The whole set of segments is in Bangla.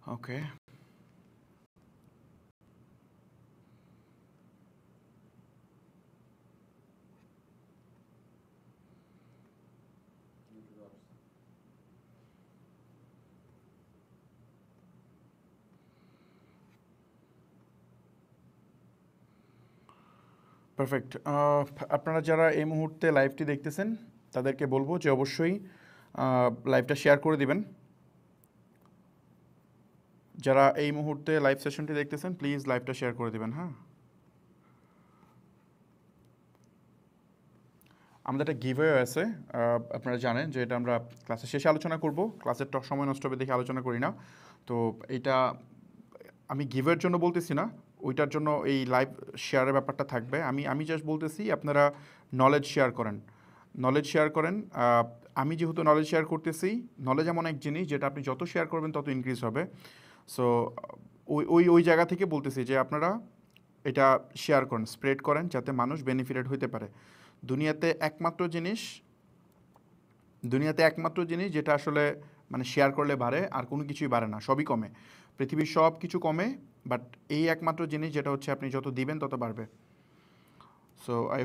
ওকে, পারফেক্ট। আপনারা যারা এই মুহূর্তে লাইভটি দেখতেছেন তাদেরকে বলবো যে অবশ্যই লাইভটা শেয়ার করে দিবেন। যারা এই মুহূর্তে লাইভ সেশনটি দেখতেছেন প্লিজ লাইভটা শেয়ার করে দিবেন। হ্যাঁ, আমাদের একটা গিভওয়ে আছে, আপনারা জানেন যে এটা আমরা ক্লাসের শেষে আলোচনা করব। ক্লাসের সময় নষ্ট হবে দেখে আলোচনা করি না। তো এইটা আমি গিভের জন্য বলতেছি না, ওইটার জন্য এই লাইভ শেয়ারের ব্যাপারটা থাকবে। আমি জাস্ট বলতেছি আপনারা নলেজ শেয়ার করেন, নলেজ শেয়ার করেন। আমি যেহেতু নলেজ শেয়ার করতেছি, নলেজ এমন এক জিনিস যেটা আপনি যত শেয়ার করবেন তত ইনক্রিজ হবে। সো ওই ওই ওই জায়গা থেকে বলতেছি যে আপনারা এটা শেয়ার করেন, স্প্রেড করেন, যাতে মানুষ বেনিফিটেড হতে পারে। দুনিয়াতে একমাত্র জিনিস যেটা আসলে মানে শেয়ার করলে বাড়ে, আর কোনো কিছুই বাড়ে না, সবই কমে। পৃথিবীর সব কিছু কমে, বাট এই একমাত্র জিনিস যেটা হচ্ছে আপনি যত দিবেন তত বাড়বে। সো আই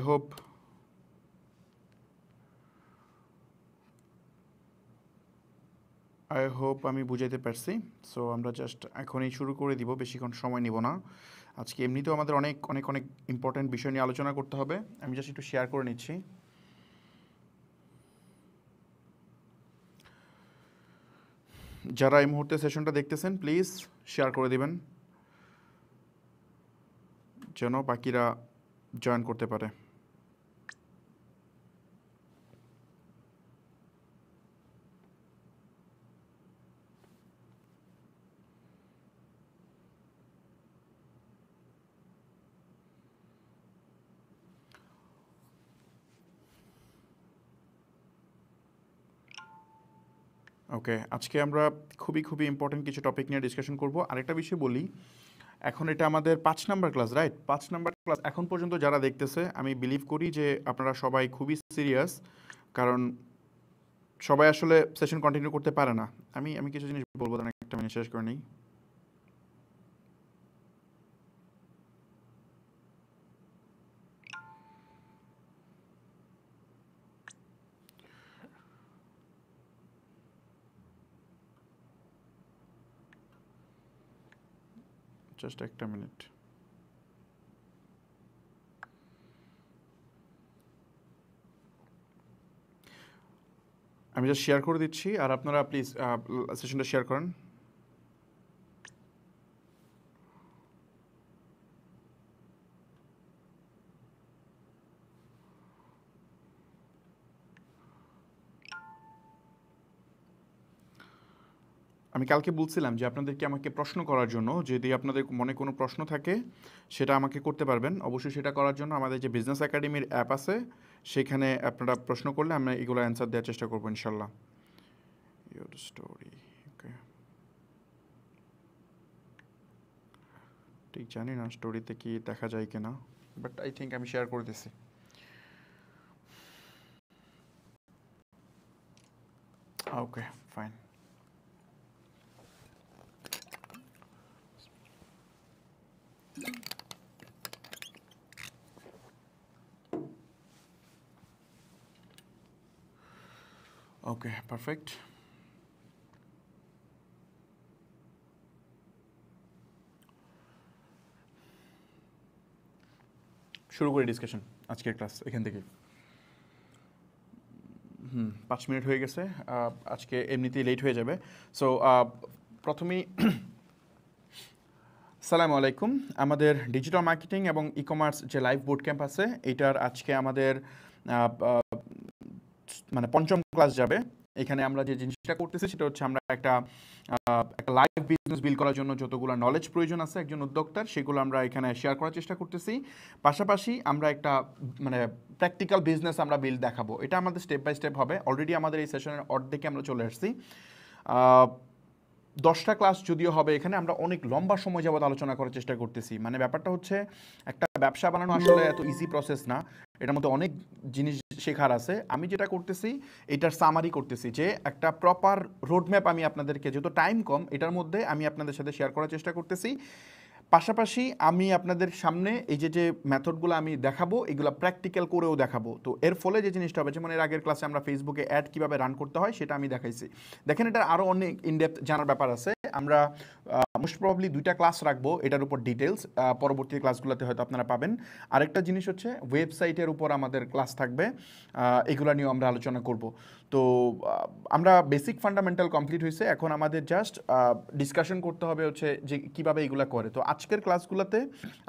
হোপ আমি বুঝাইতে পারছি। সো আমরা জাস্ট এখনই শুরু করে দিব, বেশিক্ষণ সময় নিব না। আজকে এমনিতেও আমাদের অনেক অনেক অনেক ইম্পর্ট্যান্ট বিষয় নিয়ে আলোচনা করতে হবে। আমি জাস্ট একটু শেয়ার করে নিচ্ছি। যারা এই মুহূর্তে সেশনটা দেখতেছেন প্লিজ শেয়ার করে দিবেন যেন বাকিরা জয়েন করতে পারে। ওকে, আজকে আমরা খুবই খুবই ইম্পর্টেন্ট কিছু টপিক নিয়ে ডিসকাশন করব। আরেকটা বিষয় বলি, এখন এটা আমাদের 5 number class, right? 5 number class. এখন পর্যন্ত যারা দেখতেছে আমি বিলিভ করি যে আপনারা সবাই খুবই সিরিয়াস, কারণ সবাই আসলে সেশন কন্টিনিউ করতে পারে না। আমি কিছু জিনিস বলবো, তার একটা মিনিট শেষ করে নিই। জাস্ট একটা মিনিট, আমি জাস্ট শেয়ার করে দিচ্ছি, আর আপনারা প্লিজ সেশনটা শেয়ার করেন। আমি কালকে বলছিলাম যে আপনাদেরকে আমাকে প্রশ্ন করার জন্য, যদি আপনাদের মনে কোনো প্রশ্ন থাকে সেটা আমাকে করতে পারবেন। অবশ্যই সেটা করার জন্য আমাদের যে বিজনেস একাডেমির অ্যাপ আছে সেখানে আপনারা প্রশ্ন করলে আমরা এগুলো অ্যান্সার দেওয়ার চেষ্টা করবো ইনশাল্লাহ। ইউর স্টোরি, ওকে। ঠিক জানি না স্টোরিতে কি দেখা যায় কিনা, বাট আই থিঙ্ক আমি শেয়ার করে দিছি। ওকে, ফাইন। ওকে, পারফেক্ট। শুরু করি ডিসকাশন আজকের ক্লাস এখান থেকে। 5 মিনিট হয়ে গেছে, আজকে এমনিতেই লেট হয়ে যাবে। সো প্রথমেই সালামু আলাইকুম। আমাদের ডিজিটাল মার্কেটিং এবং ই কমার্স যে লাইভ বুট ক্যাম্প আছে, এটার আজকে আমাদের মানে 5ম ক্লাস যাবে। এখানে আমরা যে জিনিসটা করতেছি সেটা হচ্ছে আমরা একটা লাইভ বিজনেস বিল্ড করার জন্য যতগুলো নলেজ প্রয়োজন আছে একজন উদ্যোক্তার, সেগুলো আমরা এখানে শেয়ার করার চেষ্টা করতেছি। পাশাপাশি আমরা একটা মানে প্র্যাকটিক্যাল বিজনেস আমরা বিল্ড দেখাবো। এটা আমাদের স্টেপ বাই স্টেপ হবে। অলরেডি আমাদের এই সেশনের অর্ধেকে আমরা চলে আসছি। 10টা ক্লাস যদিও হবে, এখানে আমরা অনেক লম্বা সময় যাবত আলোচনা করার চেষ্টা করতেছি। মানে ব্যাপারটা হচ্ছে একটা ব্যবসা বানানো আসলে এত ইজি প্রসেস না। এটার মধ্যে অনেক জিনিস শেখার আছে। আমি যেটা করতেছি এটার সামারি করতেছি, যে একটা প্রপার রোডম্যাপ আমি আপনাদেরকে, যেহেতু টাইম কম, এটার মধ্যে আমি আপনাদের সাথে শেয়ার করার চেষ্টা করতেছি। পাশাপাশি আমি আপনাদের সামনে এই যে মেথডগুলো আমি দেখাবো, এগুলো প্র্যাকটিক্যাল করেও দেখাবো। তো এর ফলে যে জিনিসটা হবে, যেমন এর আগের ক্লাসে আমরা ফেসবুকে অ্যাড কীভাবে রান করতে হয় সেটা আমি দেখাইছি। দেখেন, এটার আরও অনেক ইনডেপথ জানার ব্যাপার আছে। আমরা মোস্ট প্রবাবলি 2টা ক্লাস রাখবো এটার উপর ডিটেলস, পরবর্তী ক্লাসগুলোতে হয়তো আপনারা পাবেন। আরেকটা জিনিস হচ্ছে ওয়েবসাইটের উপর আমাদের ক্লাস থাকবে, এগুলো নিয়েও আমরা আলোচনা করব। তো আমরা বেসিক ফান্ডামেন্টাল কমপ্লিট হয়েছে, এখন আমাদের জাস্ট ডিসকাশন করতে হবে হচ্ছে যে কীভাবে এগুলো করে। তো আজকের ক্লাসগুলোতে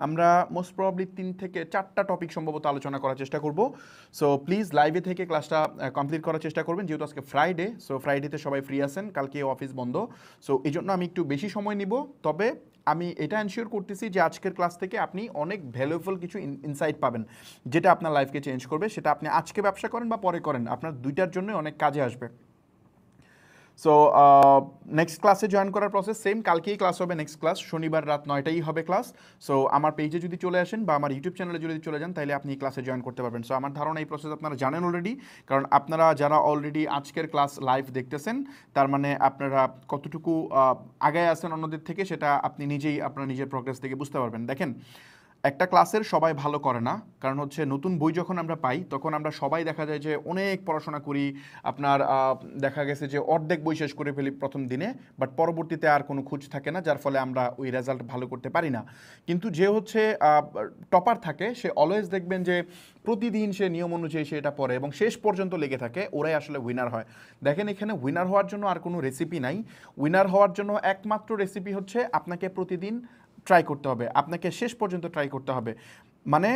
আমরা মোস্ট প্রবাবলি 3 থেকে 4টা টপিক সম্ভবত আলোচনা করার চেষ্টা করব। সো প্লিজ লাইভে থেকে ক্লাসটা কমপ্লিট করার চেষ্টা করবেন, যেহেতু আজকে ফ্রাইডে, সো ফ্রাইডেতে সবাই ফ্রি আছেন, কালকে অফিস বন্ধ। সো এই জন্য আমি একটু বেশি সময় নিব, তবে আমি এটা এনশিওর করতেছি যে আজকের ক্লাস থেকে আপনি অনেক ভ্যালুয়েবল কিছু ইনসাইট পাবেন, যেটা আপনার লাইফকে চেঞ্জ করবে। সেটা আপনি আজকে ব্যবসা করেন বা পরে করেন, আপনার দুইটার জন্য অনেক কাজে আসবে। সো নেক্সট ক্লাসে জয়েন করার প্রসেস সেম, কালকেই ক্লাস হবে। নেক্সট ক্লাস শনিবার রাত 9টায় হবে ক্লাস। সো আমার পেজে যদি চলে আসেন বা আমার ইউটিউব চ্যানেলে যদি চলে যান, তাহলে আপনি ক্লাসে জয়েন করতে পারবেন। সো আমার ধারণা এই প্রসেস আপনারা জানেন অলরেডি, কারণ আপনারা যারা অলরেডি আজকের ক্লাস লাইভ দেখতেছেন, তার মানে আপনারা কতটুকু আগায় আছেন অন্যদের থেকে, সেটা আপনি নিজেই আপনার নিজের প্রোগ্রেস থেকে বুঝতে পারবেন। দেখেন, একটা ক্লাসের সবাই ভালো করে না, কারণ হচ্ছে নতুন বই যখন আমরা পাই তখন আমরা সবাই দেখা যায় যে অনেক পড়াশোনা করি, আপনার দেখা গেছে যে অর্ধেক বই শেষ করে ফেলি প্রথম দিনে, বাট পরবর্তীতে আর কোনো খোঁজ থাকে না, যার ফলে আমরা ওই রেজাল্ট ভালো করতে পারি না। কিন্তু যে হচ্ছে টপার থাকে, সে অলওয়েজ দেখবেন যে প্রতিদিন সে নিয়ম অনুযায়ী সে এটা পড়ে এবং শেষ পর্যন্ত লেগে থাকে, ওরাই আসলে উইনার হয়। দেখেন, এখানে উইনার হওয়ার জন্য আর কোনো রেসিপি নাই। উইনার হওয়ার জন্য একমাত্র রেসিপি হচ্ছে আপনাকে প্রতিদিন ট্রাই করতে হবে, আপনাকে শেষ পর্যন্ত ট্রাই করতে হবে। মানে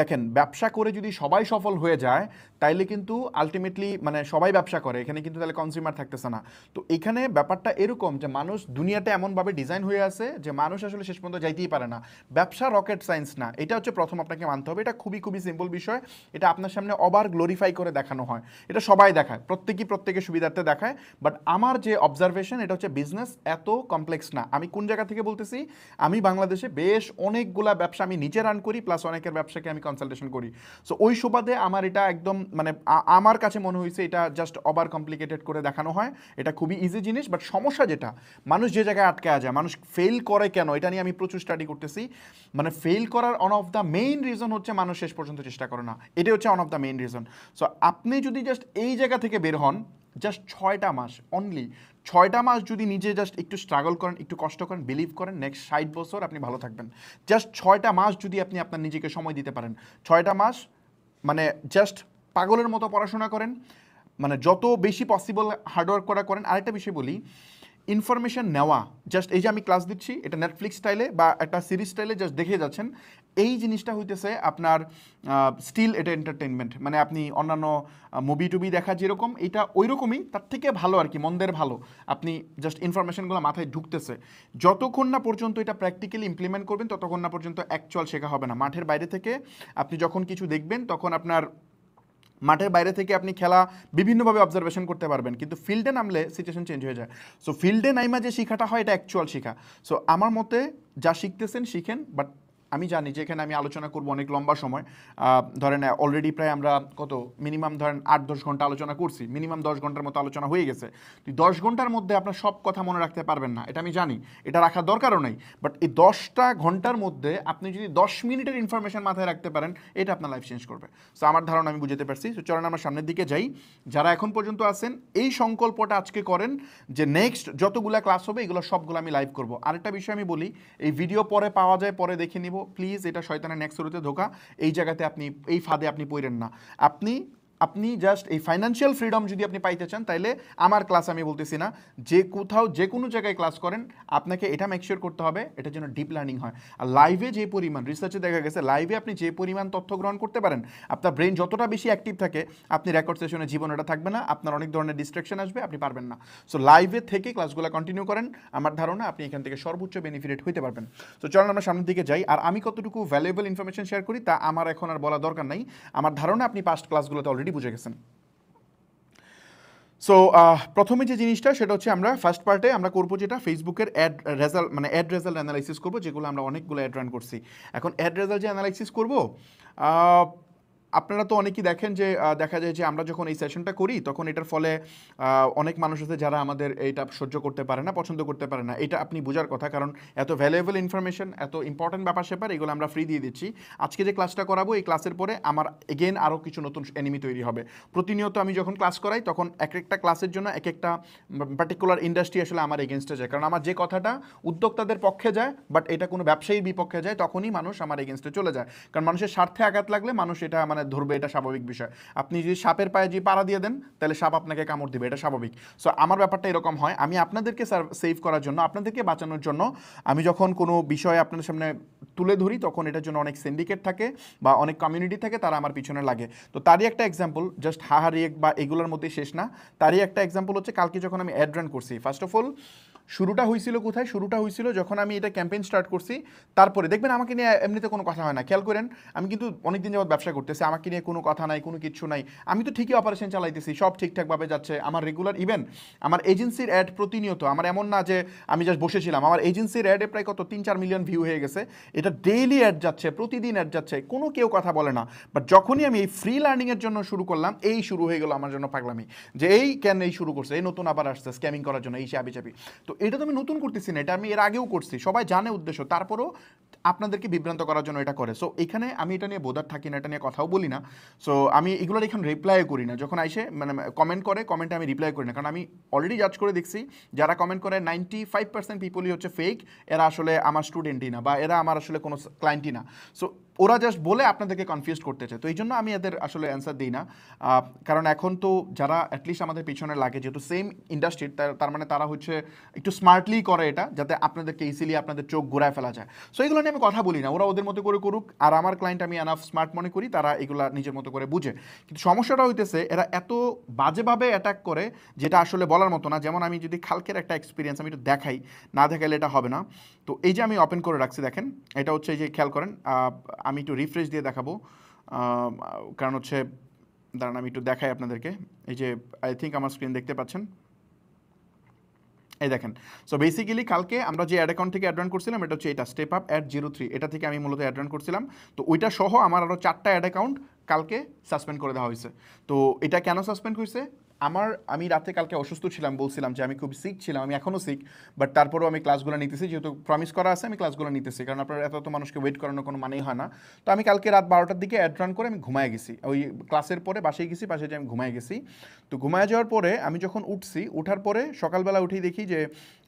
দেখেন, ব্যবসা করে যদি সবাই সফল হয়ে যায়, তাইলে কিন্তু আলটিমেটলি মানে সবাই ব্যবসা করে, এখানে কিন্তু তাহলে কনজিউমার থাকতেছে না। তো এখানে ব্যাপারটা এরকম যে মানুষ দুনিয়াতে এমনভাবে ডিজাইন হয়ে আছে যে মানুষ আসলে শেষ পর্যন্ত যাইতেই পারে না। ব্যবসা রকেট সায়েন্স না, এটা হচ্ছে প্রথম আপনাকে মানতে হবে। এটা খুবই খুবই সিম্পল বিষয়, এটা আপনার সামনে ওভার গ্লোরিফাই করে দেখানো হয়, এটা সবাই দেখায়, প্রত্যেকের সুবিধার্থে দেখায়। বাট আমার যে অবজারভেশন, এটা হচ্ছে বিজনেস এত কমপ্লেক্স না। আমি কোন জায়গা থেকে বলতেছি, আমি বাংলাদেশে বেশ অনেকগুলা ব্যবসা আমি নিজে রান করি, প্লাস অনেকের ব্যবসাকে আমি কনসালটেশন করি। সো ওই সুবাদে আমার এটা একদম মানে আমার কাছে মনে হয়েছে এটা জাস্ট ওভার কমপ্লিকেটেড করে দেখানো হয়। এটা খুবই ইজি জিনিস, বাট সমস্যা যেটা, মানুষ যে জায়গায় আটকে যায়, মানুষ ফেল করে কেন, এটা নিয়ে আমি প্রচুর স্টাডি করতেছি। মানে ফেল করার one of the main reason হচ্ছে মানুষ শেষ পর্যন্ত চেষ্টা করে না, এটা হচ্ছে one of the main reason. So আপনি যদি জাস্ট এই জায়গা থেকে বের হন, জাস্ট 6টা মাস, অনলি 6টা মাস যদি নিজে জাস্ট একটু স্ট্রাগল করেন, একটু কষ্ট করেন, বিলিভ করেন, নেক্সট 60 বছর আপনি ভালো থাকবেন। জাস্ট 6টা মাস যদি আপনি আপনার নিজেকে সময় দিতে পারেন, 6টা মাস মানে জাস্ট পাগলের মতো পড়াশোনা করেন, মানে যত বেশি পসিবল হার্ডওয়ার্ক করেন। আরেকটা বিষয় বলি, ইনফরমেশন নেওয়া, জাস্ট এই যে আমি ক্লাস দিচ্ছি, এটা নেটফ্লিক্স স্টাইলে বা একটা সিরিজ স্টাইলে জাস্ট দেখে যাচ্ছেন, এই জিনিসটা হইতেছে আপনার স্টিল এটা এন্টারটেনমেন্ট। মানে আপনি অন্যান্য মুভি টুবি দেখা যেরকম, এটা ওই রকমই, তার থেকে ভালো আর কি, মন্দের ভালো। আপনি জাস্ট ইনফরমেশনগুলো মাথায় ঢুকতেছে, যতক্ষণ না পর্যন্ত এটা প্র্যাকটিক্যালি ইমপ্লিমেন্ট করবেন, ততক্ষণ না পর্যন্ত অ্যাকচুয়াল শেখা হবে না। মাঠের বাইরে থেকে আপনি যখন কিছু দেখবেন, তখন আপনার মাঠের বাইরে থেকে আপনি খেলা বিভিন্নভাবে অবজারভেশন করতে পারবেন, কিন্তু ফিল্ডে নামলে সিচুয়েশন চেঞ্জ হয়ে যায়। সো ফিল্ডে নাইমা যে শেখাটা হয়, এটা অ্যাকচুয়াল শেখা। সো আমার মতে যা শিখতেছেন শিখেন, বাট আমি জানি যে এখানে আমি আলোচনা করবো অনেক লম্বা সময়। ধরেন অলরেডি প্রায় আমরা কত মিনিমাম ধরেন 8-10 ঘন্টা আলোচনা করছি, মিনিমাম 10 ঘন্টার মতো আলোচনা হয়ে গেছে। তো 10 ঘন্টার মধ্যে আপনার সব কথা মনে রাখতে পারবেন না, এটা আমি জানি, এটা রাখার দরকারও নেই। বাট এই 10টা ঘন্টার মধ্যে আপনি যদি 10 মিনিটের ইনফরমেশন মাথায় রাখতে পারেন, এটা আপনার লাইফ চেঞ্জ করবে। সো আমার ধারণা আমি বুঝতে পারছি। তো চলেন আমরা সামনের দিকে যাই। যারা এখন পর্যন্ত আছেন, এই সংকল্পটা আজকে করেন যে নেক্সট যতগুলা ক্লাস হবে, এগুলো সবগুলো আমি লাইভ করবো। আরেকটা বিষয় আমি বলি, এই ভিডিও পরে পাওয়া যায়, পরে দেখে নিব, প্লিজ এটা শয়তানের নেক্সট শুরুতে ধোকা। এই জায়গাতে আপনি এই ফাঁদে আপনি পড়েন না। আপনি জাস্ট এই ফাইন্যান্সিয়াল ফ্রিডম যদি আপনি পাইতে চান, তাইলে আমার ক্লাস আমি বলতেছি না, যে কোথাও যে কোনো জায়গায় ক্লাস করেন, আপনাকে এটা মেকশিওর করতে হবে এটার জন্য ডিপ লার্নিং হয়। আর লাইভে যে পরিমাণ রিসার্চে দেখা গেছে, লাইভে আপনি যে পরিমাণ তথ্য গ্রহণ করতে পারেন, আপনার ব্রেন যতটা বেশি অ্যাক্টিভ থাকে, আপনি রেকর্ড সেশনে জীবন এটা থাকবে না, আপনার অনেক ধরনের ডিস্ট্রাকশন আসবে, আপনি পারবেন না। সো লাইভে থেকে ক্লাসগুলো কন্টিনিউ করেন, আমার ধারণা আপনি এখান থেকে সর্বোচ্চ বেনিফিট হইতে পারবেন। তো চলেন আমরা সামনের দিকে যাই। আর আমি কতটুকু ভ্যালুয়েবল ইনফরমেশন শেয়ার করি, তা আমার এখন আর বলা দরকার নাই। আমার ধারণা আপনি পাস্ট ক্লাসগুলোতে অলরেডি বুঝে গেছেন। সো প্রথমে যে জিনিসটা, সেটা হচ্ছে আমরা ফার্স্ট পার্টে আমরা করবো যেটা, ফেসবুকের অ্যাড রেজাল্ট, মানে অ্যাড রেজাল্ট অ্যানালাইসিস করবো, যেগুলো আমরা অনেকগুলো অ্যাড রান করছি। এখন অ্যাড রেজাল্ট যে অ্যানালাইসিস করবো, আপনারা তো অনেকেই দেখেন যে দেখা যায় যে আমরা যখন এই সেশনটা করি তখন এটার ফলে অনেক মানুষ আছে যারা আমাদের এইটা সহ্য করতে পারে না, পছন্দ করতে পারে না। এটা আপনি বোঝার কথা, কারণ এত ভ্যালুয়েবল ইনফরমেশন, এত ইম্পর্টেন্ট ব্যাপার স্যাপার এগুলো আমরা ফ্রি দিয়ে দিচ্ছি। আজকে যে ক্লাসটা করাবো এই ক্লাসের পরে আমার এগেন আরও কিছু নতুন এনিমি তৈরি হবে। প্রতিনিয়ত আমি যখন ক্লাস করাই তখন এক একটা ক্লাসের জন্য এক একটা পার্টিকুলার ইন্ডাস্ট্রি আসলে আমার এগেনস্টে যায়, কারণ আমার যে কথাটা উদ্যোক্তাদের পক্ষে যায় বাট এটা কোনো ব্যবসায়ীর বিপক্ষে যায়, তখনই মানুষ আমার এগেনস্টে চলে যায়। কারণ মানুষের স্বার্থে আঘাত লাগলে মানুষ এটা মানে ধরবে, এটা স্বাভাবিক বিষয়। আপনি যদি সাপের পায়ে যদি পাড়া দিয়ে দেন তাহলে সাপ আপনাকে কামড় দিবে, এটা স্বাভাবিক। সো আমার ব্যাপারটা এরকম হয়, আমি আপনাদেরকে সেভ করার জন্য, আপনাদেরকে বাঁচানোর জন্য আমি যখন কোনো বিষয় আপনাদের সামনে তুলে ধরি তখন এটার জন্য অনেক সিন্ডিকেট থাকে বা অনেক কমিউনিটি থাকে, তারা আমার পিছনে লাগে। তো তারই একটা এক্সাম্পল, জাস্ট হাহা রিয়েক্ট বা এগুলোর মধ্যে শেষ না, তারই একটা এক্সাম্পল হচ্ছে কালকে যখন আমি অ্যাড রান করছি। ফার্স্ট অফ অল শুরুটা হয়েছিল কোথায়? শুরুটা হয়েছিল যখন আমি এটা ক্যাম্পেইন স্টার্ট করছি। তারপরে দেখবেন আমাকে নিয়ে এমনিতে কোনো কথা হয় না, খেয়াল করেন আমি কিন্তু অনেকদিন যাবত ব্যবসা করতেছি, আমাকে নিয়ে কোনো কথা নাই, কোনো কিছু নাই, আমি তো ঠিকই অপারেশন চালাইতেছি, সব ঠিকঠাকভাবে যাচ্ছে। আমার রেগুলার ইভেন আমার এজেন্সির অ্যাড প্রতিনিয়ত, আমার এমন না যে আমি জাস্ট বসেছিলাম, আমার এজেন্সির অ্যাডে প্রায় কত 3-4 মিলিয়ন ভিউ হয়ে গেছে। এটা ডেইলি অ্যাড যাচ্ছে, প্রতিদিন অ্যাড যাচ্ছে, কোনো কেউ কথা বলে না। বাট যখনই আমি এই ফ্রি লার্নিংয়ের জন্য শুরু করলাম, এই শুরু হয়ে গেল আমার জন্য পাগলামি, যে এই কেন এই শুরু করছে, এই নতুন আবার আসছে স্ক্যামিং করার জন্য, এই চাবি চাবি। তো এটা তো আমি নতুন করতেছি না, এটা আমি এর আগেও করছি, সবাই জানে উদ্দেশ্য, তারপরেও আপনাদেরকে বিভ্রান্ত করার জন্য এটা করে। সো এখানে আমি এটা নিয়ে বোধার থাকি না, এটা নিয়ে কথাও বলি না। সো আমি এগুলোর এখানে রিপ্লাইও করি না, যখন আইসে মানে কমেন্ট করে কমেন্টে আমি রিপ্লাই করি না, কারণ আমি অলরেডি জাজ করে দেখছি যারা কমেন্ট করে 95% পিপলই হচ্ছে ফেক, এরা আসলে আমার স্টুডেন্টই না বা এরা আমার আসলে কোনো ক্লায়েন্টই না। সো ওরা জাস্ট বলে আপনাদেরকে কনফিউজ করতে চায়, তো এই জন্য আমি এদের আসলে অ্যান্সার দিই না। কারণ এখন তো যারা অ্যাটলিস্ট আমাদের পিছনে লাগে, যেহেতু সেম ইন্ডাস্ট্রির, তার মানে তারা হচ্ছে একটু স্মার্টলি করে এটা, যাতে আপনাদেরকে ইজিলি আপনাদের চোখ ঘুরায় ফেলা যায়। সো এগুলো নিয়ে আমি কথা বলি না, ওরা ওদের মতো করে করুক, আর আমার ক্লায়েন্ট আমি এনাফ স্মার্ট মনে করি, তারা এগুলা নিজের মতো করে বুঝে। কিন্তু সমস্যাটা হইতেছে এরা এত বাজেভাবে অ্যাটাক করে যেটা আসলে বলার মতো না। যেমন আমি যদি কালকের একটা এক্সপিরিয়েন্স আমি একটু দেখাই, না দেখাইলে এটা হবে না। তো এই যে আমি ওপেন করে রাখছি, দেখেন এটা হচ্ছে, এই যে খেয়াল করেন, আমি একটু রিফ্রেশ দিয়ে দেখাবো, কারণ হচ্ছে দাঁড়ান আমি একটু দেখাই আপনাদেরকে। এই যে আই থিঙ্ক আমার স্ক্রিন দেখতে পাচ্ছেন, এই দেখেন। সো বেসিক্যালি কালকে আমরা যে অ্যাড অ্যাকাউন্ট থেকে অ্যাড রান করছিলাম, এটা হচ্ছে এটা স্টেপ আপ অ্যাড 03, এটা থেকে আমি মূলত অ্যাড রান করছিলাম। তো ওইটা সহ আমার আরও 4টা অ্যাড অ্যাকাউন্ট কালকে সাসপেন্ড করে দেওয়া হয়েছে। তো এটা কেন সাসপেন্ড হয়েছে? আমি রাতে কালকে অসুস্থ ছিলাম, বলছিলাম যে আমি খুব সিক ছিলাম, আমি এখনও সিক, বাট তারপরেও আমি ক্লাসগুলো নিতেছি, যেহেতু প্রমিস করা আছে আমি ক্লাসগুলো নিতেছি, কারণ আপনার এত মানুষকে ওয়েট করানোর কোনো মানেই হয় না। তো আমি কালকে রাত 12টার দিকে অ্যাড রান করে আমি ঘুমায় গেছি, ওই ক্লাসের পরে বাসায় গেছি, বাসায় যে আমি ঘুমায় গেছি। তো ঘুমায় যাওয়ার পরে আমি যখন উঠছি, উঠার পরে সকালবেলা উঠেই দেখি যে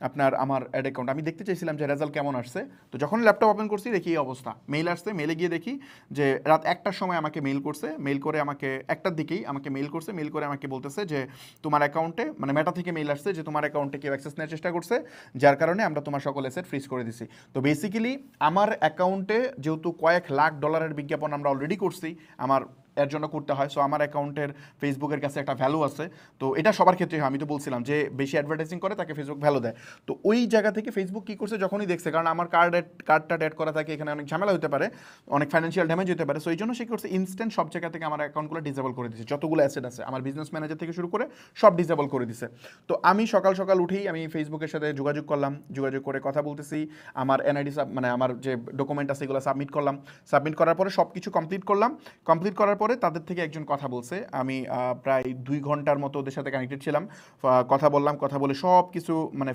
আপনার আমার অ্যাড অ্যাকাউন্ট, আমি দেখতে চাইছিলাম যে রেজাল্ট কেমন আসছে। তো যখন ল্যাপটপ ওপেন করছি দেখি এই অবস্থা, মেইল আসছে, মেইলে গিয়ে দেখি যে রাত 1টার সময় আমাকে মেইল করছে, মেইল করে আমাকে 1টার দিকেই আমাকে মেইল করছে, মেইল করে আমাকে বলতেছে যে তোমার অ্যাকাউন্টে, মানে মেটা থেকে মেইল আসছে যে তোমার অ্যাকাউন্টে কেউ অ্যাক্সেস নেওয়ার চেষ্টা করছে, যার কারণে আমরা তোমার সকল অ্যাসেট ফ্রিজ করে দিছি। তো বেসিক্যালি আমার অ্যাকাউন্টে যেহেতু কয়েক লাখ ডলারের বিজ্ঞাপন আমরা অলরেডি করছি, আমার এর জন্য করতে হয়। সো আমার অ্যাকাউন্টের ফেসবুকের কাছে একটা ভ্যালু আছে। তো এটা সবার ক্ষেত্রে হয়, আমি তো বলছিলাম যে বেশি অ্যাডভার্টাইজিং করে তাকে ফেসবুক ভ্যালু দেয়। তো ওই জায়গা থেকে ফেসবুক কী করছে, যখনই দেখছে, কারণ আমার কার্ডটা অ্যাড করা থাকে, এখানে অনেক ঝামেলা হতে পারে, অনেক ফাইন্যান্সিয়াল ড্যামেজ হতে পারে। সো এই জন্য সে করছে ইনস্ট্যান্ট সব জায়গা থেকে আমার অ্যাকাউন্টগুলো ডিসেবল করে দিচ্ছে, যতগুলো অ্যাসেট আছে আমার বিজনেস ম্যানেজার থেকে শুরু করে সব ডিসেবল করে দিছে। তো আমি সকাল সকাল উঠেই আমি ফেসবুকের সাথে যোগাযোগ করলাম, যোগাযোগ করে কথা বলতেছি, আমার এনআইডি মানে আমার যে ডকুমেন্ট আছে এগুলো সাবমিট করলাম, সাবমিট করার পরে সব কিছু কমপ্লিট করলাম। কমপ্লিট করার পরে তাদের থেকে একজন কথা বলছে, আমি প্রায় 2 ঘন্টার মতো ওদের সাথে কানেক্টেড ছিলাম, কথা বললাম, কথা বলে সব কিছু মানে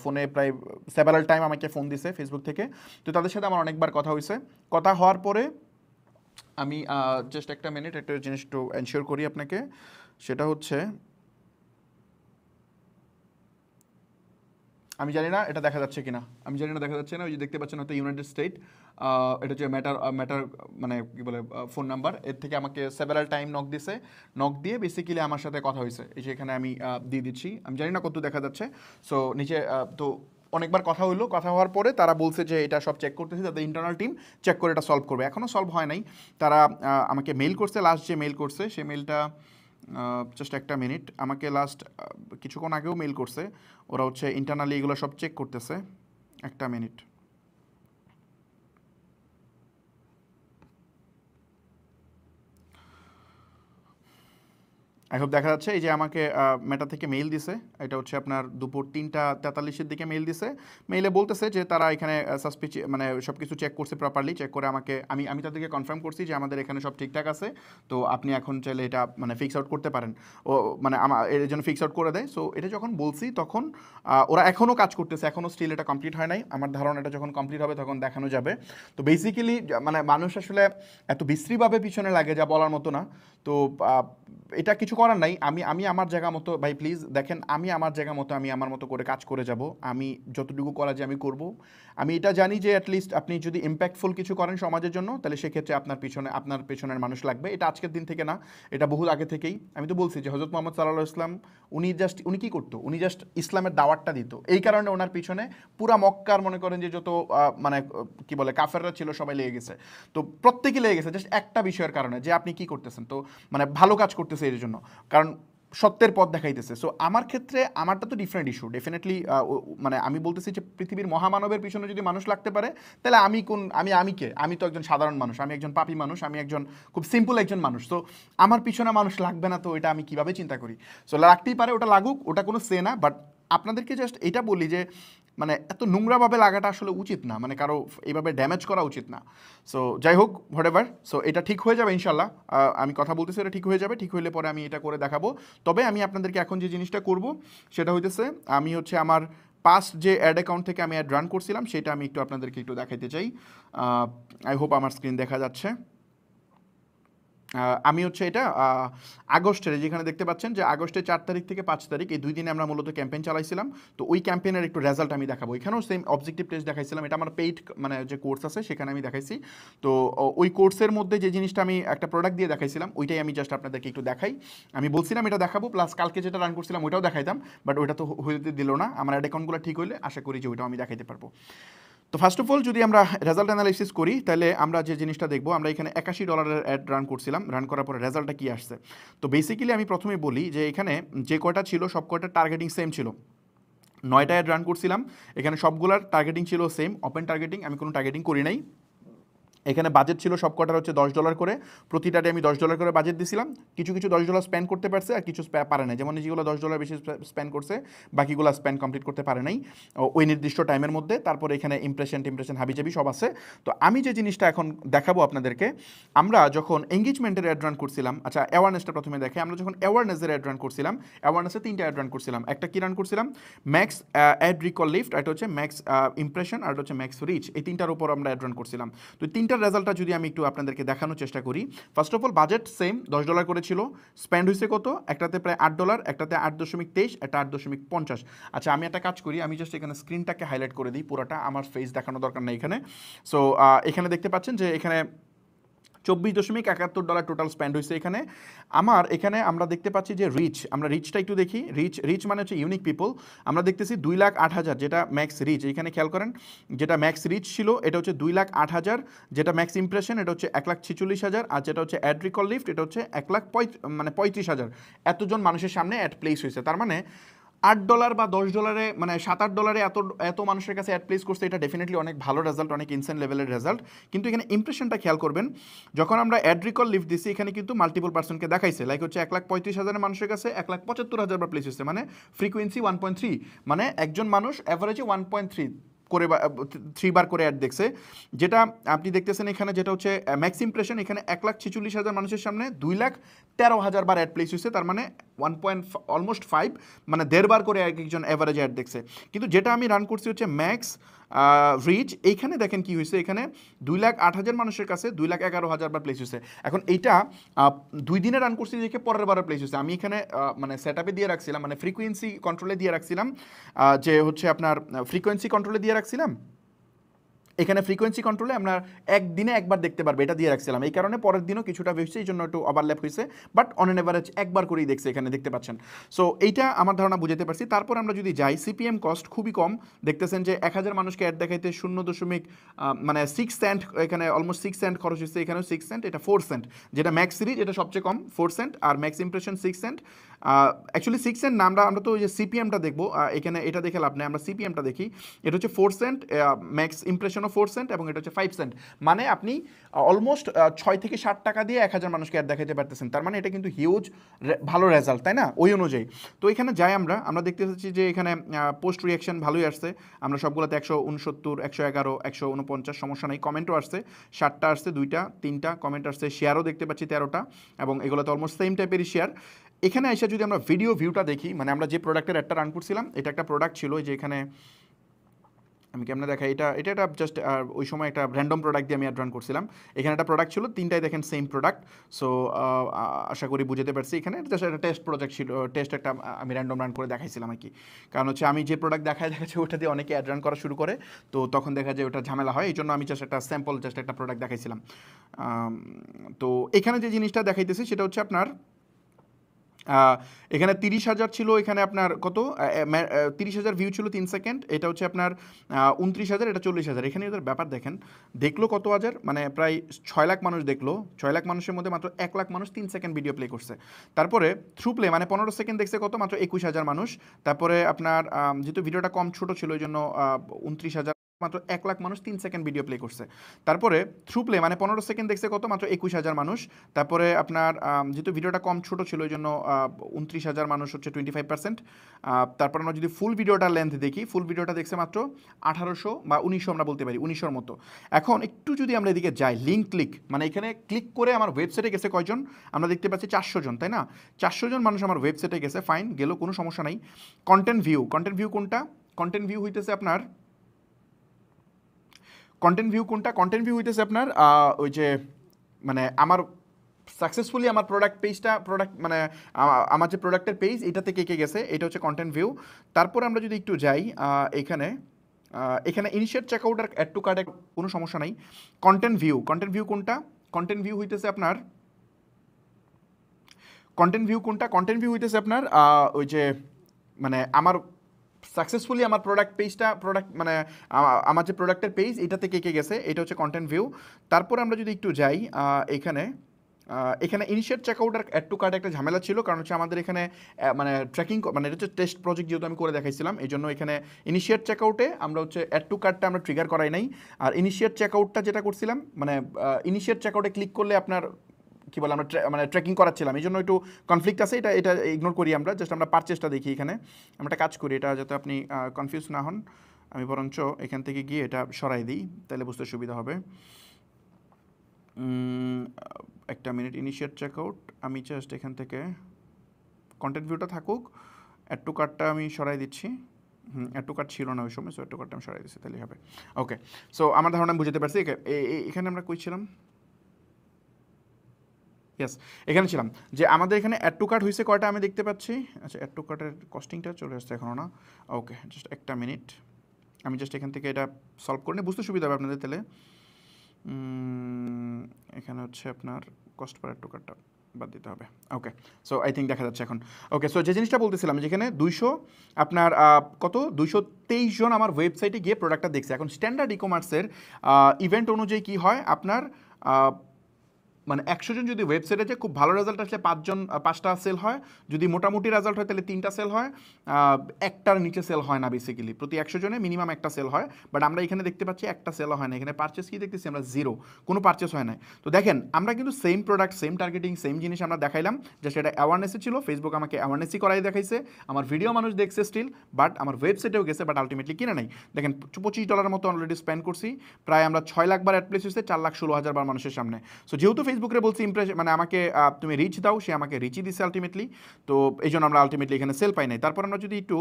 ফোনে প্রায় সেভারাল টাইম আমাকে ফোন দিছে ফেসবুক থেকে। তো তাদের সাথে আমার অনেকবার কথা হয়েছে। কথা হওয়ার পরে আমি জাস্ট একটা মিনিট একটা জিনিস একটু এনশিওর করি আপনাকে, সেটা হচ্ছে আমি জানি না এটা দেখা যাচ্ছে কিনা, আমি জানি না দেখা যাচ্ছে না, ওই যে দেখতে পাচ্ছেন হয়তো ইউনাইটেড স্টেট, এটা হচ্ছে ম্যাটার মানে কি বলে ফোন নাম্বার, এর থেকে আমাকে সেভারাল টাইম নক দিছে, নক দিয়ে বেসিক্যালি আমার সাথে কথা হয়েছে। এই যে এখানে আমি দিয়ে দিচ্ছি, আমি জানি না কত দেখা যাচ্ছে। সো নিচে তো অনেকবার কথা হইলো, কথা হওয়ার পরে তারা বলছে যে এটা সব চেক করতেছি, তাদের ইন্টারনাল টিম চেক করে এটা সলভ করবে। এখনও সলভ হয় নাই। তারা আমাকে মেইল করছে, লাস্ট যে মেইল করছে সেই মেইলটা জাস্ট একটা মিনিট, আমাকে লাস্ট কিছুক্ষণ আগেও মেইল করছে, ওরা হচ্ছে ইন্টারনালি এগুলো সব চেক করতেছে, একটা মিনিট। আই হোপ দেখা যাচ্ছে। এই যে আমাকে মেটা থেকে মেইল দিছে, এটা হচ্ছে আপনার দুপুর 3:43-এর দিকে মেইল দিছে। মেইলে বলতেছে যে তারা এখানে মানে সব কিছু চেক করছে প্রপারলি, চেক করে আমাকে আমি তাদেরকে কনফার্ম করছি যে আমাদের এখানে সব ঠিকঠাক আছে, তো আপনি এখন চাইলে এটা মানে ফিক্স আউট করতে পারেন। ও মানে এর জন্য ফিক্স আউট করে দেয়। সো এটা যখন বলছি তখন ওরা এখনও কাজ করতেছে, এখনও স্টিল এটা কমপ্লিট হয় নাই। আমার ধারণা এটা যখন কমপ্লিট হবে তখন দেখানো যাবে। তো বেসিক্যালি মানে মানুষ আসলে এত বিশ্রীভাবে পিছনে লাগে যা বলার মতো না। তো এটা কিছু করার নাই। আমি আমি আমার জায়গা মতো, ভাই প্লিজ দেখেন, আমি আমার জায়গা মতো আমি আমার মতো করে কাজ করে যাব। আমি যতটুকু করা যায় আমি করব। আমি এটা জানি যে অ্যাটলিস্ট আপনি যদি ইম্প্যাক্টফুল কিছু করেন সমাজের জন্য, তাহলে সেক্ষেত্রে আপনার পেছনের মানুষ লাগবে। এটা আজকের দিন থেকে না, এটা বহু আগে থেকেই। আমি তো বলছি যে হযরত মুহাম্মদ সাল্লাল্লাহু আলাইহি ওয়াসাল্লাম উনি কি করতো? উনি জাস্ট ইসলামের দাওয়াতটা দিত। এই কারণে ওনার পিছনে পুরা মক্কার মনে করেন যে যত মানে কি বলে কাফেররা ছিল সবাই লেগে গেছে। তো প্রত্যেকেই লেগে গেছে জাস্ট একটা বিষয়ের কারণে, যে আপনি কি করতেছেন। তো মানে ভালো কাজ করতেছে এর জন্য, কারণ সত্যের পথ দেখাইতেছে। সো আমার ক্ষেত্রে আমারটা তো ডিফারেন্ট ইস্যু ডেফিনেটলি। মানে আমি বলতেছি যে পৃথিবীর মহামানবের পিছনে যদি মানুষ লাগতে পারে, তাহলে আমি কে? আমি তো একজন সাধারণ মানুষ, আমি একজন পাপী মানুষ, আমি একজন খুব সিম্পল একজন মানুষ। তো আমার পিছনে মানুষ লাগবে না, তো এটা আমি কিভাবে চিন্তা করি? সো লাগতেই পারে, ওটা লাগুক, ওটা কোনো সে না। বাট আপনাদেরকে জাস্ট এটা বলি যে মানে এত নোংরাভাবে লাগাটা আসলে উচিত না, মানে কারো এইভাবে ড্যামেজ করা উচিত না। সো যাই হোক, হোয়াটএভার। সো এটা ঠিক হয়ে যাবে ইনশাল্লাহ। আমি কথা বলতেছি এটা ঠিক হয়ে যাবে, ঠিক হইলে পরে আমি এটা করে দেখাবো। তবে আমি আপনাদেরকে এখন যে জিনিসটা করব সেটা হইতেছে, আমি হচ্ছে আমার পাস্ট যে অ্যাড অ্যাকাউন্ট থেকে আমি অ্যাড রান করছিলাম সেটা আমি একটু আপনাদেরকে একটু দেখাইতে চাই। আই হোপ আমার স্ক্রিন দেখা যাচ্ছে। আমি হচ্ছে এটা আগস্টের, যেখানে দেখতে পাচ্ছেন যে আগস্টের 4 তারিখ থেকে 5 তারিখ এই 2 দিনে আমরা মূলত ক্যাম্পেইন চালাইছিলাম। তো ওই ক্যাম্পেইনের একটু রেজাল্ট আমি দেখাবো। এখানেও সেম অবজেক্টিভ টেস্ট দেখাইছিলাম, এটা আমার পেইড মানে যে কোর্স আছে সেখানে আমি দেখাইছি। তো ওই কোর্সের মধ্যে যে জিনিসটা আমি একটা প্রোডাক্ট দিয়ে দেখাইছিলাম, ওইটাই আমি জাস্ট আপনাদেরকে একটু দেখাই। আমি বলছিলাম এটা দেখাবো, প্লাস কালকে যেটা রান করছিলাম ওইটাও দেখাইতাম, বাট ওইটা তো হইতে দিল না। আমার অ্যাড অ্যাকাউন্টগুলো ঠিক হইলে আশা করি যে ওইটাও আমি দেখাইতে পারবো। তো ফার্স্ট অফ অল যদি আমরা রেজাল্ট অ্যানালাইসিস করি, তাহলে আমরা যে জিনিসটা দেখবো, আমরা এখানে $81 অ্যাড রান করছিলাম। রান করার পরে রেজাল্টটা কী আসছে? তো বেসিক্যালি আমি প্রথমেই বলি যে এখানে যে কয়টা ছিল সব কয়টা টার্গেটিং সেম ছিল। 9টা অ্যাড রান করছিলাম, এখানে সবগুলার টার্গেটিং ছিল সেম, ওপেন টার্গেটিং, আমি কোনো টার্গেটিং করি নাই। এখানে বাজেট ছিল সব কটার হচ্ছে $10 করে, প্রতিটাতে আমি $10 করে বাজেট দিয়েছিলাম। কিছু $10 স্পেন্ড করতে পারছে আর কিছু পারে না, যেমন যেগুলো $10 বেশি স্পেন্ড করছে বাকিগুলো স্পেন্ড কমপ্লিট করতে পারে নাই ওই নির্দিষ্ট টাইমের মধ্যে। তারপরে এখানে ইমপ্রেশন হাবিজাবি সব আছে। তো আমি যে জিনিসটা এখন দেখাবো আপনাদেরকে, আমরা যখন এঙ্গেজমেন্টের অ্যাড রান করছিলাম, আচ্ছা অ্যাওয়ারনেসটা প্রথমে দেখে, আমরা যখন অ্যাওয়ারনেসের অ্যাড রান করছিলাম, অ্যাওয়ারনেসে 3টা অ্যাড রান করছিলাম। একটা কি রান করছিলাম? ম্যাক্স অ্যাড রিকল লিফট, এটা হচ্ছে ম্যাক্স ইমপ্রেশন, আর হচ্ছে ম্যাক্স রিচ। এই 3টার উপর আমরা অ্যাড রান করছিলাম। তো 3টার রেজাল্টটা যদি আমি একটু আপনাদেরকে দেখানোর চেষ্টা করি। First of all budget same, $10 করে ছিল। স্পেন্ড হয়েছে কত? একটাতে প্রায় $8, একটাতে 8.23, একটা 8.50। আচ্ছা আমি একটা কাজ করি, আমি জাস্ট এখানে স্ক্রিনটাকে হাইলাইট করে দিই পুরোটা, আমার ফেস দেখানো দরকার নেই এখানে। সো এখানে দেখতে পাচ্ছেন যে এখানে $24.71 টোটাল স্পেন্ড হয়েছে এখানে। এখানে আমরা দেখতে পাচ্ছি যে আমরা রিচটা একটু দেখি। রিচ মানে হচ্ছে ইউনিক পিপল। আমরা দেখতেছি 2,08,000 যেটা ম্যাক্স রিচ। এখানে খেয়াল করেন, যেটা ম্যাক্স রিচ ছিল এটা হচ্ছে 2,08,000, যেটা ম্যাক্স ইমপ্রেশন এটা হচ্ছে 1,46,000, আর যেটা হচ্ছে অ্যাড রিকল লিফট এটা হচ্ছে 1,35,000। এতজন মানুষের সামনে অ্যাড প্লেস হয়েছে। তার মানে $8 বা $10 মানে $7-8 এত মানুষের কাছে অ্যাড প্লেস করছে, এটা ডেফিনেটলি অনেক ভালো রেজাল্ট, অনেক ইনসেন্ট লেভেলের রেজাল্ট। কিন্তু এখানে ইমপ্রেশনটা খেয়াল করবেন, যখন আমরা অ্যাড রিকল লিফট দিচ্ছি এখানে কিন্তু মাল্টিপল পার্সনকে দেখাইছে। লাইক হচ্ছে 1,35,000 মানুষের কাছে 1,75,000 বার প্লেস হচ্ছে, মানে ফ্রিকোয়েন্সি 1.3, মানে একজন মানুষ অ্যাভারেজে 1.3 করে 3 বার করে অ্যাড দেখছে। যেটা আপনি দেখতেছেন এখানে, যেটা হচ্ছে ম্যাক্স ইমপ্রেশন, এখানে 1,46,000 মানুষের সামনে 2,13,000 বার অ্যাড প্লেস হয়েছে। তার মানে অলমোস্ট 5, মানে 1.5 বার করে একজন অ্যাভারেজ অ্যাড দেখছে। কিন্তু যেটা আমি রান করছি হচ্ছে ম্যাক্স রিচ, এইখানে দেখেন কি হয়েছে, এখানে 2,08,000 মানুষের কাছে 2,11,000 বার প্লেস হয়েছে। এখন এইটা 2 দিনে রান করছি দেখে পরের বারে প্লেস হয়েছে। আমি এখানে মানে সেট আপে দিয়ে রাখছিলাম, মানে ফ্রিকোয়েন্সি কন্ট্রোলে দিয়ে রাখছিলাম, যে হচ্ছে আপনার ফ্রিকোয়েন্সি কন্ট্রোলে দিয়ে রাখছিলাম। এখানে ফ্রিকোয়েন্সি কন্ট্রোলে আমরা একদিনে একবার দেখতে পারবে এটা দিয়ে রাখছিলাম, এই কারণে পরের দিনও কিছুটা হয়েছে, এই জন্য একটু ওভারল্যাপ হয়েছে, বাট অন এন এভারেজ একবার করেই দেখছে, এখানে দেখতে পাচ্ছেন। সো এইটা আমার ধারণা বুঝতে পারছি। তারপর আমরা যদি যাই, সিপিএম কস্ট খুবই কম, দেখতেছেন যে 1,000 মানুষকে অ্যাড দেখাইতে 0.6 সেন্ট, এখানে অলমোস্ট 6 সেন্ট খরচ হচ্ছে, এখানেও 6 সেন্ট, এটা 4 সেন্ট। যেটা ম্যাক্স সিরিজ এটা সবচেয়ে কম 4 সেন্ট, আর max impression 6 cent, actually 6 cent না, আমরা তো ওই যে সিপিএমটা দেখবো, এখানে এটা দেখে লাভ নেই, আমরা সিপিএমটা দেখি। এটা হচ্ছে 4 সেন্ট, ম্যাক্স ইমপ্রেশনও 4 সেন্ট, এবং এটা হচ্ছে 5 সেন্ট। মানে আপনি অলমোস্ট 6 থেকে 7 টাকা দিয়ে 1000 মানুষকে অ্যাড দেখাতে পারতেছেন। তার মানে এটা কিন্তু হিউজ ভালো রেজাল্ট, তাই না? ওই অনুযায়ী তো এখানে যাই আমরা দেখতে পাচ্ছি যে এখানে পোস্ট রিয়াকশন ভালোই আসছে। আমরা সবগুলোতে 169, 111, 149, সমস্যা নেই। কমেন্টও আসছে 7টা আসছে, 2টা 3টা কমেন্ট আসছে। শেয়ারও দেখতে পাচ্ছি 13টা, এবং এগুলোতে অলমোস্ট সেম টাইপেরই শেয়ার। এখানে এসে যদি আমরা ভিডিও ভিউটা দেখি, মানে আমরা যে প্রোডাক্টের একটা রান করছিলাম, এটা একটা প্রোডাক্ট ছিল যে এখানে আমি কেমনে দেখাই, এটা জাস্ট ওই সময় একটা র্যান্ডম প্রোডাক্ট দিয়ে আমি অ্যাড রান করছিলাম। এখানে একটা প্রোডাক্ট ছিল, 3টাই দেখেন সেম প্রোডাক্ট। সো আশা করি বুঝতে পারছি। এখানে জাস্ট একটা টেস্ট প্রোডাক্ট ছিল, টেস্ট একটা আমি র্যান্ডম রান করে দেখাইছিলাম আর কি। কারণ হচ্ছে আমি যে প্রোডাক্ট দেখাচ্ছে ওটা দিয়ে অনেকে অ্যাড রান করা শুরু করে, তো তখন দেখা যায় ওটা ঝামেলা হয়। এই জন্য আমি জাস্ট একটা স্যাম্পল, জাস্ট একটা প্রোডাক্ট দেখাইছিলাম। তো এখানে যে জিনিসটা দেখাইতেছি সেটা হচ্ছে আপনার এখানে 30,000 ছিল, এখানে আপনার কত 30,000 ভিউ ছিল 3 সেকেন্ড। এটা হচ্ছে আপনার 29,000, এটা 40,000। এখানে এদের ব্যাপার দেখেন, দেখলো কত হাজার, মানে প্রায় 6 লাখ মানুষ দেখলো। 6 লাখ মানুষের মধ্যে মাত্র 1 লাখ মানুষ 3 সেকেন্ড ভিডিও প্লে করছে। তারপরে থ্রু প্লে মানে 15 সেকেন্ড দেখছে কত, মাত্র 21,000 মানুষ। তারপরে আপনার যেহেতু ভিডিওটা কম ছোট ছিল ওই জন্য 29,000, মাত্র 1 লাখ মানুষ 3 সেকেন্ড ভিডিও প্লে করছে। তারপরে থ্রু প্লে মানে 15 সেকেন্ড দেখছে কত, মাত্র 21,000 মানুষ। তারপরে আপনার যেহেতু ভিডিওটা কম ছোট ছিল ওই জন্য 29,000 মানুষ হচ্ছে 25%। তারপর আমরা যদি ফুল ভিডিওটার লেন্থ দেখি, ফুল ভিডিওটা দেখছে মাত্র 1800 বা 1900, আমরা বলতে পারি 1900-র মতো। এখন একটু যদি আমরা এদিকে যাই, লিঙ্ক ক্লিক মানে এখানে ক্লিক করে আমার ওয়েবসাইটে গেছে কয়জন, আমরা দেখতে পাচ্ছি 400 জন, তাই না? 400 জন মানুষ আমার ওয়েবসাইটে গেছে, ফাইন, গেল, কোনো সমস্যা নাই। কন্টেন্ট ভিউ কোনটা? কন্টেন্ট ভিউ হইতেছে আপনার কন্টেন্ট ভিউ হইতেছে আপনার ওই যে মানে আমার সাকসেসফুলি আমার প্রোডাক্ট মানে আমার যে প্রোডাক্টের পেজ এটা থেকে কে গেছে, এটা হচ্ছে কন্টেন্ট ভিউ। তারপর আমরা যদি একটু যাই এখানে ইনিশিয়েট চেকআউট আর অ্যাড টু কার্টে কোনো সমস্যা নাই। কন্টেন্ট ভিউ কোনটা? কন্টেন্ট ভিউ হইতেছে আপনার কন্টেন্ট ভিউ হইতেছে আপনার ওই যে মানে আমার সাকসেসফুলি আমার প্রোডাক্ট মানে আমার যে প্রোডাক্টের পেজ এটা থেকে কে গেছে, এটা হচ্ছে কন্টেন্ট ভিউ। তারপর আমরা যদি একটু যাই এখানে ইনিশিয়েট চেকআউট আর অ্যাড টু কার্ট একটা ঝামেলা ছিল, কারণ হচ্ছে আমাদের এখানে মানে ট্র্যাকিং মানে এটা হচ্ছে টেস্ট প্রজেক্ট, যেহেতু আমি করে দেখাইছিলাম এই জন্য এখানে ইনিশিয়েট চেকআউটে আমরা হচ্ছে অ্যাড টু কার্টটা আমরা ট্রিগার করাই নাই। আর ইনিশিয়েট চেকআউটটা যেটা করছিলাম, মানে ইনিশিয়েট চেকআউটে ক্লিক করলে আপনার কি বলে আমরা মানে ট্র্যাকিং করাচ্ছিলাম, এই জন্য একটু কনফ্লিক্ট আছে। এটা ইগনোর করি আমরা, জাস্ট আমরা পারচেসটা দেখি। এখানে আমরা একটা কাজ করি, এটা যাতে আপনি কনফিউজ না হন, আমি বরঞ্চ এখান থেকে গিয়ে এটা সরাই দিই, তাহলে বুঝতে সুবিধা হবে। একটা মিনিট, ইনিশিয়েট চেকআউট, আমি জাস্ট এখান থেকে কন্টেন্ট ভিউটা থাকুক, অ্যাড টু কার্টটা আমি সরাই দিচ্ছি। অ্যাড টু কার্ট ছিল না ওই সময়, সো অ্যাড টু কার্টটা আমি সরাই দিচ্ছি, তাহলেই হবে। ওকে, সো আমার ধারণা আমি বুঝতে পারছি। এখানে আমরা কই ছিলাম? ইয়েস, এখানে ছিলাম যে আমাদের এখানে অ্যাড টু কার্ট হয়েছে কয়টা আমি দেখতে পাচ্ছি। আচ্ছা, অ্যাড টু কার্টের কস্টিংটা চলে আসছে এখনও না। ওকে, জাস্ট একটা মিনিট, আমি জাস্ট এখান থেকে এটা সলভ করে নিই, বুঝতে সুবিধা হবে আপনাদের। তাহলে এখানে হচ্ছে আপনার কস্ট পার অ্যাড টু কার্টটা বাদ দিতে হবে। ওকে, সো আই থিঙ্ক দেখা যাচ্ছে এখন। ওকে, সো যে জিনিসটা বলতেছিলাম, যেখানে 200 আপনার কত 223 জন আমার ওয়েবসাইটে গিয়ে প্রোডাক্টটা দেখছে। এখন স্ট্যান্ডার্ড ই কমার্সের ইভেন্ট অনুযায়ী কী হয় আপনার, মানে 100 জন যদি ওয়েবসাইটে যে খুব ভালো রেজাল্ট আসলে 5টা সেল হয়, যদি মোটামুটি রেজাল্ট হয় তাহলে 3টা সেল হয়, একটার নিচে সেল হয় না। বেসিক্যালি প্রতি 100 জনে মিনিমাম একটা সেল হয়, বাট আমরা এখানে দেখতে পাচ্ছি একটা সেলও হয় না। এখানে পারচেস কি দেখতেছি আমরা, 0, কোনো পারচেস হয় না। তো দেখেন আমরা কিন্তু same product, same targeting, same জিনিস আমরা দেখাইলাম, যে সেটা অ্যাওয়ারনেসে ছিল, ফেসবুক আমাকে অ্যাওয়ারনেসই করাই দেখাইছে, আমার ভিডিও মানুষ দেখছে স্টিল, বাট আমার ওয়েবসাইটেও গেছে, বাট আলটিমেটলি কিনে নাই। দেখেন $25 মতো অলরেডি স্পেন্ড করছি, প্রায় আমরা 6 লাখ বার অ্যাড প্লেস হয়েছে, 4,16,000 বার মানুষের সামনে। সো যেহেতু ফেসবুকে বলছি মানে আমাকে তুমি রিচ দাও, সে আমাকে রিচই দিচ্ছে আলটিমেটলি, তো এই জন্য আমরা আলটিমেটলি এখানে সেল পাই নাই। তারপর আমরা যদি একটু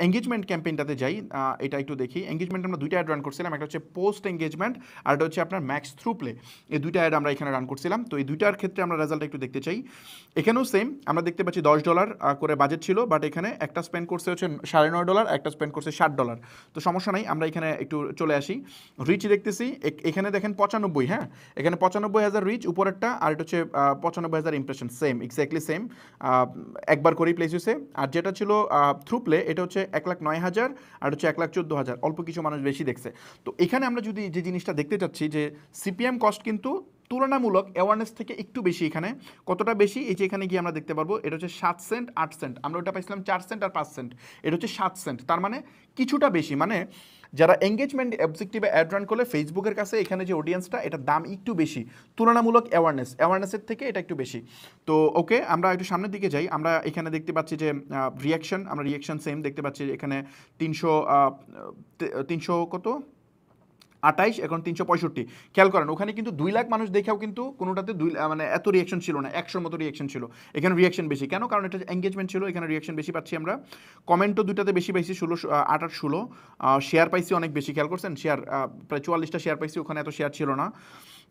এঙ্গেজমেন্ট ক্যাম্পেইনটাতে যাই, এটা একটু দেখি। এঙ্গেজমেন্ট আমরা 2টা অ্যাড রান করছিলাম, একটা হচ্ছে পোস্ট এঙ্গেজমেন্ট আর এটা হচ্ছে আপনার ম্যাক্স থ্রু প্লে। এই 2টা অ্যাড আমরা এখানে রান করছিলাম। তো এই 2টার ক্ষেত্রে আমরা রেজাল্ট একটু দেখতে চাই। এখানেও সেম, আমরা দেখতে পাচ্ছি $10 করে বাজেট ছিল, বাট এখানে একটা স্পেন্ড করছে হচ্ছে $9.5, একটা স্পেন্ড করছে $60। তো সমস্যা নাই, আমরা এখানে একটু চলে আসি। রিচ দেখতেছি এখানে দেখেন 95, হ্যাঁ এখানে 95,000 রিচ উপরেরটা, আর এটা হচ্ছে 95,000 ইমপ্রেশন, সেম এক্স্যাক্টলি সেম, একবার করেই প্লেস হয়েছে। আর যেটা ছিল থ্রু প্লে, এটা হচ্ছে 1,09,000 আর হচ্ছে 1,14,000, অল্প কিছু মানুষ বেশি দেখছে। তো এখানে আমরা যদি যে জিনিসটা দেখতে চাচ্ছি যে সিপিএম কস্ট কিন্তু তুলনামূলক অ্যাওয়ারনেস থেকে একটু বেশি এখানে। কতটা বেশি? এই যে এখানে গিয়ে আমরা দেখতে পারবো এটা হচ্ছে 7 সেন্ট 8 সেন্ট, আমরা ওটা পাইছিলাম 4 সেন্ট আর 5 সেন্ট, এটা হচ্ছে 7 সেন্ট। তার মানে কিছুটা বেশি, মানে যারা এঙ্গেজমেন্ট অবজেক্টিভে অ্যাড রান করলে ফেসবুকের কাছে এখানে যে অডিয়েন্সটা এটার দাম একটু বেশি তুলনামূলক অ্যাওয়ারনেসের থেকে এটা একটু বেশি। তো ওকে, আমরা একটু সামনের দিকে যাই। আমরা এখানে দেখতে পাচ্ছি যে আমরা রিয়াকশন সেম দেখতে পাচ্ছি এখানে 300 কত 28, এখন 365। খেয়াল করেন ওখানে কিন্তু 2 লাখ মানুষ দেখেও কিন্তু কোনোটাতে মানে এত রিয়াকশন ছিল না, 100 মতো রিয়াকশন ছিল। এখানে রিয়াকশন বেশি কেন? কারণ এটা এঙ্গেজমেন্ট ছিল, এখানে রিয়াকশন বেশি পাচ্ছি আমরা। কমেন্টও দুইটাতে বেশি পাইছি, 8 আর 16। শেয়ার পাইছি অনেক বেশি, খেয়াল করছেন শেয়ার প্রায় 44টা শেয়ার পাইছি, ওখানে এত শেয়ার ছিল না।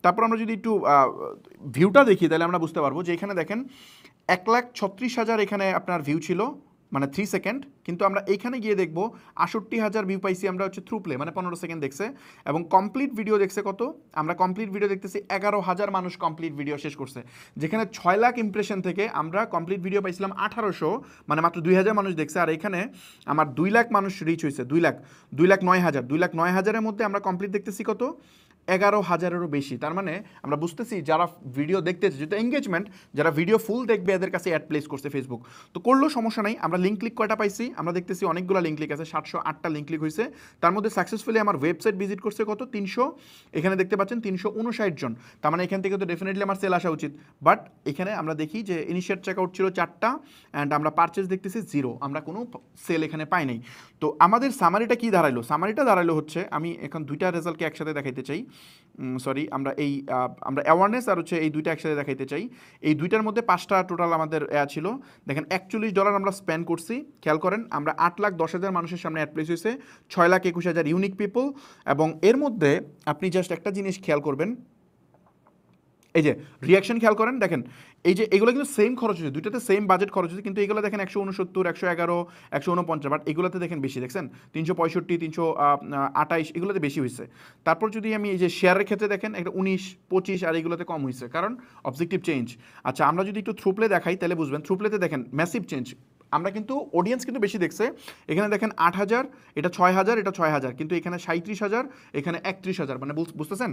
তারপর আমরা যদি একটু ভিউটা দেখি তাহলে আমরা বুঝতে পারবো যে এখানে দেখেন 1,36,000 এখানে আপনার ভিউ ছিল, মানে 3 সেকেন্ড। কিন্তু আমরা এখানে গিয়ে দেখবো 68,000 ভিউ পাইছি আমরা হচ্ছে থ্রু প্লে, মানে 15 সেকেন্ড দেখছে। এবং কমপ্লিট ভিডিও দেখছে কত? আমরা কমপ্লিট ভিডিও দেখতেছি 11,000 মানুষ কমপ্লিট ভিডিও শেষ করছে। যেখানে 6 লাখ ইমপ্রেশন থেকে আমরা কমপ্লিট ভিডিও পাইছিলাম 1800, মানে মাত্র 2,000 মানুষ দেখছে। আর এখানে আমার 2 লাখ মানুষ রিচ হয়েছে, 2,09,000 মধ্যে আমরা কমপ্লিট দেখতেছি কত? 11,000-এরও বেশি। তার মানে আমরা বুঝতেছি যারা ভিডিও দেখতেছে, যেহেতু এঙ্গেজমেন্ট, যারা ভিডিও ফুল দেখবে এদের কাছে অ্যাড প্লেস করছে ফেসবুক। তো করলেও সমস্যা নাই। আমরা লিঙ্ক ক্লিক কয়টা পাইছি? আমরা দেখতেছি অনেকগুলো লিঙ্ক ক্লিক আছে, 708টা লিঙ্ক ক্লিক হয়েছে। তার মধ্যে সাকসেসফুলি আমার ওয়েবসাইট ভিজিট করছে কত? 300, এখানে দেখতে পাচ্ছেন 359 জন। তার মানে এখান থেকে তো ডেফিনেটলি আমার সেল আসা উচিত। বাট এখানে আমরা দেখি যে ইনিশিয়েট চেকআউট ছিল 4টা, অ্যান্ড আমরা পারচেস দেখতেছি 0, আমরা কোনো সেল এখানে পাই নাই। তো আমাদের সামারিটা কি দাঁড়াইলো? সামারিটা দাঁড়াইলো হচ্ছে, আমি এখন দুইটা রেজাল্টকে একসাথে দেখাইতে চাই। আমরা আমরা অ্যাওয়ারনেস আর হচ্ছে এই দুইটা একসাথে দেখাইতে চাই। এই দুইটার মধ্যে 5টা টোটাল আমাদের ছিল। দেখেন $41 আমরা স্পেন্ড করছি। খেয়াল করেন আমরা 8,10,000 মানুষের সামনে অ্যাড প্লেস হয়েছে, 6,21,000 ইউনিক পিপল। এবং এর মধ্যে আপনি জাস্ট একটা জিনিস খেয়াল করবেন, এই যে রিয়াকশন খেয়াল করেন, দেখেন এই যে এগুলো কিন্তু সেম খরচ হচ্ছে, দুইটাতে সেম বাজেট খরচ হচ্ছে, কিন্তু এগুলো দেখেন 169, 111, 149, বাট এগুলোতে দেখেন বেশি, দেখছেন 365, 328, এগুলোতে বেশি হয়েছে। তারপর যদি আমি এই যে শেয়ারের ক্ষেত্রে দেখেন একটা 19, 25, আর এগুলোতে কম হয়েছে, কারণ অবজেক্টিভ চেঞ্জ। আচ্ছা, আমরা যদি একটু থ্রুপ্লে দেখাই তাহলে বুঝবেন, থ্রুপ্লেতে দেখেন ম্যাসিভ চেঞ্জ। আমরা কিন্তু অডিয়েন্স কিন্তু বেশি দেখছে, এখানে দেখেন 8,000, এটা 6,000, এটা 6,000, কিন্তু এখানে 37,000, এখানে 31,000, মানে বুঝতেছেন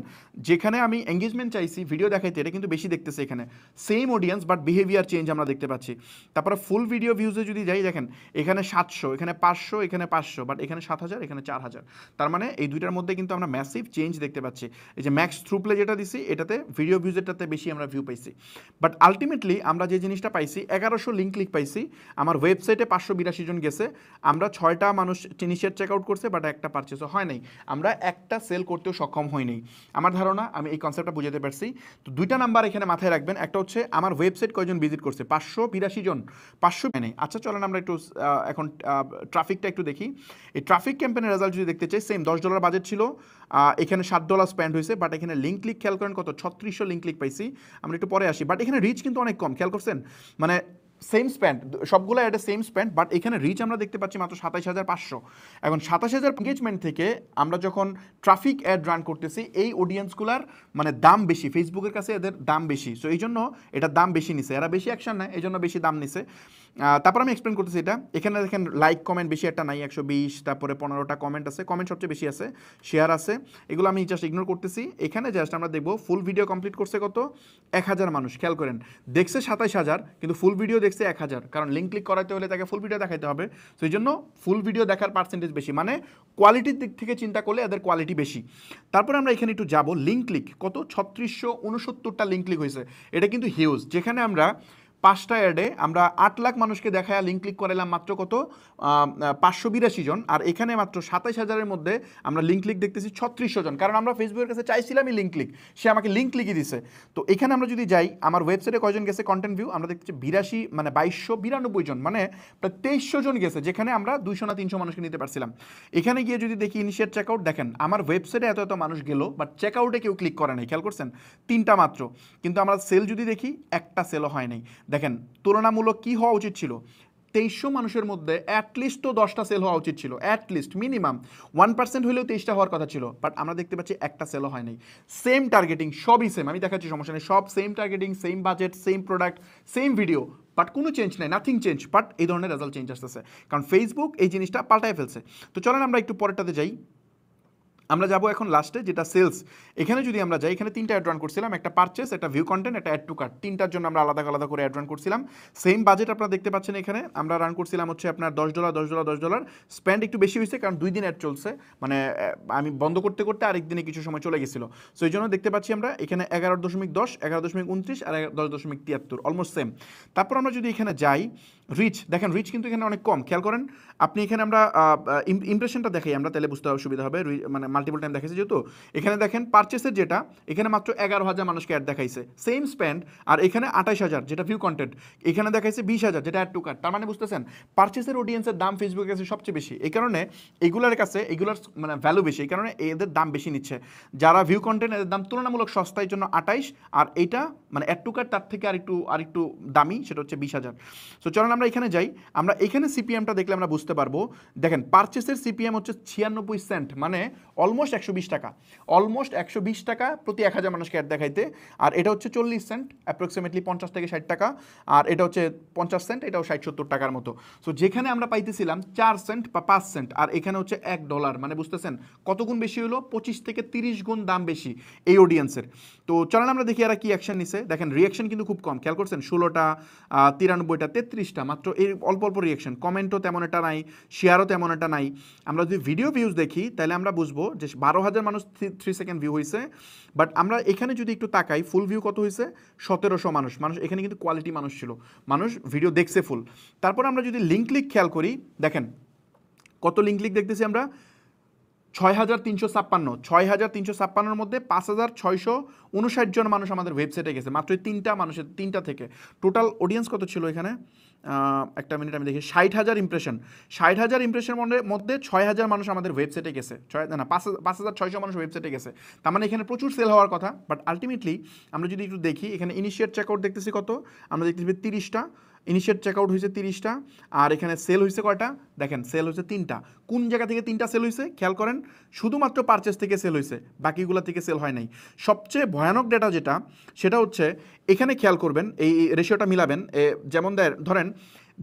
যেখানে আমি এঙ্গেজমেন্ট চাইছি ভিডিও দেখাইতে, এটা কিন্তু বেশি দেখতেছে এখানে। Same audience but behaviour change আমরা দেখতে পাচ্ছি। তারপরে ফুল ভিডিও ভিউজে যদি যাই, দেখেন এখানে 700, এখানে 500, এখানে 500, বাট এখানে 7,000, এখানে 4,000। তার মানে এই দুইটার মধ্যে কিন্তু আমরা ম্যাসিভ চেঞ্জ দেখতে পাচ্ছি। এই যে ম্যাক্স থ্রুপ্লে যেটা দিছি, এটাতে ভিডিও ভিউজেরটাতে বেশি আমরা ভিউ পাইছি। বাট আলটিমেটলি আমরা যে জিনিসটা পাইছি, 1100 লিঙ্ক ক্লিক পাইছি, আমার ওয়েবসাইটে 582 জন গেছে, আমরা 6টা মানুষ ইনিশিয়েট চেকআউট করছে, বাট একটা পারচেসও হয় নাই, আমরা একটা সেল করতেও সক্ষম হই নাই। আমার ধারণা আমি এই কনসেপ্টটা বুঝাতে পারছি। তো দুইটা নাম্বার এখানে মাথায় রাখবেন, একটা হচ্ছে আমার ওয়েবসাইট কয়জন ভিজিট করছে, 582 জন, 500 নেই। আচ্ছা চলেন আমরা একটু এখন ট্রাফিকটা একটু দেখি। এই ট্রাফিক ক্যাম্পেনের রেজাল্ট যদি দেখতে চাই, সেম $10 বাজেট ছিল, এখানে $7 স্পেন্ড হয়েছে, বাট এখানে লিঙ্ক ক্লিক খেয়াল করেন কত? 3600 লিঙ্ক ক্লিক পাইছি। আমরা একটু পরে আসি, বাট এখানে রিচ কিন্তু অনেক কম, খেয়াল করছেন? মানে সেম স্প্যান্ড, সবগুলো অ্যাডে সেম স্প্যান্ড, বাট এখানে রিচ আমরা দেখতে পাচ্ছি মাত্র 27,500। এখন 27,000 এঙ্গেজমেন্ট থেকে আমরা যখন ট্রাফিক অ্যাড রান করতেছি, এই অডিয়েন্সগুলার মানে দাম বেশি, ফেসবুকের কাছে এদের দাম বেশি, সো এই জন্য এটার দাম বেশি নিছে, এরা বেশি অ্যাকশন নেয়, এই জন্য বেশি দাম নিছে। তারপর আমি এক্সপ্লেন করতেছি এটা। এখানে দেখেন লাইক কমেন্ট বেশি একটা নাই, 120, তারপরে 15টা কমেন্ট আছে, কমেন্ট সবচেয়ে বেশি আছে, শেয়ার আছে, এগুলো আমি জাস্ট ইগনোর করতেছি। এখানে জাস্ট আমরা দেখবো ফুল ভিডিও কমপ্লিট করছে কত? 1,000 মানুষ। খেয়াল করেন দেখছে 27,000, কিন্তু ফুল ভিডিও দেখছে 1,000, কারণ লিঙ্ক ক্লিক করাতে হলে তাকে ফুল ভিডিও দেখাইতে হবে, সেই জন্য ফুল ভিডিও দেখার পার্সেন্টেজ বেশি, মানে কোয়ালিটির দিক থেকে চিন্তা করলে এদের কোয়ালিটি বেশি। তারপরে আমরা এখানে একটু যাবো, লিঙ্ক ক্লিক কত? 3669টা লিঙ্ক ক্লিক হয়েছে, এটা কিন্তু হিউজ। যেখানে আমরা 5টা অ্যাডে আমরা 8 লাখ মানুষকে দেখায় লিঙ্ক ক্লিক করাইলাম মাত্র কত? 582 জন, আর এখানে মাত্র 27,000-এর মধ্যে আমরা লিঙ্ক ক্লিক দেখতেছি 3600 জন, কারণ আমরা ফেসবুকের কাছে চাইছিলামই লিঙ্ক ক্লিক, সে আমাকে লিঙ্ক ক্লিকই দিছে। তো এখানে আমরা যদি যাই, আমার ওয়েবসাইটে কয়জন গেছে কন্টেন্ট ভিউ, আমরা দেখছি 82, মানে 2292 জন, মানে প্রায় 2300 জন গেছে, যেখানে আমরা 200 না 300 মানুষকে নিতে পারছিলাম। এখানে গিয়ে যদি দেখি ইনিশিয়েট চেকআউট, দেখেন আমার ওয়েবসাইটে এত এত মানুষ গেল, বাট চেকআউটে কেউ ক্লিক করে নাই, খেয়াল করছেন? 3টা মাত্র। কিন্তু আমরা সেল যদি দেখি, একটা সেলও হয় নাই। দেখেন তুলনামূলক কি হওয়া উচিত ছিল? 2300 মানুষের মধ্যে অ্যাটলিস্ট তো 10টা সেল হওয়া উচিত ছিল, অ্যাটলিস্ট মিনিমাম 1% হলেও 23টা হওয়ার কথা ছিল, বাট আমরা দেখতে পাচ্ছি একটা সেলও হয় নাই। সেম টার্গেটিং, সবই সেম, আমি দেখাচ্ছি সমস্যা নেই, সব same targeting, same budget, same product, same video, but কোনো চেঞ্জ নেই, নাথিং চেঞ্জ, বাট এই ধরনের রেজাল্ট চেঞ্জ আসতেছে, কারণ ফেসবুক এই জিনিসটা পাল্টায় ফেলছে। তো চলেন আমরা একটু পরেরটাতে যাই। আমরা যাবো এখন লাস্টে যেটা সেলস। এখানে যদি আমরা যাই, এখানে 3টা অ্যাড রান করছিলাম, একটা পারচেস, একটা ভিউ কন্টেন্ট, একটা অ্যাড টু কার্ট, 3টার জন্য আমরা আলাদা আলাদা করে অ্যাড রান করছিলাম। সেম বাজেট আপনারা দেখতে পাচ্ছেন এখানে আমরা রান করছিলাম হচ্ছে আপনার $10 স্পেন্ড একটু বেশি হয়েছে কারণ 2 দিন অ্যাড চলছে, মানে আমি বন্ধ করতে করতে আরেক দিনে কিছু সময় চলে গেছিলো। সো এই জন্য দেখতে পাচ্ছি আমরা এখানে 11.10, 11.29 আর 10.73, অলমোস্ট সেম। তারপর আমরা যদি এখানে যাই রিচ, দেখেন রিচ কিন্তু এখানে অনেক কম, খেয়াল করেন আপনি। এখানে আমরা ইমপ্রেশনটা দেখাই আমরা, তাহলে বুঝতে সুবিধা হবে, মানে মাল্টিপল টাইম দেখাইছে যেহেতু। এখানে দেখেন পারচেসের যেটা, এখানে মাত্র 11,000 মানুষকে অ্যাড দেখাইছে, সেম স্পেন্ড। আর এখানে 28,000 যেটা ভিউ কন্টেন্ট, এখানে দেখাইছে 20,000 যেটা অ্যাড টু কার্ট। তার মানে বুঝতেছেন পারচেসের অডিয়েন্সের দাম ফেসবুকের কাছে সবচেয়ে বেশি, এই কারণে এগুলোর কাছে এগুলোর মানে ভ্যালু বেশি, এই কারণে এদের দাম বেশি নিচ্ছে। যারা ভিউ কন্টেন্ট এদের দাম তুলনামূলক সস্তা, এই জন্য 28, আর এইটা মানে অ্যাড টু কার্ট তার থেকে আরেকটু দামি, সেটা হচ্ছে 20,000। সো চলেন আমরা এখানে যাই, আমরা এখানে সিপিএমটা দেখলে আমরা বুঝতে পারবো। দেখেন পারচেসের সিপিএম হচ্ছে 96 সেন্ট, মানে অলমোস্ট 120 টাকা, অলমোস্ট 120 টাকা প্রতি 1000 মানুষকে অ্যাড দেখাইতে। আর এটা হচ্ছে 40 সেন্ট, অ্যাপ্রক্সিমেটলি 50 থেকে 60 টাকা। আর এটা হচ্ছে 50 সেন্ট, এটাও 60-70 টাকার মতো। সো যেখানে আমরা পাইতেছিলাম 4 সেন্ট বা 5 সেন্ট, আর এখানে হচ্ছে $1, মানে বুঝতেছেন কত গুণ বেশি হলো, 25 থেকে 30 গুণ দাম বেশি এই অডিয়েন্সের। তো চলেন আমরা দেখি এরা কি অ্যাকশন নিছে। দেখেন রিয়াকশন কিন্তু খুব কম, খেয়াল করছেন 16টা, 93টা, 33টা, মাত্র এই অল্প অল্প রিয়াকশন, কমেন্টও তেমন একটা নাই, শেয়ারও তেমন একটা নাই। আমরা যদি ভিডিও ভিউজ দেখি তাহলে আমরা বুঝবো যে 12,000 মানুষ 3 সেকেন্ড ভিউ হয়েছে। বাট আমরা এখানে যদি একটু তাকাই, ফুল ভিউ কত হয়েছে, 1700 মানুষ। এখানে কিন্তু কোয়ালিটি মানুষ ছিল, মানুষ ভিডিও দেখছে ফুল। তারপর আমরা যদি লিঙ্ক ক্লিক খেয়াল করি, দেখেন কত লিঙ্ক ক্লিক দেখতেছি আমরা, 6,356, 6,356-এর মধ্যে 5,659 জন মানুষ আমাদের ওয়েবসাইটে গেছে, মাত্র 3টা মানুষের, 3টা থেকে। টোটাল অডিয়েন্স কত ছিল এখানে, একটা মিনিট আমি দেখি, 60,000 ইমপ্রেশন, 60,000 ইমপ্রেশনের মধ্যে 6,000 মানুষ আমাদের ওয়েবসাইটে গেছে, 5,600 মানুষ ওয়েবসাইটে গেছে। তার মানে এখানে প্রচুর সেল হওয়ার কথা। বাট আলটিমেটলি আমরা যদি একটু দেখি, এখানে ইনিশিয়েট চেকআউট দেখতেছি কত, আমরা দেখতেছি 30টা ইনিশিয়েট চেকআউট হয়েছে, 30টা। আর এখানে সেল হয়েছে কয়টা, দেখেন সেল হয়েছে 3টা। কোন জায়গা থেকে 3টা সেল হয়েছে খেয়াল করেন, শুধুমাত্র পারচেস থেকে সেল হয়েছে, বাকিগুলো থেকে সেল হয় নাই। সবচেয়ে ভয়ানক ডেটা যেটা, সেটা হচ্ছে এখানে খেয়াল করবেন, এই রেশিওটা মিলাবেন, যেমন ধরেন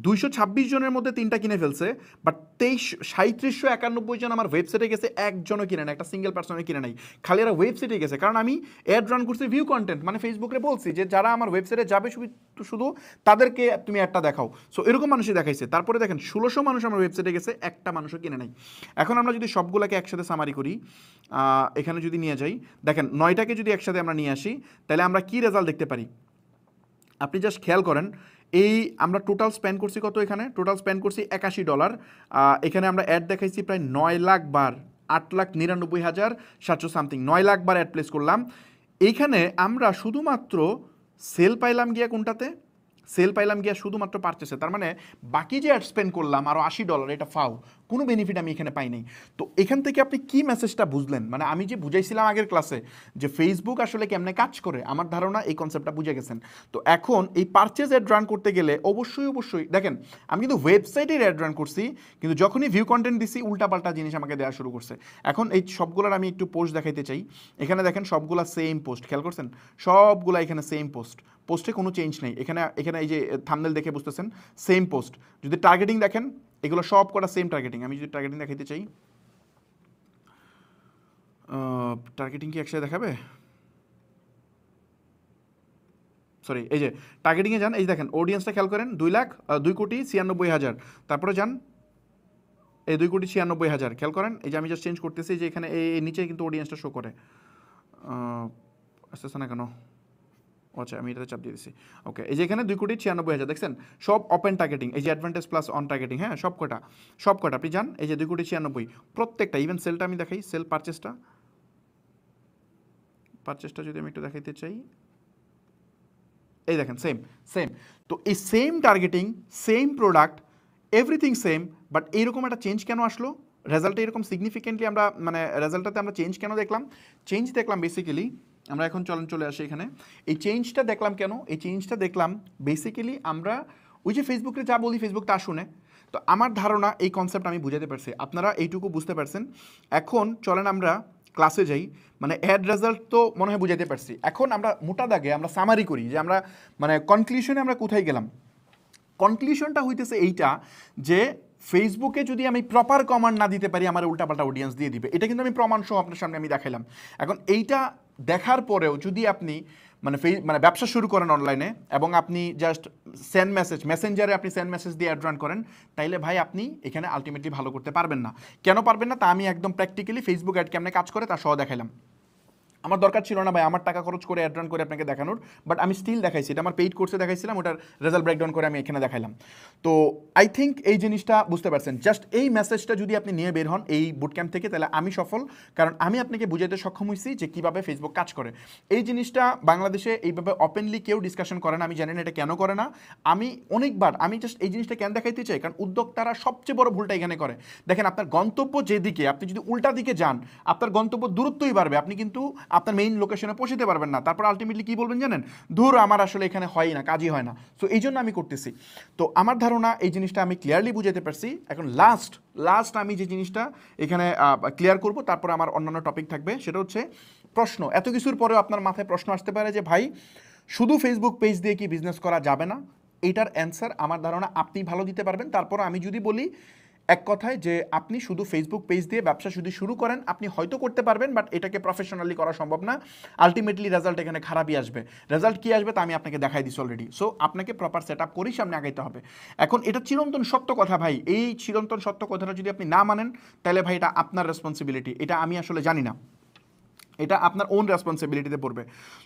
226 জনের মধ্যে 3টা কিনে ফেলছে, বাট 3791 জন আমার ওয়েবসাইটে গেছে, একজনও কিনে না, একটা সিঙ্গেল পার্সনও কিনে নাই, খালি এরা ওয়েবসাইটে গেছে। কারণ আমি অ্যাড রান করছি ভিউ কন্টেন্ট, মানে ফেসবুকে বলছি যে যারা আমার ওয়েবসাইটে যাবে শুধু তাদেরকে তুমি অ্যাডটা দেখাও। সো এরকম মানুষই দেখাইছে। তারপরে দেখেন 1600 মানুষ আমার ওয়েবসাইটে গেছে, একটা মানুষও কিনে নাই। এখন আমরা যদি সবগুলোকে একসাথে সামারি করি, এখানে যদি নিয়ে যাই, দেখেন 9টাকে যদি একসাথে আমরা নিয়ে আসি, তাহলে আমরা কি রেজাল্ট দেখতে পারি, আপনি জাস্ট খেয়াল করেন। এই আমরা টোটাল স্পেন্ড করছি কত, এখানে টোটাল স্পেন্ড করছি $81। এখানে আমরা অ্যাড দেখাইছি প্রায় 9 লাখ বার, 8,99,700 সামথিং, 9 লাখ বার অ্যাড প্লেস করলাম। এইখানে আমরা শুধুমাত্র সেল পাইলাম গিয়া কোনটাতে, সেল পাইলাম গিয়া শুধুমাত্র পারচেসে। তার মানে বাকি যে অ্যাড স্পেন্ড করলাম আরও $80, এটা ফাও, কোনো বেনিফিট আমি এখানে পাই নাই। তো এখান থেকে আপনি কি মেসেজটা বুঝলেন, মানে আমি যে বুঝাইছিলাম আগের ক্লাসে যে ফেসবুক আসলে কেমনে কাজ করে, আমার ধারণা এই কনসেপ্টটা বুঝে গেছেন। তো এখন এই পারচেস অ্যাড রান করতে গেলে অবশ্যই দেখেন, আমি কিন্তু ওয়েবসাইটের অ্যাড রান করছি, কিন্তু যখনই ভিউ কন্টেন্ট দিছি উল্টাপাল্টা জিনিস আমাকে দেওয়া শুরু করছে। এখন এই সবগুলোর আমি একটু পোস্ট দেখাইতে চাই। এখানে দেখেন সবগুলা সেম পোস্ট, খেয়াল করছেন সবগুলা এখানে সেম পোস্টে কোনো চেঞ্জ নেই। এখানে এই যে থাম্বনেল দেখে বুঝতেছেন সেম পোস্ট। যদি টার্গেটিং দেখেন, এগুলো সব কটা সেম টার্গেটিং। আমি যদি টার্গেটিং দেখাইতে চাই, টার্গেটিং কি একসাথে দেখাবে, সরি, এই যে টার্গেটিংয়ে যান, এই দেখেন অডিয়েন্সটা খেয়াল করেন, 2,96,000। তারপরে যান এই 2,96,000, খেয়াল করেন, এই যে আমি জাস্ট চেঞ্জ করতেছি, যে এখানে এই নিচে কিন্তু অডিয়েন্সটা শো করে, আসতেছে না কেন, আচ্ছা আমি এটাতে চাপ দিয়ে দিচ্ছি। ওকে, এই যে এখানে 2,96,000 দেখছেন, সব ওপেন টার্গেটিং, এই যে অ্যাডভান্টেজ প্লাস অন টার্গেটিং, হ্যাঁ সব কটা আপনি যান, এই যে 2,96,000 প্রত্যেকটা। ইভেন সেলটা আমি দেখাই, সেল পারচেসটা যদি আমি একটু দেখাইতে চাই, এই দেখেন সেম। তো এই same targeting, same product, everything same, but এইরকম একটা চেঞ্জ কেন আসলো, রেজাল্টে এরকম সিগনিফিকেন্টলি আমরা মানে রেজাল্টটাতে আমরা চেঞ্জ কেন দেখলাম? চেঞ্জ দেখলাম বেসিক্যালি, আমরা এখন চলে আসি এখানে। এই চেঞ্জটা দেখলাম কেন? এই চেঞ্জটা দেখলাম বেসিক্যালি আমরা ওই যে ফেসবুকে যা বলি ফেসবুক তা শুনে। তো আমার ধারণা এই কনসেপ্ট আমি বুঝাতে পারছি, আপনারা এইটুকু বুঝতে পারছেন। এখন চলেন আমরা ক্লাসে যাই, মানে অ্যাড রেজাল্ট তো মনে হয় বুঝাতে পারছি। এখন আমরা মোটা দাগে আমরা সামারি করি, যে আমরা মানে কনক্লুশনে আমরা কোথায় গেলাম। কনক্লুশনটা হইতেছে এইটা যে ফেসবুকে যদি আমি প্রপার কমান্ড না দিতে পারি আমার উল্টাপাল্টা অডিয়েন্স দিয়ে দিবে। এটা কিন্তু আমি প্রমাণ সহ আপনার সামনে আমি দেখাইলাম। এখন এইটা দেখার পরেও যদি আপনি মানে ব্যবসা শুরু করেন অনলাইনে এবং আপনি জাস্ট সেন্ড মেসেজ, মেসেঞ্জারে আপনি সেন্ড মেসেজ দিয়ে অ্যাড রান করেন, তাইলে ভাই আপনি এখানে আলটিমেটলি ভালো করতে পারবেন না। কেন পারবেন না তা আমি একদম প্র্যাকটিক্যালি ফেসবুক অ্যাড কেমনে কাজ করে তা সহ দেখাইলাম। আমার দরকার ছিল না ভাই আমার টাকা খরচ করে অ্যাড রান করে আপনাকে দেখানোর, বাট আমি স্টিল দেখাইছি। এটা আমার পেইড কোর্সে দেখাইছিলাম, ওটার রেজাল্ট ব্রেকডাউন করে আমি এখানে দেখাইলাম। তো আই থিঙ্ক এই জিনিসটা বুঝতে পারছেন। জাস্ট এই মেসেজটা যদি আপনি নিয়ে বের হন এই বুট ক্যাম্প থেকে, তাহলে আমি সফল, কারণ আমি আপনাকে বুঝাইতে সক্ষম হয়েছি যে কীভাবে ফেসবুক কাজ করে। এই জিনিসটা বাংলাদেশে এইভাবে ওপেনলি কেউ ডিসকাশন করে না, আমি জানি না এটা কেন করে না। আমি অনেকবার আমি জাস্ট এই জিনিসটা কেন দেখাইতে চাই, কারণ উদ্যোক্তারা সবচেয়ে বড় ভুলটা এখানে করে। দেখেন আপনার গন্তব্য যেদিকে, আপনি যদি উল্টা দিকে যান আপনার গন্তব্য দূরত্বই বাড়বে, আপনি কিন্তু আপনার মেইন লোকেশনে পৌঁছতে পারবেন না। তারপর আলটিমেটলি কি বলবেন জানেন, ধুর আমার আসলে এখানে হয় না, কাজই হয় না। সো এই জন্য আমি করতেছি। তো আমার ধারণা এই জিনিসটা আমি ক্লিয়ারলি বুঝাতে পারছি। এখন লাস্ট আমি যে জিনিসটা এখানে ক্লিয়ার করব, তারপর আমার অন্যান্য টপিক থাকবে, সেটা হচ্ছে প্রশ্ন। এত কিছুর পরেও আপনার মাথায় প্রশ্ন আসতে পারে যে ভাই শুধু ফেসবুক পেজ দিয়ে কি বিজনেস করা যাবে না? এইটার অ্যান্সার আমার ধারণা আপনি ভালো দিতে পারবেন। তারপর আমি যদি বলি এক কথায় যে আপনি শুধু ফেসবুক পেজ দিয়ে ব্যবসা যদি শুরু করেন আপনি হয়তো করতে পারবেন, বাট এটাকে প্রফেশনালি করা সম্ভব না। আলটিমেটলি রেজাল্ট এখানে খারাপই আসবে। রেজাল্ট কী আসবে তা আমি আপনাকে দেখাই দিচ্ছি অলরেডি। সো আপনাকে প্রপার সেট আপ করেই সামনে আগাইতে হবে। এখন এটা চিরন্তন সত্য কথা ভাই, এই চিরন্তন সত্য কথাটা যদি আপনি না মানেন তাহলে ভাই এটা আপনার রেসপন্সিবিলিটি, এটা আমি আসলে জানি না, এটা আপনার ওন রেসপন্সিবিলিটিতে পড়বে।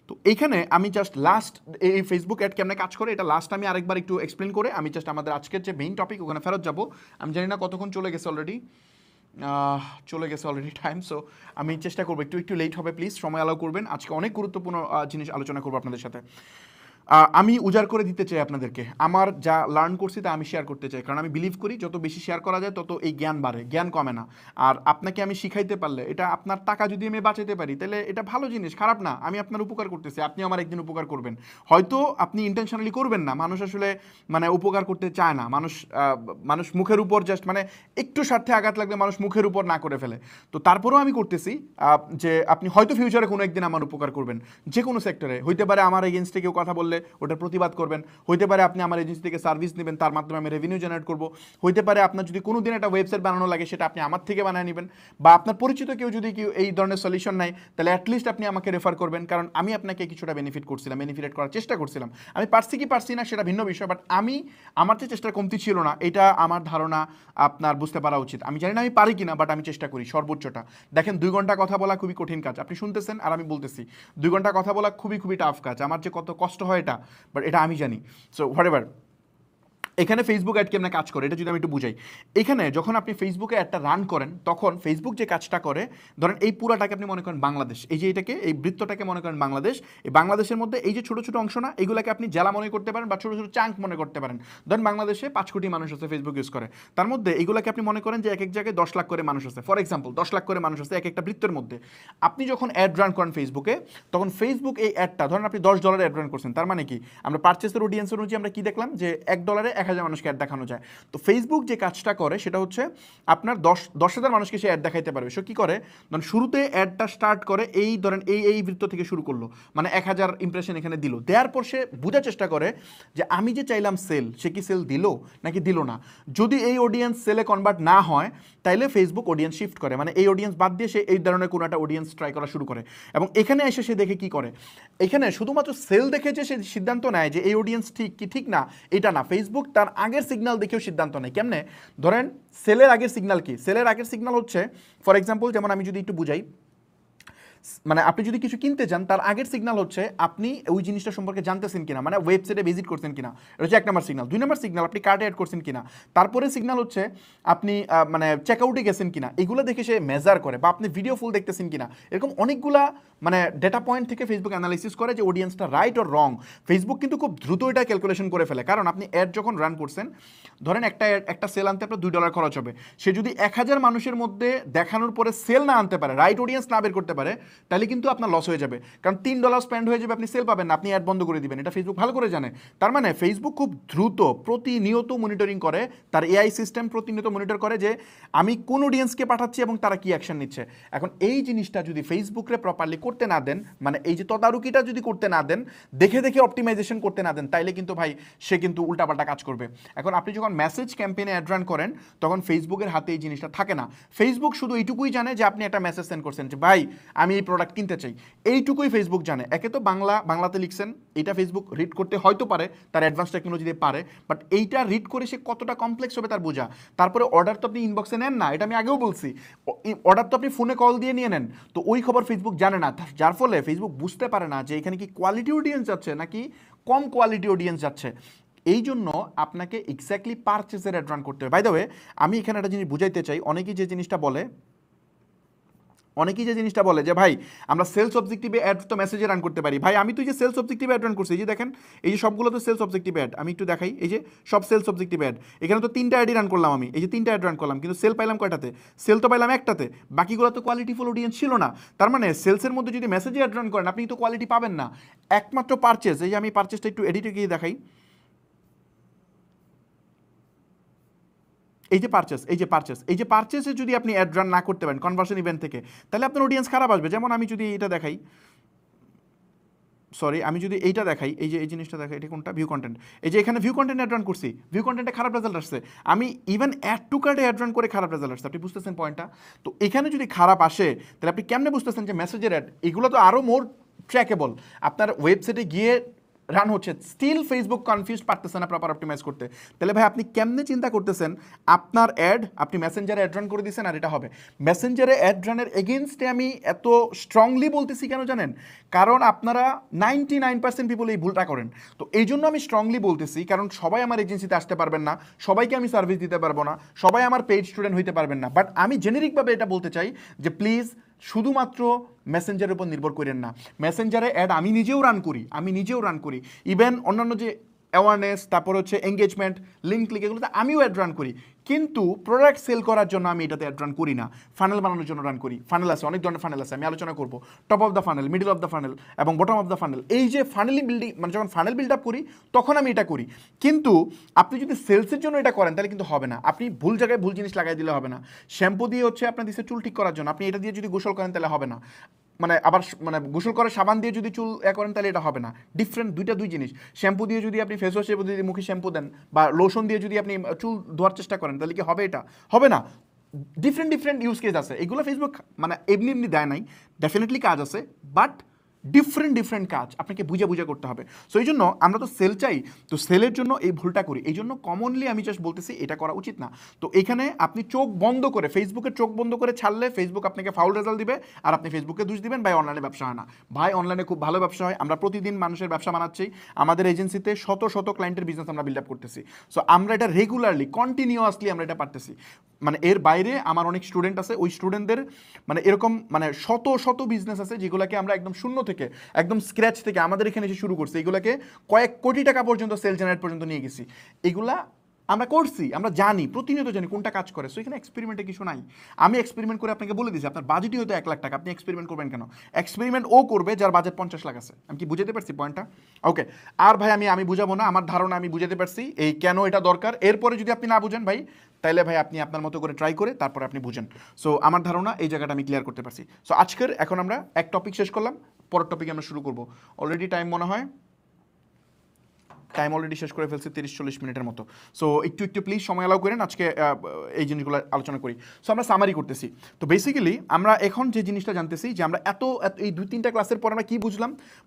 তো এইখানে আমি জাস্ট লাস্ট এই ফেসবুক অ্যাড কেমনে কাজ করে এটা লাস্ট আমি আরেকবার একটু এক্সপ্লেন করে আমি জাস্ট আমাদের আজকের যে মেইন টপিক ওখানে ফেরত যাব। আমি জানি না কতক্ষণ চলে গেছে অলরেডি টাইম। সো আমি চেষ্টা করবো, একটু লেট হবে, প্লিজ সময় অ্যালাউ করবেন। আজকে অনেক গুরুত্বপূর্ণ জিনিস আলোচনা করবো আপনাদের সাথে। আমি উজাড় করে দিতে চাই আপনাদেরকে, আমার যা লার্ন করছি তা আমি শেয়ার করতে চাই, কারণ আমি বিলিভ করি যত বেশি শেয়ার করা যায় তত এই জ্ঞান বাড়ে, জ্ঞান কমে না। আর আপনাকে আমি শিখাইতে পারলে, এটা আপনার টাকা যদি আমি বাঁচাতে পারি তাহলে এটা ভালো জিনিস, খারাপ না। আমি আপনার উপকার করতেছি, আপনি আমার একদিন উপকার করবেন। হয়তো আপনি ইন্টেনশনালি করবেন না, মানুষ আসলে উপকার করতে চায় না, মানুষ মুখের উপর জাস্ট একটু স্বার্থে আঘাত লাগলে মানুষ মুখের উপর না করে ফেলে। তো তারপরেও আমি করতেছি যে আপনি হয়তো ফিউচারে কোনো একদিন আমার উপকার করবেন, যে কোনো সেক্টরে হইতে পারে। আমার এগেনস্টে কেউ কথা বললে ওটার প্রতিবাদ করবেন, হইতে পারে আপনি আমার এজেন্সি থেকে সার্ভিস নেবেন, তার মাধ্যমে আমি রেভিনিউ জেনারেট করবো, হইতে পারে আপনার যদি কোনো দিন একটা ওয়েবসাইট বানানো লাগে সেটা আপনি আমার থেকে বানিয়ে নেবেন, বা আপনার পরিচিত কেউ যদি এই ধরনের সলিউশন নেয় তাহলে অ্যাটলিস্ট আপনি আমাকে রেফার করবেন, কারণ আমি আপনাকে কিছুটা বেনিফিট করার চেষ্টা করছিলাম। আমি পারছি না সেটা ভিন্ন বিষয়, বাট আমার যে চেষ্টার কমতি ছিল না, এটা আমার ধারণা আপনার বুঝতে পারা উচিত। আমি জানি না আমি পারি কিনা, বাট আমি চেষ্টা করি সর্বোচ্চটা। দেখেন 2 ঘন্টা কথা বলা খুবই কঠিন কাজ, আপনি শুনতেছেন আর আমি বলতেছি। 2 ঘন্টা কথা বলা খুবই টাফ কাজ, আমার যে কত কষ্ট হয় এটা, বাট এটা আমি জানি। সো হোয়াটএভার, এখানে ফেসবুক অ্যাড কেমন কাজ করে এটা যদি আমি একটু বুঝাই। এখানে যখন আপনি ফেসবুকে অ্যাডটা রান করেন তখন ফেসবুক যে কাজটা করে, ধরেন এই পুরাটাকে আপনি মনে করেন বাংলাদেশ, এই বৃত্তটাকে মনে করেন বাংলাদেশ। এই বাংলাদেশের মধ্যে এই যে ছোটো ছোটো অংশ না, এগুলোকে আপনি জেলা মনে করতে পারেন বা ছোটো ছোটো চাঙ্ক মনে করতে পারেন। ধরেন বাংলাদেশে 5 কোটি মানুষ আছে ফেসবুক ইউজ করে, তার মধ্যে এগুলোকে আপনি মনে করেন যে এক এক জায়গায় 10 লাখ করে মানুষ আছে। ফর এক্সাম্পল 10 লাখ করে মানুষ আছে এক একটা বৃত্তের মধ্যে। আপনি যখন অ্যাড রান করেন ফেসবুকে, তখন ফেসবুক এই অ্যাডটা, ধরেন আপনি $10 অ্যাড রান করছেন, তার মানে কি আমরা পারচেসের অডিয়েন্স অনুযায়ী আমরা কি দেখলাম যে $1 1000 মানুষকে অ্যাড দেখানো যায়। তো ফেসবুক যে কাজটা করে সেটা হচ্ছে আপনার 10,000 মানুষকে সে অ্যাড দেখাইতে পারবে। সে কি করে, ধরেন শুরুতে অ্যাডটা স্টার্ট করে ধরেন এই বৃত্ত থেকে শুরু করলো, 1000 ইমপ্রেশন এখানে দিল, দেওয়ার পর সে বোঝার চেষ্টা করে যে আমি যে চাইলাম সেল, সে কি সেল দিল নাকি দিল না। যদি এই অডিয়েন্স সেলে কনভার্ট না হয় তাইলে ফেসবুক অডিয়েন্স শিফট করে, এই অডিয়েন্স বাদ দিয়ে সে এই ধরনের কোনো একটা অডিয়েন্স ট্রাই করা শুরু করে। এবং এখানে এসে সে দেখে কি করে, এখানে শুধুমাত্র সেল দেখে যে সে সিদ্ধান্ত নেয় যে এই অডিয়েন্স ঠিক কি ঠিক না, এটা না। ফেসবুক তার আগের সিগন্যাল দেখেও সিদ্ধান্ত নেয়। কেমনে, ধরেন সেলের আগের সিগন্যাল কি, সেলের আগের সিগন্যাল হচ্ছে ফর এক্সাম্পল, যেমন আমি যদি একটু বুঝাই, আপনি যদি কিছু কিনতে যান তার আগের সিগন্যাল হচ্ছে আপনি ওই জিনিসটা সম্পর্কে জানতেছেন কিনা, ওয়েবসাইটে ভিজিট করছেন কিনা, এটা হচ্ছে 1 নম্বর সিগন্যাল। 2 নম্বর সিগন্যাল আপনি কার্ডে অ্যাড করছেন কিনা। তারপরে সিগন্যাল হচ্ছে আপনি চেকআউটে গেছেন কিনা, এগুলো দেখে সে মেজার করে, বা আপনি ভিডিও ফুল দেখতেছেন কিনা। এরকম অনেকগুলা ডেটা পয়েন্ট থেকে ফেসবুক অ্যানালাইসিস করে যে অডিয়েন্সটা রাইট অর রং। ফেসবুক কিন্তু খুব দ্রুত এটা ক্যালকুলেশন করে ফেলে, কারণ আপনি অ্যাড যখন রান করছেন, ধরেন একটা সেল আনতে আপনার $2 খরচ হবে, সে যদি 1000 মানুষের মধ্যে দেখানোর পরে সেল না আনতে পারে, রাইট অডিয়েন্স না বের করতে পারে, তাহলে কিন্তু আপনার লস হয়ে যাবে, কারণ $3 স্পেন্ড হয়ে যাবে, আপনি সেল পাবেন না, আপনি অ্যাড বন্ধ করে দিবেন। এটা ফেসবুক ভালো করে জানে। তার মানে ফেসবুক খুব দ্রুত প্রতিনিয়ত মনিটরিং করে, তার এআই সিস্টেম প্রতিনিয়ত মনিটর করে যে আমি কোন অডিয়েন্সকে পাঠাচ্ছি এবং তারা কি অ্যাকশন নিচ্ছে। এখন এই জিনিসটা যদি ফেসবুকরে প্রপারলি করতে না দেন, মানে এই যে তদারকিটা যদি করতে না দেন, দেখে দেখে অপটিমাইজেশন করতে না দেন, তাইলে কিন্তু ভাই সে কিন্তু উল্টাপাল্টা কাজ করবে। এখন আপনি যখন মেসেজ ক্যাম্পেইনে অ্যাড রান করেন তখন ফেসবুকের হাতে এই জিনিসটা থাকে না। ফেসবুক শুধু এইটুকুই জানে যে আপনি একটা মেসেজ সেন্ড করছেন যে ভাই আমি এই প্রোডাক্ট কিনতে চাই, এইটুকুই ফেসবুক জানে। একে তো বাংলাতে লিখছেন, এটা ফেসবুক রিড করতে হয়তো পারে, তার অ্যাডভান্স টেকনোলজি দিয়ে পারে, বাট এইটা রিড করে সে কতটা কমপ্লেক্স হবে তার বোঝা। তারপরে অর্ডার তো আপনি ইনবক্সে নেন না, এটা আমি আগেও বলছি, অর্ডার তো আপনি ফোনে কল দিয়ে নিয়ে নেন, তো ওই খবর ফেসবুক জানে না, যার ফলে ফেসবুক বুঝতে পারে না যে এখানে কি কোয়ালিটি অডিয়েন্স যাচ্ছে নাকি কম কোয়ালিটি অডিয়েন্স যাচ্ছে। এই জন্য আপনাকে এক্স্যাক্টলি পারচেজের অ্যাড রান করতে হবে। বাই দ্য ওয়ে, আমি এখানে একটা জিনিস বুঝাইতে চাই, অনেকেই যে জিনিসটা বলে যে ভাই আমরা সেলস অবজেক্টিভে অ্যাড তো মেসেজে রান করতে পারি। ভাই আমি তো এই যে সেলস অবজেক্টিভে অ্যাড রান করছি, এই যে দেখেন এই যে সবগুলো তো সেলস অবজেক্টিভ অ্যাড, আমি একটু দেখাই, এই যে সব সেলস অবজেক্টিভ অ্যাড, এখানে তো 3টা অ্যাডই রান করলাম আমি, এই যে 3টা অ্যাড রান করলাম, কিন্তু সেল পাইলাম কয়টাতে? সেল তো পাইলাম একটাতে, বাকিগুলো তো কোয়ালিটিফুল অডিয়েন্স ছিল না। তার মানে সেলসের মধ্যে যদি মেসেজে অ্যাড রান করেন আপনি তো কোয়ালিটি পাবেন না, একমাত্র পারচেজ। এই যে আমি পারচেজটা একটু এডিটে গিয়ে দেখাই, এই যে পারচেসে যদি আপনি অ্যাড রান না করতে পারেন কনভার্সন ইভেন্ট থেকে, তাহলে আপনার অডিয়েন্স খারাপ আসবে। যেমন আমি যদি এটা দেখাই, আমি যদি এইটা দেখাই, এই যে এই জিনিসটা দেখাই, এটা কোনটা? View content. এই যে এখানে ভিউ কন্টেন্ট অ্যাড রান করছি, ভিউ কন্টেন্টে খারাপ রেজাল্ট আসছে। আমি ইভেন অ্যাড টু কার্টে অ্যাড রান করে খারাপ রেজাল্ট আসছে। আপনি বুঝতেছেন পয়েন্টটা? তো এখানে যদি খারাপ আসে তাহলে আপনি কেমনে বুঝতেছেন যে মেসেজের অ্যাড? এগুলো তো আরও মোর ট্র্যাকেবল। আপনার ওয়েবসাইটে গিয়ে রান হচ্ছে, স্টিল ফেসবুক কনফিউজ পারতেছে না প্রপার অপটিমাইজ করতে। তাহলে ভাই আপনি কেমনে চিন্তা করতেছেন আপনার অ্যাড আপনি মেসেঞ্জারে অ্যাড রান করে দিয়েছেন আর এটা হবে? মেসেঞ্জারে অ্যাড রানের এগেনস্টে আমি এত স্ট্রংলি বলতেছি কেন জানেন? কারণ আপনারা 99% পিপল এই ভুলটা করেন। তো এই জন্য আমি স্ট্রংলি বলতেছি, কারণ সবাই আমার এজেন্সিতে আসতে পারবেন না, সবাইকে আমি সার্ভিস দিতে পারবো না, সবাই আমার পেইড স্টুডেন্ট হইতে পারবেন না। বাট আমি জেনেরিকভাবে এটা বলতে চাই যে প্লিজ শুধুমাত্র মেসেঞ্জারের উপর নির্ভর করেন না। মেসেঞ্জারে অ্যাড আমি নিজেও রান করি, ইভেন অন্যান্য যে অ্যাওয়ারনেস, তারপর হচ্ছে এঙ্গেজমেন্ট, লিঙ্ক ক্লিক, এগুলোতে আমিও অ্যাড রান করি। কিন্তু প্রোডাক্ট সেল করার জন্য আমি এটাতে অ্যাড রান করি না, ফানেল বানানোর জন্য রান করি। ফানেল আছে, অনেক ধরনের ফানেল আছে, আমি আলোচনা করব। Top of the funnel, middle of the funnel এবং বটম অফ দ্য ফানেল। এই যে ফানেলিং বিল্ডিং, মানে যখন ফানেল বিল্ড আপ করি তখন আমি এটা করি। কিন্তু আপনি যদি সেলসের জন্য এটা করেন তাহলে কিন্তু হবে না। আপনি ভুল জায়গায় ভুল জিনিস লাগাই দিলে হবে না। শ্যাম্পু দিয়ে হচ্ছে আপনার দিচ্ছে চুল ঠিক করার জন্য, আপনি এটা দিয়ে যদি গোসল করেন তাহলে হবে না। আবার গোসল করে সাবান দিয়ে যদি চুল করেন তাহলে এটা হবে না। ডিফারেন্ট, দুই জিনিস। শ্যাম্পু দিয়ে যদি আপনি ফেস ওয়াশ দিয়ে মুখে শ্যাম্পু দেন বা লোশন দিয়ে যদি আপনি চুল ধোয়ার চেষ্টা করেন তাহলে কি হবে? এটা হবে না। ডিফারেন্ট ইউজ কেস আছে, এগুলো ফেসবুক এমনি দেয় নাই, ডেফিনেটলি কাজ আছে, বাট ডিফারেন্ট কাজ আপনাকে বুঝে করতে হবে। সো এই জন্য আমরা তো সেল চাই, তো সেলের জন্য এই ভুলটা করি। এই জন্য কমনলি আমি জাস্ট বলতেছি এটা করা উচিত না। তো এখানে আপনি চোখ বন্ধ করে, ফেসবুকের চোখ বন্ধ করে ছাড়লে ফেসবুক আপনাকে ফাউল রেজাল্ট দিবে, আর আপনি ফেসবুকে দোষ দিবেন ভাই অনলাইনে ব্যবসা হয় না। ভাই অনলাইনে খুব ভালো ব্যবসা হয়, আমরা প্রতিদিন মানুষের ব্যবসা বানাচ্ছি, আমাদের এজেন্সিতে শত ক্লায়েন্টের বিজনেস আমরা বিল্ড আপ করতেছি। সো আমরা এটা রেগুলারলি কন্টিনিউয়াসলি আমরা এটা পারতেছি। এর বাইরে আমার অনেক স্টুডেন্ট আছে, ওই স্টুডেন্টদের এরকম শত বিজনেস আছে যেগুলোকে আমরা একদম শূন্য থেকে, একদম স্ক্র্যাচ থেকে আমাদের এখানে এসে শুরু করছি, এগুলোকে কয়েক কোটি টাকা পর্যন্ত সেল জেনারেট পর্যন্ত নিয়ে গেছি। এগুলা আমরা করছি, আমরা জানি, প্রতিনিয়ত জানি কোনটা কাজ করে। সো এখানে এক্সপেরিমেন্টে কিছু নাই। আমি এক্সপেরিমেন্ট করে আপনাকে বলে দিয়েছি, আপনার বাজেটই হয়তো 1 লাখ টাকা, আপনি এক্সপেরিমেন্ট করবেন কেন? এক্সপেরিমেন্ট ও করবে যার বাজেট 50 লাখ আছে। আমি কি বুঝাতে পারছি পয়েন্টটা? ওকে। আর ভাই আমি বুঝাবো না, আমার ধারণা আমি বুঝাতে পারছি এই কেন এটা দরকার। এরপরে যদি আপনি না বুঝেন ভাই, তাইলে ভাই আপনি আপনার মতো করে ট্রাই করে তারপরে আপনি বুঝেন। সো আমার ধারণা এই জায়গাটা আমি ক্লিয়ার করতে পারছি। সো এখন আমরা এক টপিক শেষ করলাম, পরের টপিকে আমরা শুরু করবো। অলরেডি টাইম মনে হয় শেষ করে ফেলছি 30-40 মিনিটের মতো। সো একটু প্লিজ সময় অ্যালাউ করেন, আজকে এই জিনিসগুলো আলোচনা করি। সো আমরা সামারি করতেছি। তো বেসিক্যালি আমরা এখন যে জিনিসটা জানতেছি যে আমরা এই 2-3টা ক্লাসের পর আমরা কি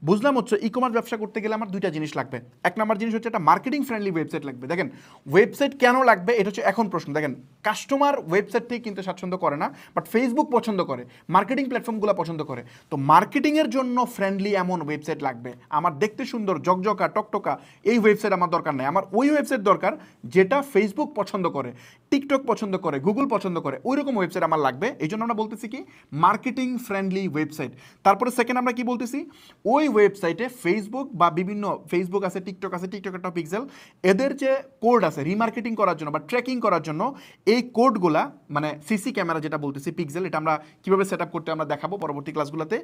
বুঝলাম হচ্ছে ই কমার্স ব্যবসা করতে গেলে আমার 2টা জিনিস লাগবে। 1 নম্বর জিনিস হচ্ছে একটা মার্কেটিং ফ্রেন্ডলি ওয়েবসাইট লাগবে। দেখেন ওয়েবসাইট কেন লাগবে এটা হচ্ছে এখন প্রশ্ন। দেখেন কাস্টমার ওয়েবসাইট থেকে কিনতে স্বাচ্ছন্দ্য করে না, বাট ফেসবুক পছন্দ করে, মার্কেটিং প্ল্যাটফর্মগুলো পছন্দ করে। তো মার্কেটিংয়ের জন্য ফ্রেন্ডলি এমন ওয়েবসাইট লাগবে। আমার দেখতে সুন্দর ঝকঝকা টকটকা এই ওয়েবসাইট আমার দরকার নাই, আমার ওই ওয়েবসাইট দরকার যেটা ফেসবুক পছন্দ করে। টিকটক পছন্দ করে, গুগল পছন্দ করে, ওই রকম ওয়েবসাইট আমার লাগবে। এই জন্য আমরা বলতেছি কি মার্কেটিং ফ্রেন্ডলি ওয়েবসাইট। তারপরে সেকেন্ড আমরা কি বলতেছি, ওই ওয়েবসাইটে ফেসবুক বা বিভিন্ন ফেসবুক আছে, টিকটক আছে, টিকটক একটা পিক্সেল, এদের যে কোড আছে রিমার্কেটিং করার জন্য বা ট্র্যাকিং করার জন্য এই কোডগুলা মানে সিসি ক্যামেরা যেটা বলতেছি পিক্সেল, এটা আমরা কীভাবে সেট আপ করতে আমরা দেখাবো পরবর্তী ক্লাসগুলোতে।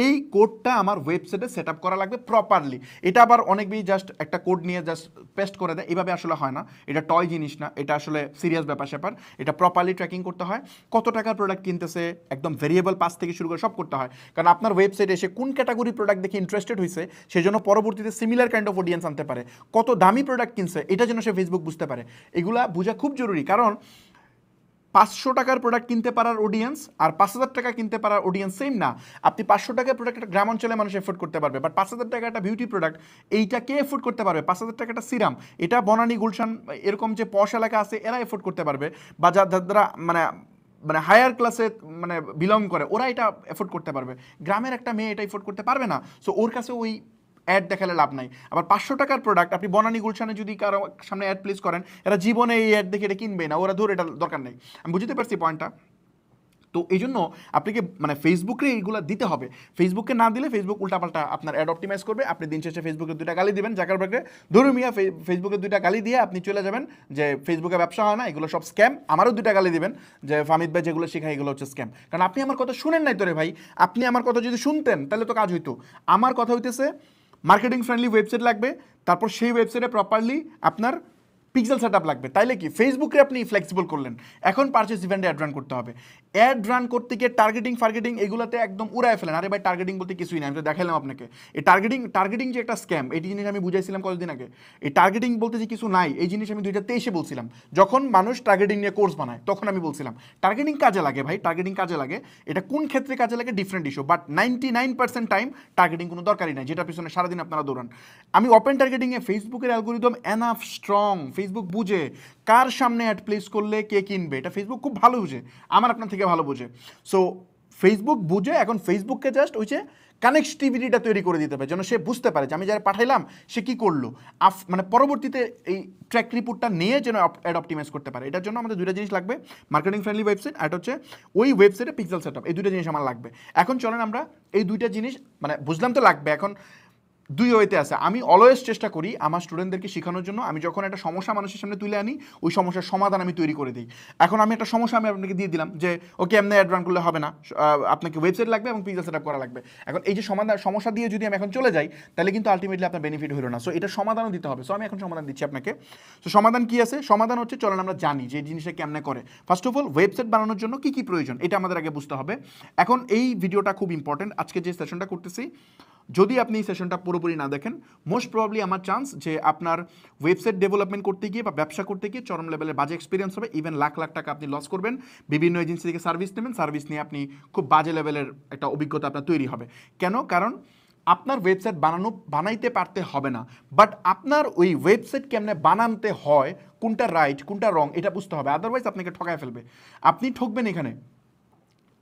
এই কোডটা আমার ওয়েবসাইটে সেট আপ করা লাগবে প্রপারলি। এটা আবার অনেক বেশি জাস্ট একটা কোড নিয়ে জাস্ট পেস্ট করে দেয়, এভাবে আসলে হয় না। এটা টয় জিনিস না, এটা আসলে সিরিয়াস ব্যাপার স্যাপার। এটা প্রপারলি ট্র্যাকিং করতে হয়, কত টাকার প্রোডাক্ট কিনতেছে একদম ভেরিয়েবল পাস থেকে শুরু করে সব করতে হয়। কারণ আপনার ওয়েবসাইটে এসে কোন ক্যাটাগরি প্রোডাক্ট দেখে ইন্টারেস্টেড হয়েছে, সেজন্য পরবর্তীতে সিমিলার কাইন্ড অফ অডিয়েন্স আনতে পারে। কত দামি প্রোডাক্ট কিনছে এটা যেন সে ফেসবুক বুঝতে পারে। এগুলা বোঝা খুব জরুরি, কারণ 500 টাকার প্রোডাক্ট কিনতে পারার অডিয়েন্স আর 5000 টাকা কিনতে পারার অডিয়েন্স সেম না। আপনি 500 টাকার প্রোডাক্ট একটা গ্রাম অঞ্চলে মানুষ এফোর্ড করতে পারবে, বাট 5000 টাকা একটা বিউটি প্রোডাক্ট এইটা কে এফোর্ড করতে পারবে? 5000 টাকা একটা সিরাম, এটা বনানী গুলশান এরকম যে পশ এলাকা আছে এরা এফোর্ড করতে পারবে, বা যারা মানে মানে হায়ার ক্লাসে মানে বিলং করে ওরা এটা এফোর্ড করতে পারবে। গ্রামের একটা মেয়ে এটা এফোর্ড করতে পারবে না। সো ওর কাছে ওই অ্যাড দেখালে লাভ নাই। আবার 500 টাকার প্রোডাক্ট আপনি বনানী গুলশানে যদি কারো সামনে অ্যাড প্লেস করেন, এরা জীবনে এই অ্যাড দেখে এটা কিনবে না, ওরা ধরে এটা দরকার নেই। আমি বুঝতে পারছি পয়েন্টটা। তো এই জন্য আপনাকে মানে ফেসবুকে এইগুলো দিতে হবে। ফেসবুকে না দিলে ফেসবুক উল্টাপাল্টা আপনার অ্যাড অপটিমাইজ করবে। আপনি দিন শেষে ফেসবুকে 2টা গালি দিবেন জাকারবার্গকে, ধরুন মিয়া ফেসবুকে 2টা গালি দিয়ে আপনি চলে যাবেন যে ফেসবুকে ব্যবসা হয় না, এগুলো সব স্ক্যাম। আমারও 2টা গালি দিবেন যে ফামিদ ভাই যেগুলো শেখায় এগুলো হচ্ছে স্ক্যাম। কারণ আপনি আমার কথা শুনেন নাই তো রে ভাই। আপনি আমার কথা যদি শুনতেন তাহলে তো কাজ হইতো। আমার কথা হইতেছে মার্কেটিং ফ্রেন্ডলি ওয়েবসাইট লাগবে, তারপর সেই ওয়েবসাইটে প্রপারলি আপনার পিক্সেল সেট আপ লাগবে। তাইলে কি ফেসবুকে আপনি ফ্লেক্সিবল করলেন, এখন পারচেস ইভেন্টে অ্যাড রান করতে হবে। অ্যাড রান করতে গিয়ে টার্গেটিং এগুলোতে একদম উড়ায় ফেলেন। আরে ভাই টার্গেটিং বলতে কিছুই না, আমি তো দেখাইলাম আপনাকে। এই টার্গেটিং যে একটা স্ক্যাম, এই জিনিস আমি বুঝাইছিলাম কতদিন আগে। এই টার্গেটিং বলতে যে কিছু নাই, এই জিনিস আমি 2023-এ বলছিলাম, যখন মানুষ টার্গেটিং নিয়ে কোর্স বানায় তখন আমি বলছিলাম টার্গেটিং কাজে লাগে ভাই, টার্গেটিং কাজে লাগে। এটা কোন ক্ষেত্রে কাজে লাগে different issue, but 99% time targeting কোনো দরকারই নাই, যেটা পিছনে সারাদিন আপনারা দৌড়ান। আমি ওপেন টার্গেটিংয়ে ফেসবুকের অ্যালগোরিদম এনাফ স্ট্রং, ফেসবুক বুঝে কার সামনে অ্যাড প্লেস করলে কে কিনবে, এটা ফেসবুক খুব ভালো বুঝে, আমার আপনার থেকে ভালো বুঝে। সো ফেসবুক বুঝে এখন ফেসবুককে জাস্ট ওই যে কানেক্টিভিটিটা তৈরি করে দিতে হবে, যেন সে বুঝতে পারে যে আমি যারা পাঠাইলাম সে কী করলো, মানে পরবর্তীতে এই ট্র্যাক রিপোর্টটা নিয়ে যেন অ্যাড অপটিমাইজ করতে পারে। এটার জন্য আমাদের 2টা জিনিস লাগবে, মার্কেটিং ফ্রেন্ডলি ওয়েবসাইট আর এটা হচ্ছে ওই ওয়েবসাইটে পিক্সেল সেটআপ। এই 2টা জিনিস আমার লাগবে। এখন চলেন আমরা এই 2টা জিনিস মানে বুঝলাম তো লাগবে। এখন 2 ওয়েতে আছে। আমি অলওয়েজ চেষ্টা করি আমার স্টুডেন্টদেরকে শেখানোর জন্য, আমি যখন একটা সমস্যা মানুষের সামনে তুলে আনি ওই সমস্যার সমাধান আমি তৈরি করে দিই। এখন আমি একটা সমস্যা আমি আপনাকে দিয়ে দিলাম যে ওকে এমনি অ্যাড রান করলে হবে না, আপনাকে ওয়েবসাইট লাগবে এবং পিক্সেল সেটআপ করা লাগবে। এখন এই যে সমস্যা দিয়ে যদি আমি এখন চলে যাই তাহলে কিন্তু আলটিমেটলি আপনার বেনিফিট হলো না। সো এটা সমাধানও দিতে হবে। সো আমি এখন সমাধান দিচ্ছি আপনাকে। সো সমাধান কি আছে? সমাধান হচ্ছে চলেন আমরা জানি যে এই জিনিসটা কেমনে করে। ফার্স্ট অফ অল ওয়েবসাইট বানানোর জন্য কী কী প্রয়োজন এটা আমাদের আগে বুঝতে হবে। এখন এই ভিডিওটা খুব ইম্পর্টেন্ট, আজকে যে সেশনটা করতেছি যদি আপনি এই সেশনটা পুরোপুরি না দেখেন, মোস্ট প্রবাবলি আমার চান্স যে আপনার ওয়েবসাইট ডেভেলপমেন্ট করতে গিয়ে বা ব্যবসা করতে গিয়ে চরম লেভেলের বাজে এক্সপিরিয়েন্স হবে, ইভেন লাখ লাখ টাকা আপনি লস করবেন। বিভিন্ন এজেন্সি থেকে সার্ভিস নেবেন, সার্ভিস নিয়ে আপনি খুব বাজে লেভেলের একটা অভিজ্ঞতা আপনার তৈরি হবে। কেন? কারণ আপনার ওয়েবসাইট বানাইতে পারতে হবে না, বাট আপনার ওই ওয়েবসাইট কেমনে বানাতে হয়, কোনটা রাইট কোনটা রং এটা বুঝতে হবে, আদারওয়াইজ আপনাকে ঠকায় ফেলবে, আপনি ঠকবেন এখানে।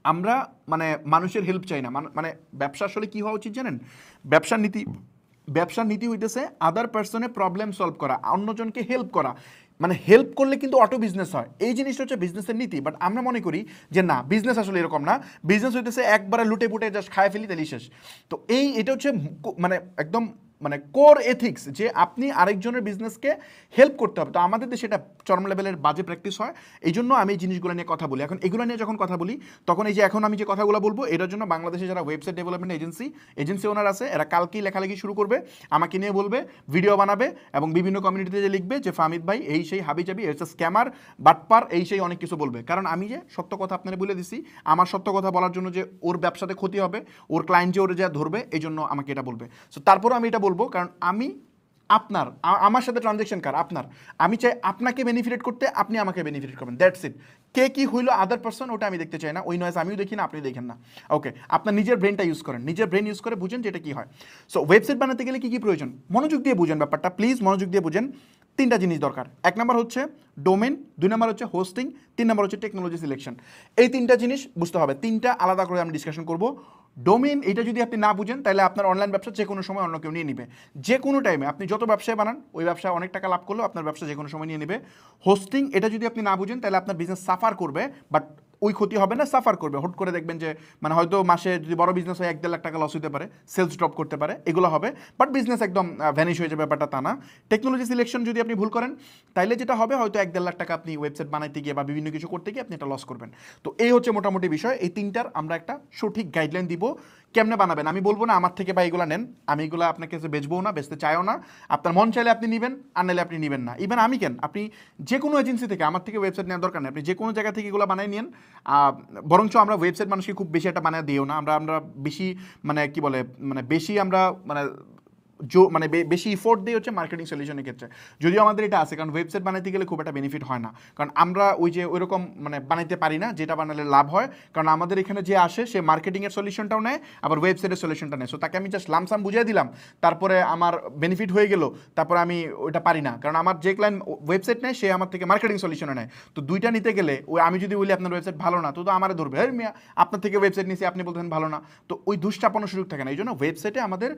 আমরা মানে মানুষের হেল্প চাই না, মানে ব্যবসা আসলে কী হওয়া উচিত জানেন? ব্যবসার নীতি হইতেছে আদার পার্সনের প্রবলেম সলভ করা, অন্যজনকে হেল্প করা। মানে হেল্প করলে কিন্তু অটো বিজনেস হয়, এই জিনিসটা হচ্ছে বিজনেসের নীতি। বাট আমরা মনে করি যে না, বিজনেস আসলে এরকম না, বিজনেস হইতেছে একবারে লুটে পুটে জাস্ট খায় ফেলি তাহলে শেষ। তো এটা হচ্ছে মানে একদম মানে কোর এথিক্স যে আপনি আরেকজনের বিজনেসকে হেল্প করতে হবে। তো আমাদের দেশে এটা চরম লেভেলের বাজে প্র্যাকটিস হয়, এই জন্য আমি এই জিনিসগুলো নিয়ে কথা বলি। এখন এগুলো নিয়ে যখন কথা বলি তখন এই যে এখন আমি যে কথাগুলো বলবো এটার জন্য বাংলাদেশে যারা ওয়েবসাইট ডেভেলপমেন্ট এজেন্সি ওনার আছে, এরা কালকেই লেখালেখি শুরু করবে, আমাকে নিয়ে বলবে, ভিডিও বানাবে এবং বিভিন্ন কমিউনিটিতে যে লিখবে যে ফামিদ ভাই এই সেই হাবিজাবি, এর স্ক্যামার বাটপার, এই সেই অনেক কিছু বলবে। কারণ আমি যে সত্য কথা আপনারা বলে দিছি, আমার সত্য কথা বলার জন্য যে ওর ব্যবসাতে ক্ষতি হবে, ওর ক্লায়েন্ট যে ওরে যা ধরবে, এই জন্য আমাকে এটা বলবে। সো তারপরও আমি এটা বলবো, কারণ আমার সাথে ট্রানজ্যাকশন কার? আপনার। আমি চাই আপনাকে বেনিফিট করতে, আপনি আমাকে বেনিফিট করবেন, দ্যাটস ইট। কে কি হইলো আদার পার্সন ওটা আমি দেখতে চাই না, ওই নয়েজ আমিও দেখি না, আপনি দেখেন না। ওকে, আপনার নিজের ব্রেনটা ইউজ করেন, নিজের ব্রেন ইউজ করে বুঝেন যে এটা কী হয়। সো ওয়েবসাইট বানাতে গেলে কী কী প্রয়োজন মনোযোগ দিয়ে বুঝেন ব্যাপারটা, প্লিজ মনোযোগ দিয়ে বুঝেন। 3টা জিনিস দরকার। 1 নম্বর হচ্ছে ডোমেন, 2 নম্বর হচ্ছে হোস্টিং, 3 নম্বর হচ্ছে টেকনোলজি সিলেকশন। এই 3টা জিনিস বুঝতে হবে। 3টা আলাদা করে আমি ডিসকাশন করব। ডোমেন এটা যদি আপনি না বুঝেন তাহলে আপনার অনলাইন ব্যবসা যে কোনো সময় অন্য কেউ নিয়ে নিবে, যে কোনো টাইমে আপনি যত ব্যবসায় বানান ওই ব্যবসায় অনেক টাকা লাভ করলেও আপনার ব্যবসা যে কোনো সময় নিয়ে নেবে। হোস্টিং এটা যদি আপনি না বুঝেন তাহলে আপনার বিজনেস সাফার করবে, বাট ওই ক্ষতি হবে না, সাফার করবে। হুট করে দেখবেন যে মানে হয়তো মাসে যদি বড় বিজনেস হয় 1-1.5 লাখ টাকা লস হতে পারে, সেলস ড্রপ করতে পারে, এগুলো হবে, বাট বিজনেস একদম ভ্যানিশ হয়ে যাবে, ব্যাপারটা তা না। টেকনোলজি সিলেকশন যদি আপনি ভুল করেন তাইলে যেটা হবে হয়তো 1-1.5 লাখ টাকা আপনি ওয়েবসাইট বানাইতে গিয়ে বা বিভিন্ন কিছু করতে গিয়ে আপনি এটা লস করবেন। তো এই হচ্ছে মোটামুটি বিষয়। এই তিনটার আমরা একটা সঠিক গাইডলাইন দিব কেমনে বানাবেন। আমি বলবো না আমার থেকে বা এগুলো নেন, আমি এগুলো আপনাকে কাছে বেচবো না, বেচতে চাইও না। আপনার মন চাইলে আপনি নেবেন, আর নাইলে আপনি নেবেন না। ইভেন আমি কেন, আপনি যে কোনো এজেন্সি থেকে, আমার থেকে ওয়েবসাইট নেওয়ার দরকার নেই, আপনি যে কোনো জায়গা থেকে এগুলো বানিয়ে নিন। বরঞ্চ আমরা ওয়েবসাইট মানুষকে খুব বেশি একটা বানিয়ে দিও না, আমরা বেশি মানে কি বলে মানে বেশি আমরা মানে মানে বেশি ইফোর্ট দিয়ে হচ্ছে মার্কেটিং সলিউশনের ক্ষেত্রে। যদিও আমাদের এটা আছে, কারণ ওয়েবসাইট বানাইতে গেলে খুব একটা বেনিফিট হয় না, কারণ আমরা ওই যে ওইরকম মানে বানাইতে পারি না যেটা বানালে লাভ হয়। কারণ আমাদের এখানে যে আসে সে মার্কেটিংয়ের সলিউশনটাও নেয়, আবার ওয়েবসাইটের সলিউশনটা নেয়। সো তাকে আমি জাস্ট লামসাম বুঝিয়ে দিলাম, তারপরে আমার বেনিফিট হয়ে গেল, তারপরে আমি ওইটা পারি না। কারণ আমার যে ক্লায়েন্ট ওয়েবসাইট নেয় সে আমার থেকে মার্কেটিং সলিউশনে নেয়। তো দুইটা নিতে গেলে ওই আমি যদি বলি আপনার ওয়েবসাইট ভালো না, তো আমারে ধরবে, হ্যাঁ মিয়া আপনার থেকে ওয়েবসাইট নিয়েছি আপনি বলতেন ভালো না। তো ওই দুষ্টাপনের সুযোগ থাকে না, এই জন্য ওয়েবসাইটে আমাদের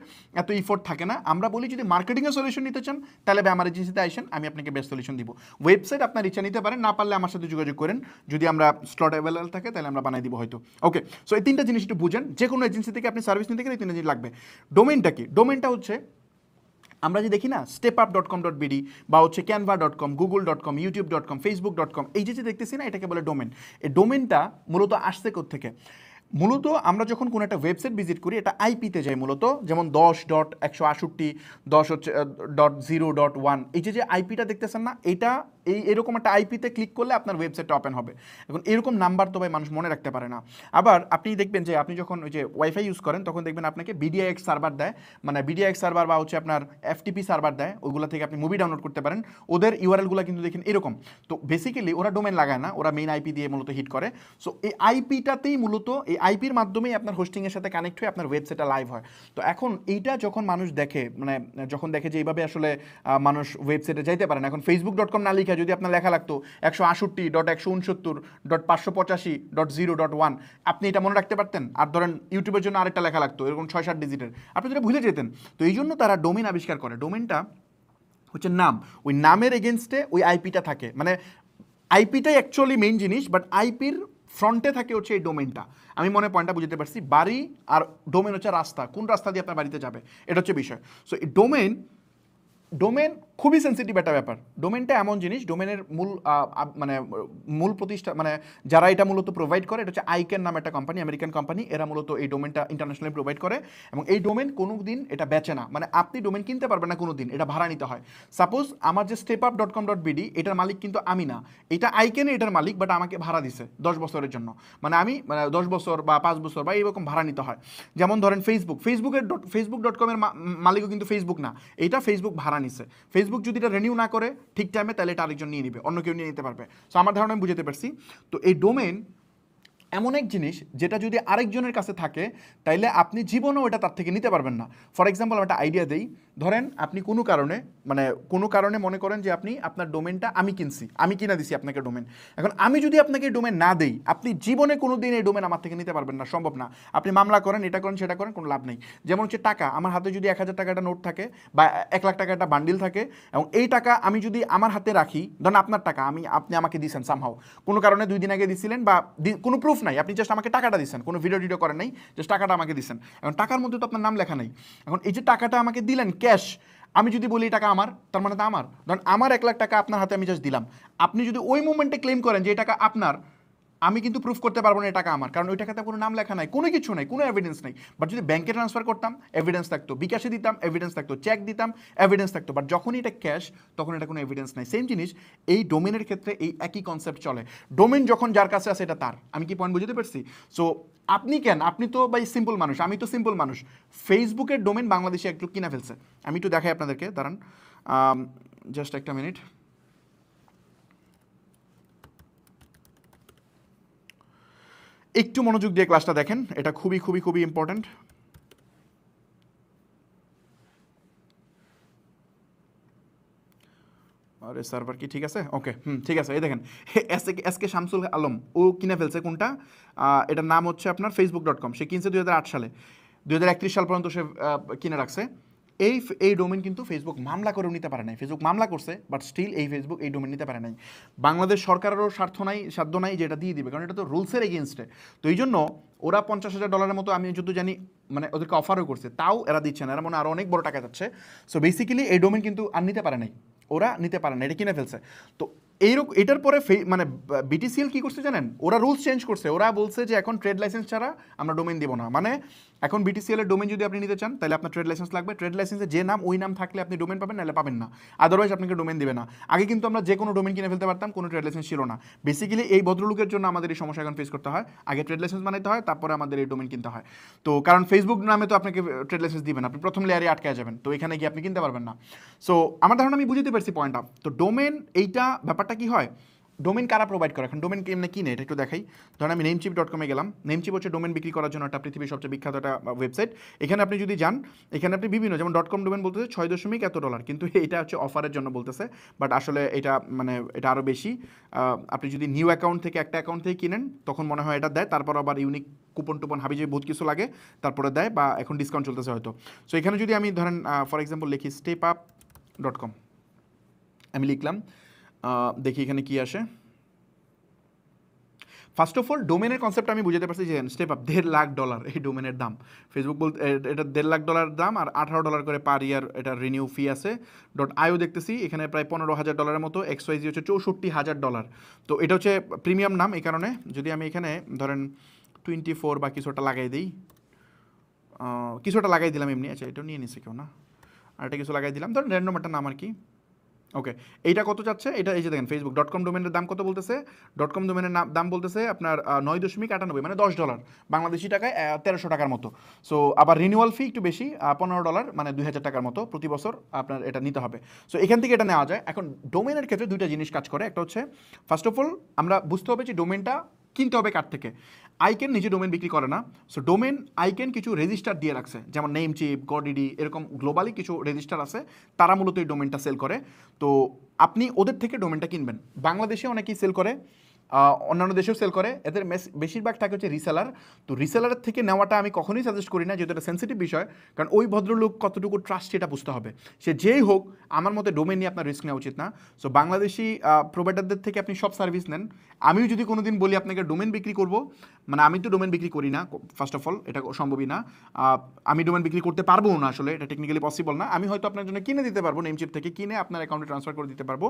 এত ইফোর্ট থাকে না। আমরা বলি যদি মার্কেটিংয়ের সলিউশন নিতে চান তাহলে আমার এজেন্সিতে আসেন, আমি আপনাকে বেস্ট সলিউশন দিব। ওয়েবসাইট আপনার ইচ্ছা নিতে পারেন, না পারলে আমার সাথে যোগাযোগ করেন, যদি আমরা স্লট অ্যাভেলেবল থাকে তাহলে আমরা বানাই দিব হয়তো। ওকে, সো এই তিনটা জিনিস একটু বুঝেন, যে কোনো এজেন্সি থেকে আপনি সার্ভিস নিতে গেলে এই তিনটা জিনিস লাগবে। ডোমেনটা কি? ডোমেনটা হচ্ছে আমরা যে দেখি না stepup.com.bd বা হচ্ছে canva.com, google.com, youtube.com, facebook.com, এই যে দেখতেছি না, এটাকে বলে ডোমেন। এই ডোমেনটা মূলত আসছে কোত্থেকে? মূলত আমরা যখন কোনো একটা ওয়েবসাইট ভিজিট করি এটা আইপিতে যাই মূলত, যেমন 10.168 10.0.1, এই যে আইপিটা দেখতেছেন না, এটা এরকম একটা আইপিতে ক্লিক করলে আপনার ওয়েবসাইটটা ওপেন হবে। এখন এরকম নাম্বার তো ভাই মানুষ মনে রাখতে পারে না। আবার আপনি দেখবেন যে আপনি যখন ওই যে ওয়াইফাই ইউজ করেন তখন দেখবেন আপনাকে বিডিআইএক্স সার্ভার দেয়, মানে বিডিআইএক্স সার্ভার বা হচ্ছে আপনার এফটিপি সার্ভার দেয়, ওইগুলো থেকে আপনি মুভি ডাউনলোড করতে পারেন। ওদের ইউআরএলগুলো কিন্তু দেখেন এরকম। তো বেসিক্যালি ওরা ডোমেন লাগায় না, ওরা মেইন আইপি দিয়ে মূলত হিট করে। সো এই আইপিটাতেই মূলত এই আইপির মাধ্যমেই আপনার হোস্টিংয়ের সাথে কানেক্ট হয়ে আপনার ওয়েবসাইটটা লাইভ হয়। তো এখন এইটা যখন মানুষ দেখে, মানে যখন দেখে যে এইভাবে আসলে মানুষ ওয়েবসাইটে যাইতে পারে না, এখন facebook.com না লিখে যদি আপনার লেখা লাগতো 168.169.585.0.1, আপনি এটা মনে রাখতে পারতেন। আর ধরেন ইউটিউবের জন্য আরেকটা লেখা লাগতো এরকম 6-7 ডিজিটের, আপনি যেটা ভুলে যেতেন। তো এই জন্য তারা ডোমেন আবিষ্কার করে। ডোমেনটা হচ্ছে নাম, ওই নামের এগেনস্টে ওই আইপিটা থাকে, মানে আইপিটাই অ্যাকচুয়ালি মেইন জিনিস, বাট আইপির ফ্রন্টে থাকে হচ্ছে এই ডোমেনটা। আমি মনে পয়েন্টটা বুঝতে পারছি। বাড়ি আর ডোমেন হচ্ছে রাস্তা, কোন রাস্তা দিয়ে আপনার বাড়িতে যাবে, এটা হচ্ছে বিষয়। সো এই ডোমেন খুবই সেন্সিটিভ একটা ব্যাপার। ডোমেনটা এমন জিনিস, ডোমেনের মূল মানে মূল প্রতিষ্ঠা মানে যারা এটা মূলত প্রোভাইড করে এটা হচ্ছে আইকেন নামে একটা কোম্পানি, আমেরিকান কোম্পানি। এরা মূলত এই ডোমেনটা ইন্টারন্যাশনালি প্রোভাইড করে, এবং এই ডোমেন কোনো দিন এটা বেচে না, মানে আপনি ডোমেন কিনতে পারবেন না কোনো দিন, এটা ভাড়া নিতে হয়। সাপোজ আমার যে stepup.com.bd এটার মালিক কিন্তু আমি না, এটা আইকেনে এটার মালিক, বাট আমাকে ভাড়া দিছে 10 বছরের জন্য, মানে আমি মানে 10 বছর বা 5 বছর বা এরকম ভাড়া নিতে হয়। যেমন ধরেন facebook.com এর মালিকও কিন্তু ফেসবুক না, এটা ফেসবুক ভাড়া নিছে। ফেসবুক যদি এটা রিনিউ না করে ঠিক টাইমে, তাহলে এটা আরেকজন নিয়ে নিবে, অন্য কেউ নিয়ে নিতে পারবে। সো আমার ধারণা আমি বুঝতে পারছি। তো এই ডোমেন এমন এক জিনিস যেটা যদি আরেকজনের কাছে থাকে তাইলে আপনি জীবনেও এটা তার থেকে নিতে পারবেন না। ফর এক্সাম্পল একটা আইডিয়া দেই, ধরেন আপনি কোনো কারণে মনে করেন যে আপনি আপনার ডোমেনটা আমি কিনছি, আমি কিনা দিছি আপনাকে ডোমেন। এখন আমি যদি আপনাকে ডোমেন না দেই, আপনি জীবনে কোনো দিন এই ডোমেন আমার থেকে নিতে পারবেন না, সম্ভব না। আপনি মামলা করেন, এটা করেন, সেটা করেন, কোনো লাভ নেই। যেমন হচ্ছে টাকা, আমার হাতে যদি 1000 টাকা একটা নোট থাকে বা 1 লাখ টাকা একটা বান্ডিল থাকে, এবং এই টাকা আমি যদি আমার হাতে রাখি, ধরেন আপনার টাকা আপনি আমাকে দিয়েছেন সামহাও, কোনো কারণে 2 দিন আগে দিছিলেন বা কোনো প্রুফ নাই, আপনি জাস্ট আমাকে টাকাটা দিচ্ছেন, কোনো ভিডিও করেন নাই, জাস্ট টাকাটা আমাকে দিচ্ছেন। এখন টাকার মধ্যে তো আপনার নাম লেখা নাই। এখন এই যে টাকাটা আমাকে দিলেন ক্যাশ, আমি যদি বলি টাকা আমার, তার মানে তো আমার, ধরেন আমার 1 লাখ টাকা আপনার হাতে আমি জাস্ট দিলাম, আপনি যদি ওই মোমেন্টে ক্লেম করেন যে এই টাকা আপনার, আমি কিন্তু প্রুফ করতে পারবো না এই টাকা আমার, কারণ ওই টাকাতে কোনো নাম লেখা নাই, কোনো কিছু নাই, কোনো এভিডেন্স নাই। বাট যদি ব্যাংকে ট্রান্সফার করতাম এভিডেন্স থাকতো, বিকাশে দিতাম এভিডেন্স থাকতো, চেক দিতাম এভিডেন্স থাকতো। বাট যখনই এটা ক্যাশ তখন এটা কোনো এভিডেন্স নাই। সেম জিনিস এই ডোমেনের ক্ষেত্রে, এই একই কনসেপ্ট চলে। ডোমেন যখন যার কাছে আছে এটা তার। আমি কি পয়েন্ট বুঝতে পারছি? সো আপনি কেন, আপনি তো ভাই সিম্পল মানুষ, আমি তো সিম্পল মানুষ, ফেসবুকের ডোমেন বাংলাদেশে একটু কিনা ফেলছে। আমি একটু দেখাই আপনাদেরকে, দাঁড়ান জাস্ট একটা মিনিট। একটু মনোযোগ দিয়ে ক্লাসটা দেখেন, এটা খুবই খুবই খুবই ইম্পর্ট্যান্ট। আরে সার্ভার কি ঠিক আছে? ওকে, ঠিক আছে। এই দেখেন এস কে শামসুল আলম ও কিনে ফেলছে কোনটা, এটার নাম হচ্ছে আপনার facebook.com। সে কিনছে 2008 সালে, 2031 সাল পর্যন্ত সে কিনে রাখছে। এই ডোমেন কিন্তু ফেসবুক মামলা করেও নিতে পারে নাই। ফেসবুক মামলা করছে, বাট স্টিল এই ফেসবুক এই ডোমেন নিতে পারে নাই। বাংলাদেশ সরকারেরও সাধ্য নাই যে এটা দিয়ে দিবে, কারণ এটা তো রুলসের এগেনস্টে। তো এই জন্য ওরা $50,000 মতো, আমি যত জানি, মানে ওদেরকে অফারও করছে, তাও এরা দিচ্ছে না। এরা মনে আরও অনেক বড় টাকা যাচ্ছে। সো বেসিক্যালি এই ডোমেন কিন্তু আর নিতে পারে নাই, ওরা নিতে পারে না, এটা কিনে ফেলছে। তো এইরকম এটার পরে মানে বিটিসিএল কি করছে জানেন, ওরা রুলস চেঞ্জ করছে। ওরা বলছে যে এখন ট্রেড লাইসেন্স ছাড়া আমরা ডোমেন দিব না। মানে এখন বিটিসিএল এর ডোমেন যদি আপনি নিতে চান, তাহলে আপনার ট্রেড লাইসেন্স লাগবে। ট্রেড লাইসেন্সে যে নাম, ওই নাম থাকলে আপনি ডোমেন পাবেন, নাহলে পাবেন না। আদারওয়াইজ আপনাকে ডোমেন দিবে না। আগে কিন্তু আমরা যে কোনো ডোমেন কিনে ফেলতে পারতাম, কোনো ট্রেড লাইসেন্স ছিল না। বেসিক্যালি এই ভদ্রলোকের জন্য আমাদের এই সমস্যা এখন ফেস করতে হয়। আগে ট্রেড লাইসেন্স বানাইতে হয়, তারপরে আমাদের এই ডোমেন কিনতে হয়। তো কারণ ফেসবুক নামে তো আপনাকে ট্রেড লাইসেন্স দিবেন, আপনি প্রথম লেয়ারে আটকে যাবেন, তো এখানে গিয়ে আপনি কিনতে পারবেন না। সো আমার ধারণা আমি বুঝতে পারছি পয়েন্টটা। তো ডোমেন এইটা ব্যাপারটা কি হয়, ডোমেন কারা প্রোভাইড করে, এখন ডোমেন কেমনে কিনে এটা একটু দেখাই। ধরেন আমি namecheap.com গেলাম। নেমচিপ হচ্ছে ডোমেন বিক্রি করার জন্য একটা পৃথিবীর সবচেয়ে বিখ্যাত একটা ওয়েবসাইট। এখানে আপনি যদি যান, এখানে আপনি বিভিন্ন, যেমন .com ডোমেন বলতেছে $6.এত, কিন্তু এটা হচ্ছে অফারের জন্য বলতেছে, বাট আসলে এটা মানে এটা আরও বেশি। আপনি যদি নিউ অ্যাকাউন্ট থেকে, একটা অ্যাকাউন্ট থেকে কিনেন, তখন মনে হয় এটা দেয়, তারপর আবার ইউনিক কুপন টুপন হাবি যে বহুত কিছু লাগে, তারপরে দেয়, বা এখন ডিসকাউন্ট চলতেছে হয়তো। সো এখানে যদি আমি ধরেন ফর এক্সাম্পল লিখি stepup.com, আমি লিখলাম, দেখি এখানে কি আসে। ফার্স্ট অফ অল ডোমেনের কনসেপ্ট আমি বুঝতে পারছি যে স্টেপআপ $1.5 এই ডোমেনের দাম। ফেসবুক বলতে এটা $1.5 দাম, আর $18 করে পার ইয়ার এটা রিনিউ ফি আছে। .io দেখতেছি এখানে প্রায় $15,000 মতো, XYZ হচ্ছে $64,000। তো এটা হচ্ছে প্রিমিয়াম নাম। এই কারণে যদি আমি এখানে ধরেন 24 বা কিছুটা লাগাই দিই, কিছুটা লাগাই দিলাম এমনি, আচ্ছা এটা নিয়ে নিছে কেউ না, আর এটা কিছু লাগাই দিলাম, ধরেন র্যান্ডম একটা নাম আর কি। ওকে, এইটা কত চাচ্ছে, এটা এই যে দেখেন facebook.com ডোমেনের দাম কত বলতেছে, .com ডোমেনের দাম বলতেছে আপনার $9.98, মানে $10, বাংলাদেশি টাকায় 1300 টাকার মতো। সো আবার রিনিউয়াল ফি একটু বেশি, $15, মানে 2000 টাকার মতো প্রতি বছর আপনার এটা নিতে হবে। সো এখান থেকে এটা নেওয়া যায়। এখন ডোমেনের ক্ষেত্রে দুইটা জিনিস কাজ করে। একটা হচ্ছে ফার্স্ট অফ অল আমরা বুঝতে হবে যে ডোমেনটা কিনতে হবে কার থেকে। আইকেন নিজে ডোমেন বিক্রি করে না। সো ডোমেন আইকেন কিছু রেজিস্টার দিয়ে রাখছে, যেমন নেমচিপ, গডিডি, এরকম গ্লোবালি কিছু রেজিস্টার আছে, তারা মূলত এই ডোমেনটা সেল করে। তো আপনি ওদের থেকে ডোমেনটা কিনবেন। বাংলাদেশে অনেকেই সেল করে, অন্যান্য দেশেও সেল করে, এদের বেশিরভাগ থাকে হচ্ছে রিসেলার। তো রিসেলারের থেকে নেওয়াটা আমি কখনোই সাজেস্ট করি না, যেহেতু এটা সেন্সিটিভ বিষয়। কারণ ওই ভদ্রলোক কতটুকু ট্রাস্ট এটা বুঝতে হবে। সে যেই হোক, আমার মতে ডোমেন নিয়ে আপনার রিস্ক নেওয়া উচিত না। সো বাংলাদেশি প্রোভাইডারদের থেকে আপনি সব সার্ভিস নেন। আমিও যদি কোনো দিন বলি আপনাকে ডোমেন বিক্রি করব, মানে আমি তো ডোমেন বিক্রি করি না, ফার্স্ট অফ অল এটা সম্ভবই না। আমি ডোমেন বিক্রি করতে পারবো না, আসলে এটা টেকনিক্যালি পসিবল না। আমি হয়তো আপনার জন্য কিনে দিতে পারবো, নেমচিপ থেকে কিনে আপনার অ্যাকাউন্টে ট্রান্সফার করে দিতে পারবো,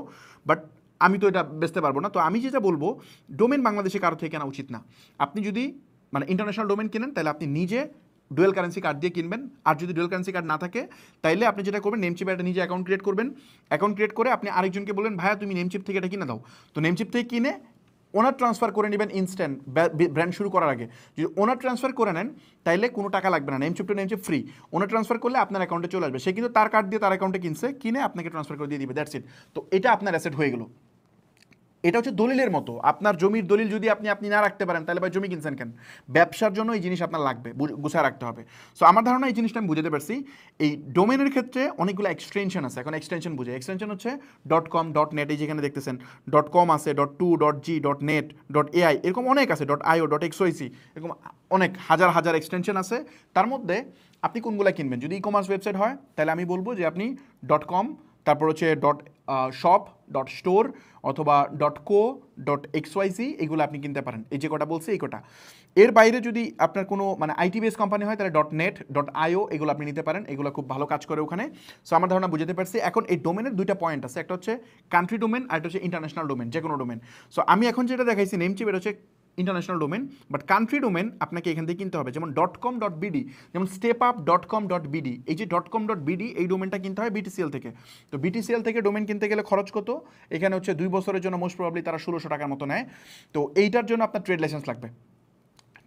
বাট আমি তো এটা বেচতে পারবো না। তো আমি যেটা বলবো, ডোমেন বাংলাদেশে কারো থেকে কেনা উচিত না। আপনি যদি মানে ইন্টারন্যাশনাল ডোমেন কিনেন, তাহলে আপনি নিজে ডুয়েল কারেন্সি কার্ড দিয়ে কিনবেন। আর যদি ডুয়েল কারেন্সি কার্ড না থাকে, তাইলে আপনি যেটা করবেন, নেমচিপে একটা নিজে অ্যাকাউন্ট ক্রিয়েট করবেন। অ্যাকাউন্ট ক্রিয়েট করে আপনি আরেকজনকে বলবেন, ভাইয়া তুমি নেমচিপ থেকে এটা কিনে দাও। তো নেমচিপ থেকে কিনে ওনার ট্রান্সফার করে নেবেন ইনস্ট্যান্ট, ব্র্যান্ড শুরু করার আগে। যদি ওনার ট্রান্সফার করে নেন, তাইলে কোনো টাকা লাগবে না, নেমচিপ টু নেমচিপ ফ্রি। ওনার ট্রান্সফার করলে আপনার অ্যাকাউন্টে চলে আসবে। সে কিন্তু তার কার্ড দিয়ে তার অ্যাকাউন্টে কিনে আপনাকে ট্রান্সফার করে দিয়ে দিবে, দ্যাটস ইট। তো এটা আপনার অ্যাসেট হয়ে গেল। এটা হচ্ছে দলিলের মতো। আপনার জমির দলিল যদি আপনি না রাখতে পারেন, তাহলে ভাই জমি কিনছেন কেন? ব্যবসার জন্য এই জিনিস আপনার লাগবে, গুছায় রাখতে হবে। সো আমার ধারণা এই জিনিসটা আমি বুঝতে পারছি। এই ডোমেনের ক্ষেত্রে অনেকগুলো এক্সটেনশন আছে। এখন এক্সটেনশন বুঝে, এক্সটেনশন হচ্ছে .com, .net, এই যেখানে দেখতেছেন .com আছে, .to, .g, .net, .ai, এরকম অনেক আছে, .io, .xyz, এরকম অনেক হাজার হাজার এক্সটেনশন আছে। তার মধ্যে আপনি কোনগুলো কিনবেন? যদি ই কমার্স ওয়েবসাইট হয়, তাহলে আমি বলবো যে আপনি .com, তারপর হচ্ছে .shop, .store অথবা .co, .xyz, এগুলো আপনি কিনতে পারেন। এই যে কটা বলছি, এই কটা। এর বাইরে যদি আপনার কোনো মানে আইটি বেস কোম্পানি হয়, তাহলে .net, .io, এগুলো আপনি নিতে পারেন। এগুলো খুব ভালো কাজ করে ওখানে। সো আমার ধারণা বুঝতে পারছি। এখন এই ডোমেনের দুইটা পয়েন্ট আছে, একটা হচ্ছে কান্ট্রি ডোমেন, আর একটা হচ্ছে ইন্টারন্যাশনাল ডোমেন, যে কোনো ডোমেন। সো আমি এখন যেটা দেখাইছি নেমচিপ, এটা হচ্ছে international domain, but country domain আপনাকে এখান থেকে কিনতে হবে। যেমন .com, .bd, যেমন stepup.com.bd, এই যে .com.bd, এই ডোমেনটা কিনতে হয় বিটিসিএল থেকে। তো বিটিসিএল থেকে ডোমেন কিনতে গেলে খরচ কত? এখানে হচ্ছে 2 বছরের জন্য মোস্ট প্রবাবলি তারা 1600 টাকার মতো নেয়। তো এইটার জন্য আপনার ট্রেড লাইসেন্স লাগবে।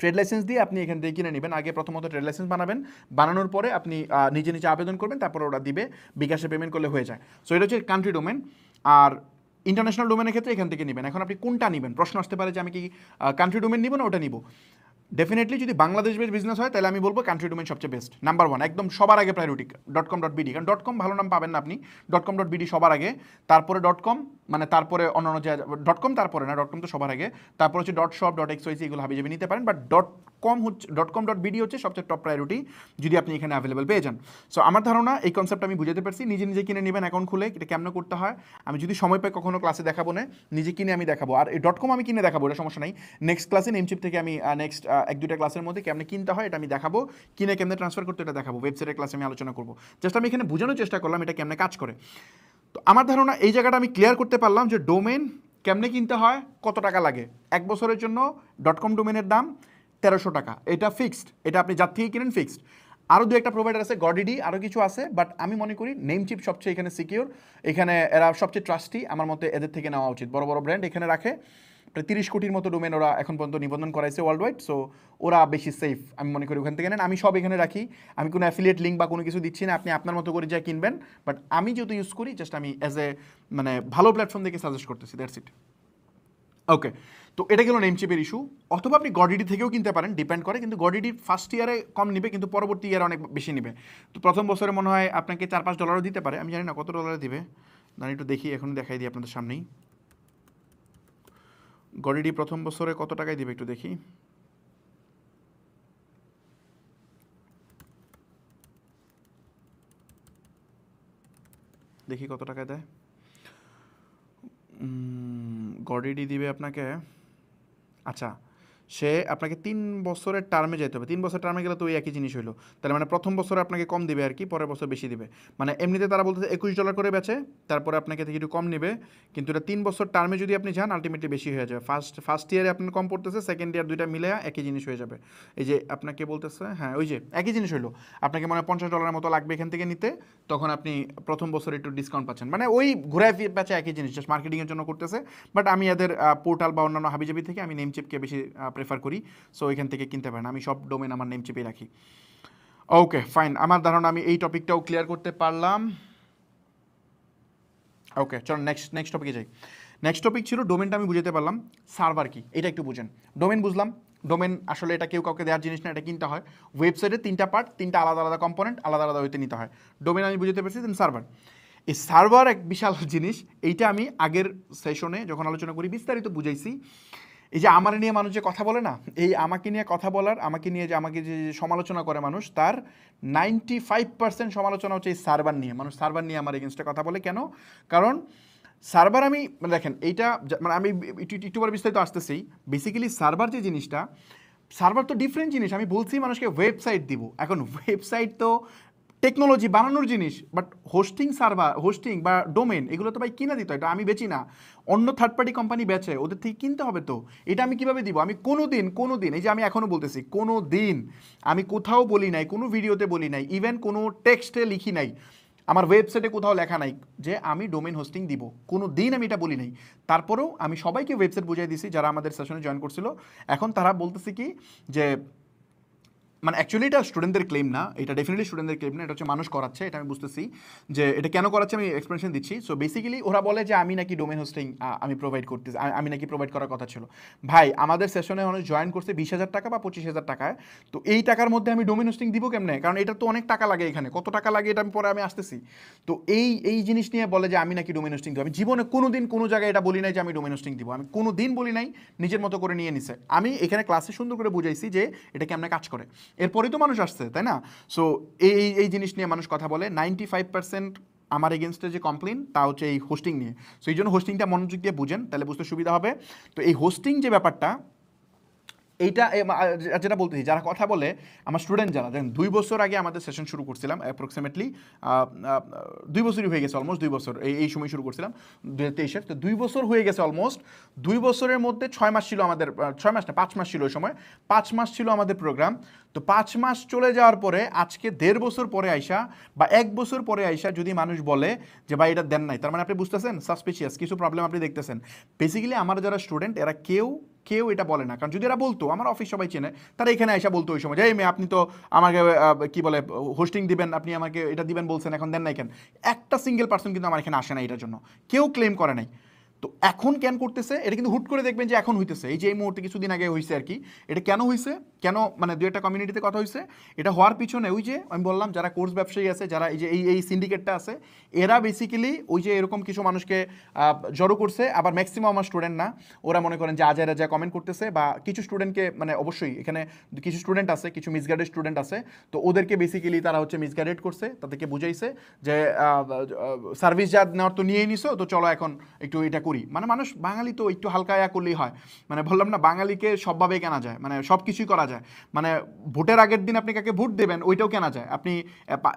ট্রেড লাইসেন্স দিয়ে আপনি এখান থেকে কিনে নেবেন। আগে প্রথমত ট্রেড লাইসেন্স বানাবেন, বানানোর পরে আপনি নিজে নিজে আবেদন করবেন, তারপর ওরা দিবে, বিকাশে পেমেন্ট করলে হয়ে যায়। সো এটা হচ্ছে কান্ট্রি ডোমেন। আর ইন্টারন্যাশনাল ডোমেনের ক্ষেত্রে এখান থেকে নেবেন। এখন আপনি কোনটা নেবেন প্রশ্ন আসতে পারে যে আমি কি কান্ট্রি ডোমেন নিব না ওটা নিব। ডেফিনেটলি যদি বাংলাদেশ বেস বিজনেস হয় তাহলে আমি বলবো কান্ট্রি ডোমেন সবচেয়ে বেস্ট, নাম্বার ওয়ান, একদম সবার আগে প্রায়োরিটি .com.bd, কারণ .com ভালো নাম পাবেন না আপনি, .com.bd সবার আগে, তারপরে .com, মানে তারপরে অন্যান্য যে .com, তারপরে না, .com তো সবার আগে, তারপর হচ্ছে .shop, .xyz এগুলো হাবিজাবি নিতে পারেন, বাট .com হচ্ছে .com.bd হচ্ছে সবচেয়ে টপ প্রায়োরিটি যদি আপনি এখানে অ্যাভেলেবল পেয়ে যান। সো আমার ধারণা এই কনসেপ্ট আমি বুঝাতে পারছি, নিজে নিজে কিনে নেবেন অ্যাকাউন্ট খুলে, এটা কেমন করতে হয় আমি যদি সময় পাই কখনো ক্লাসে দেখাবো না, নিজে কিনে আমি দেখাবো, আর এই .com আমি কিনে দেখাবো, এটা সমস্যা নাই, নেক্সট ক্লাসে নেমচিপ থেকে আমি নেক্সট 1-2টা ক্লাসের মধ্যে কেমনে কিনতে হয় এটা আমি দেখাবো, কিনে কেমনে ট্রান্সফার করতে এটা দেখাবো, ওয়েবসাইটের ক্লাসে আমি আলোচনা করবো, জাস্ট আমি এখানে বোঝানোর চেষ্টা করলাম এটা কেমনে কাজ করে। তো আমার ধারণা এই জায়গাটা আমি ক্লিয়ার করতে পারলাম যে ডোমেন কেমনে কিনতে হয়, কত টাকা লাগে। 1 বছরের জন্য .com ডোমেনের দাম 1300 টাকা, এটা ফিক্সড, এটা আপনি যার থেকে কিনেন ফিক্সড। আরও দু একটা প্রোভাইডার আছে, গডিডি, আরও কিছু আছে, বাট আমি মনে করি নেমচিপ সবচেয়ে এখানে সিকিউর, এখানে এরা সবচেয়ে ট্রাস্টি, আমার মতে এদের থেকে নেওয়া উচিত। বড় বড় ব্র্যান্ড এখানে রাখে, প্রায় 30 কোটির মতো ডোমেন ওরা এখন পর্যন্ত নিবন্ধন করাইছে ওয়ার্ল্ড ওয়াইড, সো ওরা বেশি সেফ আমি মনে করি ওখান থেকে নেন। আমি সব এখানে রাখি, আমি কোনো অ্যাফিলিয়েট লিঙ্ক বা কোনো কিছু দিচ্ছি না, আপনি আপনার মতো করে যা কিনবেন, বাট আমি যেহেতু ইউজ করি জাস্ট আমি অ্যাজ এ মানে ভালো প্ল্যাটফর্ম থেকে সাজেস্ট করতেছি, দ্যাটস ইট। ওকে, তো এটা গেল নেমচিপের ইস্যু। অথবা আপনি গডিডি থেকেও কিনতে পারেন, ডিপেন্ড করে, কিন্তু গডিডির ফার্স্ট ইয়ারে কম নেবে, কিন্তু পরবর্তী ইয়ারে অনেক বেশি নেবে। তো প্রথম বছরে মনে হয় আপনাকে $4-5 দিতে পারে, আমি জানি না কত ডলারে দিবে, দাঁড়িয়ে একটু দেখি, এখন দেখাই দিই আপনাদের সামনেই। গডিডি প্রথম বছরে কত টাকায় দিবে একটু দেখি। দেখি কত টাকায় দেয়। গডিডি দিবে আপনাকে, আচ্ছা সে আপনাকে 3 বছরের টার্মে যেতে হবে, 3 বছর টার্মে গেলে তো ওই একই জিনিস হলো, তাহলে মানে প্রথম বছরে আপনাকে কম দিবে আর কি, পরের বছর বেশি দিবে, মানে এমনিতে তারা বলতেছে $21 করে বেচে, তারপরে আপনাকে থেকে একটু কম নেবে, কিন্তু এটা 3 বছর টার্মে যদি আপনি যান আলটিমেটলি বেশি হয়ে যাবে। ফার্স্ট ইয়ারে আপনার কম পড়তেছে, সেকেন্ড ইয়ার দুইটা মিলে একই জিনিস হয়ে যাবে। এই যে আপনাকে বলতেছে, হ্যাঁ ওই যে একই জিনিস হলো, আপনাকে মনে হয় $50 মতো লাগবে এখান থেকে নিতে, তখন আপনি প্রথম বছর একটু ডিসকাউন্ট পাচ্ছেন, মানে ওই ঘুরায় বেচে একই জিনিস, জাস্ট মার্কেটিংয়ের জন্য করতেছে। বাট আমি এদের পোর্টাল বা অন্যান্য হাবিজাবি থেকে আমি নেমচিপকে বেশি প্রেফার করি, সো এখান থেকে কিনতে পারেন, আমি সব ডোমেন আমার নেমচিপে রাখি। ওকে ফাইন, আমার ধারণা আমি এই টপিকটাও ক্লিয়ার করতে পারলাম। ওকে চলো নেক্সট টপিকে যাই। নেক্সট টপিক ছিল ডোমেনটা আমি বুঝতে পারলাম, সার্ভার কি এটা একটু বুঝেন। ডোমেন বুঝলাম, ডোমেন আসলে এটা কেউ কাউকে দেওয়ার জিনিস না, এটা কিনতে হয়। ওয়েবসাইটে 3টা পার্ট, 3টা আলাদা আলাদা কম্পোনেন্ট, আলাদা আলাদা হইতে নিতে হয়। ডোমেন আমি বুঝতে পারছি, দেন সার্ভার। এই সার্ভার এক বিশাল জিনিস, এইটা আমি আগের সেশনে যখন আলোচনা করি বিস্তারিত বুঝাইছি। এই যে আমার নিয়ে মানুষ যে কথা বলে না, এই আমাকে নিয়ে কথা বলার, আমাকে নিয়ে যে আমাকে যে সমালোচনা করে মানুষ, তার 95% সমালোচনা হচ্ছে এই সার্ভার নিয়ে। মানুষ সার্ভার নিয়ে আমার এগেনস্টে কথা বলে কেন? কারণ সার্ভার আমি মানে দেখেন এইটা মানে আমি একটু পরে বিস্তারিত আসতেছি। বেসিক্যালি সার্ভার যে জিনিসটা, সার্ভার তো ডিফারেন্ট জিনিস, আমি বলছি মানুষকে ওয়েবসাইট দিব, এখন ওয়েবসাইট তো টেকনোলজি বানানোর জিনিস, বাট হোস্টিং সার্ভার, হোস্টিং বা ডোমেন এগুলো তো ভাই কিনা দিতে হয়, এটা আমি বেচি না, অন্য থার্ড পার্টি কোম্পানি বেচে, ওদের থেকে কিনতে হবে। তো এটা আমি কিভাবে দিব? আমি কোনো দিন এই যে আমি এখনও বলতেছি, কোনো দিন আমি কোথাও বলি নাই, কোনো ভিডিওতে বলি নাই, ইভেন কোনো টেক্সটে লিখি নাই, আমার ওয়েবসাইটে কোথাও লেখা নাই যে আমি ডোমেন হোস্টিং দিব, কোনো দিন আমি এটা বলি নাই। তারপরেও আমি সবাইকে ওয়েবসাইট বুঝিয়ে দিছি যারা আমাদের সেশনে জয়েন করছিল। এখন তারা বলতেছে কি যে মানে অ্যাকচুয়ালি এটা স্টুডেন্টদের ক্লেম না, এটা ডেফিনেটলি স্টুডেন্টদের ক্লেম না, এটা হচ্ছে মানুষ করাচ্ছে, এটা আমি বুঝতেছি যে এটা কেন করাচ্ছে, আমি এক্সপ্লেনেশন দিচ্ছি। সো বেসিক্যালি ওরা বলে যে আমি নাকি ডোমেন হোস্টিং আমি প্রোভাইড করতেছি, আমি নাকি প্রোভাইড করার কথা ছিল। ভাই আমাদের সেশনে অনেক জয়েন করছে 20,000 টাকা বা 25,000 টাকায়, তো এই টাকার মধ্যে আমি ডোমেন হোস্টিং দিব কেমনে? কারণ এটা তো অনেক টাকা লাগে, এখানে কত টাকা লাগে এটা আমি পরে আমি আসতেছি। তো এই জিনিস নিয়ে বলে যে আমি নাকি ডোমেন হোস্টিং দিব, আমি জীবনে কোনো দিন কোনো জায়গায় এটা বলি নাই যে আমি ডোমেন হোস্টিং দিব, আমি কোনো দিন বলি নাই, নিজের মতো করে নিয়ে নিছে। আমি এখানে ক্লাসে সুন্দর করে বুঝাইছি যে এটা কেমনে কাজ করে, এরপরেই তো মানুষ আসছে, তাই না? সো এই জিনিস নিয়ে মানুষ কথা বলে। 95% আমার এগেনস্টে যে কমপ্লেন তা হচ্ছে এই হোস্টিং নিয়ে। সো এই জন্য হোস্টিংটা মনোযোগ দিয়ে বুঝেন, তাহলে বুঝতে সুবিধা হবে। তো এই হোস্টিং যে ব্যাপারটা, এইটা যেটা বলতেছি, যারা কথা বলে আমার স্টুডেন্ট যারা, দেখেন 2 বছর আগে আমাদের সেশন শুরু করছিলাম, অ্যাপ্রক্সিমেটলি 2 বছরই হয়ে গেছে, অলমোস্ট 2 বছর এই সময় শুরু করছিলাম 2023-এর। তো 2 বছর হয়ে গেছে অলমোস্ট। 2 বছরের মধ্যে 6 মাস ছিল আমাদের, 6 মাস না 5 মাস ছিল ওই সময়, 5 মাস ছিল আমাদের প্রোগ্রাম। তো 5 মাস চলে যাওয়ার পরে আজকে 1.5 বছর পরে আইসা বা 1 বছর পরে আইসা যদি মানুষ বলে যে ভাই এটা দেন নাই, তার মানে আপনি বুঝতেছেন সাসপিশিয়াস কিছু প্রবলেম আপনি দেখতেছেন। বেসিক্যালি আমার যারা স্টুডেন্ট এরা কেউ এটা বলে না, কারণ যদি এরা বলতো, আমার অফিস সবাই চেনে, তারা এখানে এসে বলতো ওই সময় যে এই মেয়ে আপনি তো আমাকে কি বলে হোস্টিং দিবেন, আপনি আমাকে এটা দিবেন বলছেন, এখন দেন নাই কেন? একটা সিঙ্গেল পার্সন কিন্তু আমার এখানে আসে না এটার জন্য, কেউ ক্লেম করে নাই। তো এখন কেন করতেছে এটা কিন্তু হুট করে দেখবেন যে এখন হইতেছে, এই যে এই মুহূর্তে কিছুদিন আগে হয়েছে আর কি। এটা কেন হয়েছে, কেন মানে দু একটা কমিউনিটিতে কথা হয়েছে, এটা হওয়ার পিছনে ওই যে আমি বললাম যারা কোর্স ব্যবসায়ী আছে, যারা এই যে এই সিন্ডিকেটটা আছে, এরা বেসিক্যালি ওই যে এরকম কিছু মানুষকে জড়ো করছে। আবার ম্যাক্সিমাম আমার স্টুডেন্ট না, ওরা মনে করেন যে আজারা যা কমেন্ট করতেছে, বা কিছু স্টুডেন্টকে মানে অবশ্যই এখানে কিছু স্টুডেন্ট আছে, কিছু মিসগাইডেড স্টুডেন্ট আছে, তো ওদেরকে বেসিক্যালি তারা হচ্ছে মিসগাইডেড করছে, তাদেরকে বুঝাইছে যে সার্ভিস যা নেওয়ার তো নিয়েই নিছো, তো চলো এখন একটু এটা করি। মানে মানুষ বাঙালি তো একটু হালকা করলেই হয়, মানে বললাম না বাঙালিকে সবভাবে কেনা যায়, মানে সব কিছুই করা যায়। মানে ভোটের আগের দিন আপনি কাকে ভোট দেবেন ওইটাও কেনা যায়। আপনি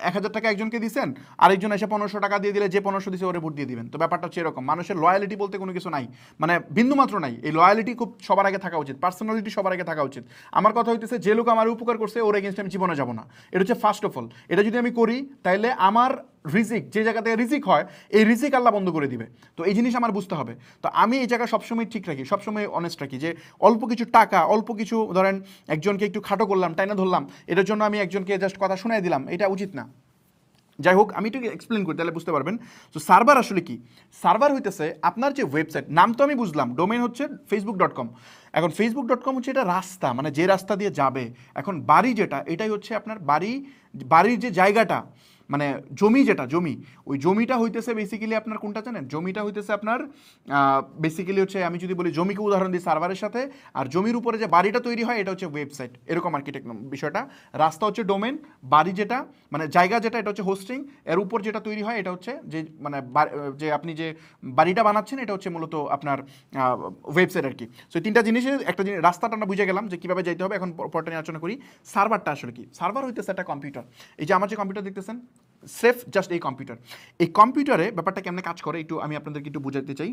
1,000 টাকা একজনকে দিচ্ছেন, আরেকজন এসে 1500 টাকা দিয়ে দিলে যে 1500 দিচ্ছে ওরে ভোট দিয়ে দিবেন। তো ব্যাপারটা হচ্ছে এরকম, মানুষের লয়ালিটি বলতে কোনো কিছু নাই, মানে বিন্দুমাত্র নাই। এই লয়ালিটি খুব সবার আগে থাকা উচিত, পার্সোনালিটি সবার আগে থাকা উচিত। আমার কথা হইতেছে যে লোক আমার উপকার করছে ওর এগেনস্ট আমি জীবনে যাবো না, এটা হচ্ছে ফার্স্ট অফ অল। এটা যদি আমি করি তাহলে আমার রিজিক, যে জায়গা থেকে রিজিক হয় এই রিজিক আল্লাহ বন্ধ করে দিবে। তো এই জিনিস আমার বুঝতে হবে। তো আমি এই জায়গা সবসময় ঠিক রাখি, সবসময় অনেস্ট রাখি, যে অল্প কিছু টাকা, অল্প কিছু ধরেন একজনকে একটু খাটো করলাম, টাইনা ধরলাম, এটার জন্য আমি একজনকে জাস্ট কথা শোনাই দিলাম, এটা উচিত না। যাই হোক, আমি একটু এক্সপ্লেন করি তাহলে বুঝতে পারবেন। তো সার্ভার আসলে কি? সার্ভার হইতেছে আপনার যে ওয়েবসাইট, নাম তো আমি বুঝলাম, ডোমেইন হচ্ছে facebook.com। এখন facebook.com হচ্ছে এটা রাস্তা, মানে যে রাস্তা দিয়ে যাবে। এখন বাড়ি যেটা, এটাই হচ্ছে আপনার বাড়ির যে জায়গাটা, মানে জমি যেটা, জমি, ওই জমিটা হইতেছে বেসিক্যালি আপনার কোনটা জানেন? জমিটা হইতেছে আপনার বেসিক্যালি হচ্ছে, আমি যদি বলি জমিকে উদাহরণ দিই সার্ভারের সাথে, আর জমির উপরে যে বাড়িটা তৈরি হয় এটা হচ্ছে ওয়েবসাইট, এরকম আর্কিটেক্ট বিষয়টা। রাস্তা হচ্ছে ডোমেন, বাড়ি যেটা মানে জায়গা যেটা, এটা হচ্ছে হোস্টিং, এর উপর যেটা তৈরি হয় এটা হচ্ছে যে মানে যে আপনি যে বাড়িটা বানাচ্ছেন এটা হচ্ছে মূলত আপনার ওয়েবসাইট আর কি। সো তিনটা জিনিসের একটা জিনিস, রাস্তাটা আমরা বুঝে গেলাম যে কীভাবে যাইতে হবে। এখন পরটা নিয়ে আলোচনা করি সার্ভারটা আসলে কি। সার্ভার হইতেছে একটা কম্পিউটার, এই যে আমার যে কম্পিউটার দেখতেছেন সেফ জাস্ট এই কম্পিউটার। এই কম্পিউটারে ব্যাপারটা কেমনে কাজ করে একটু আমি আপনাদেরকে একটু বুঝাতে চাই।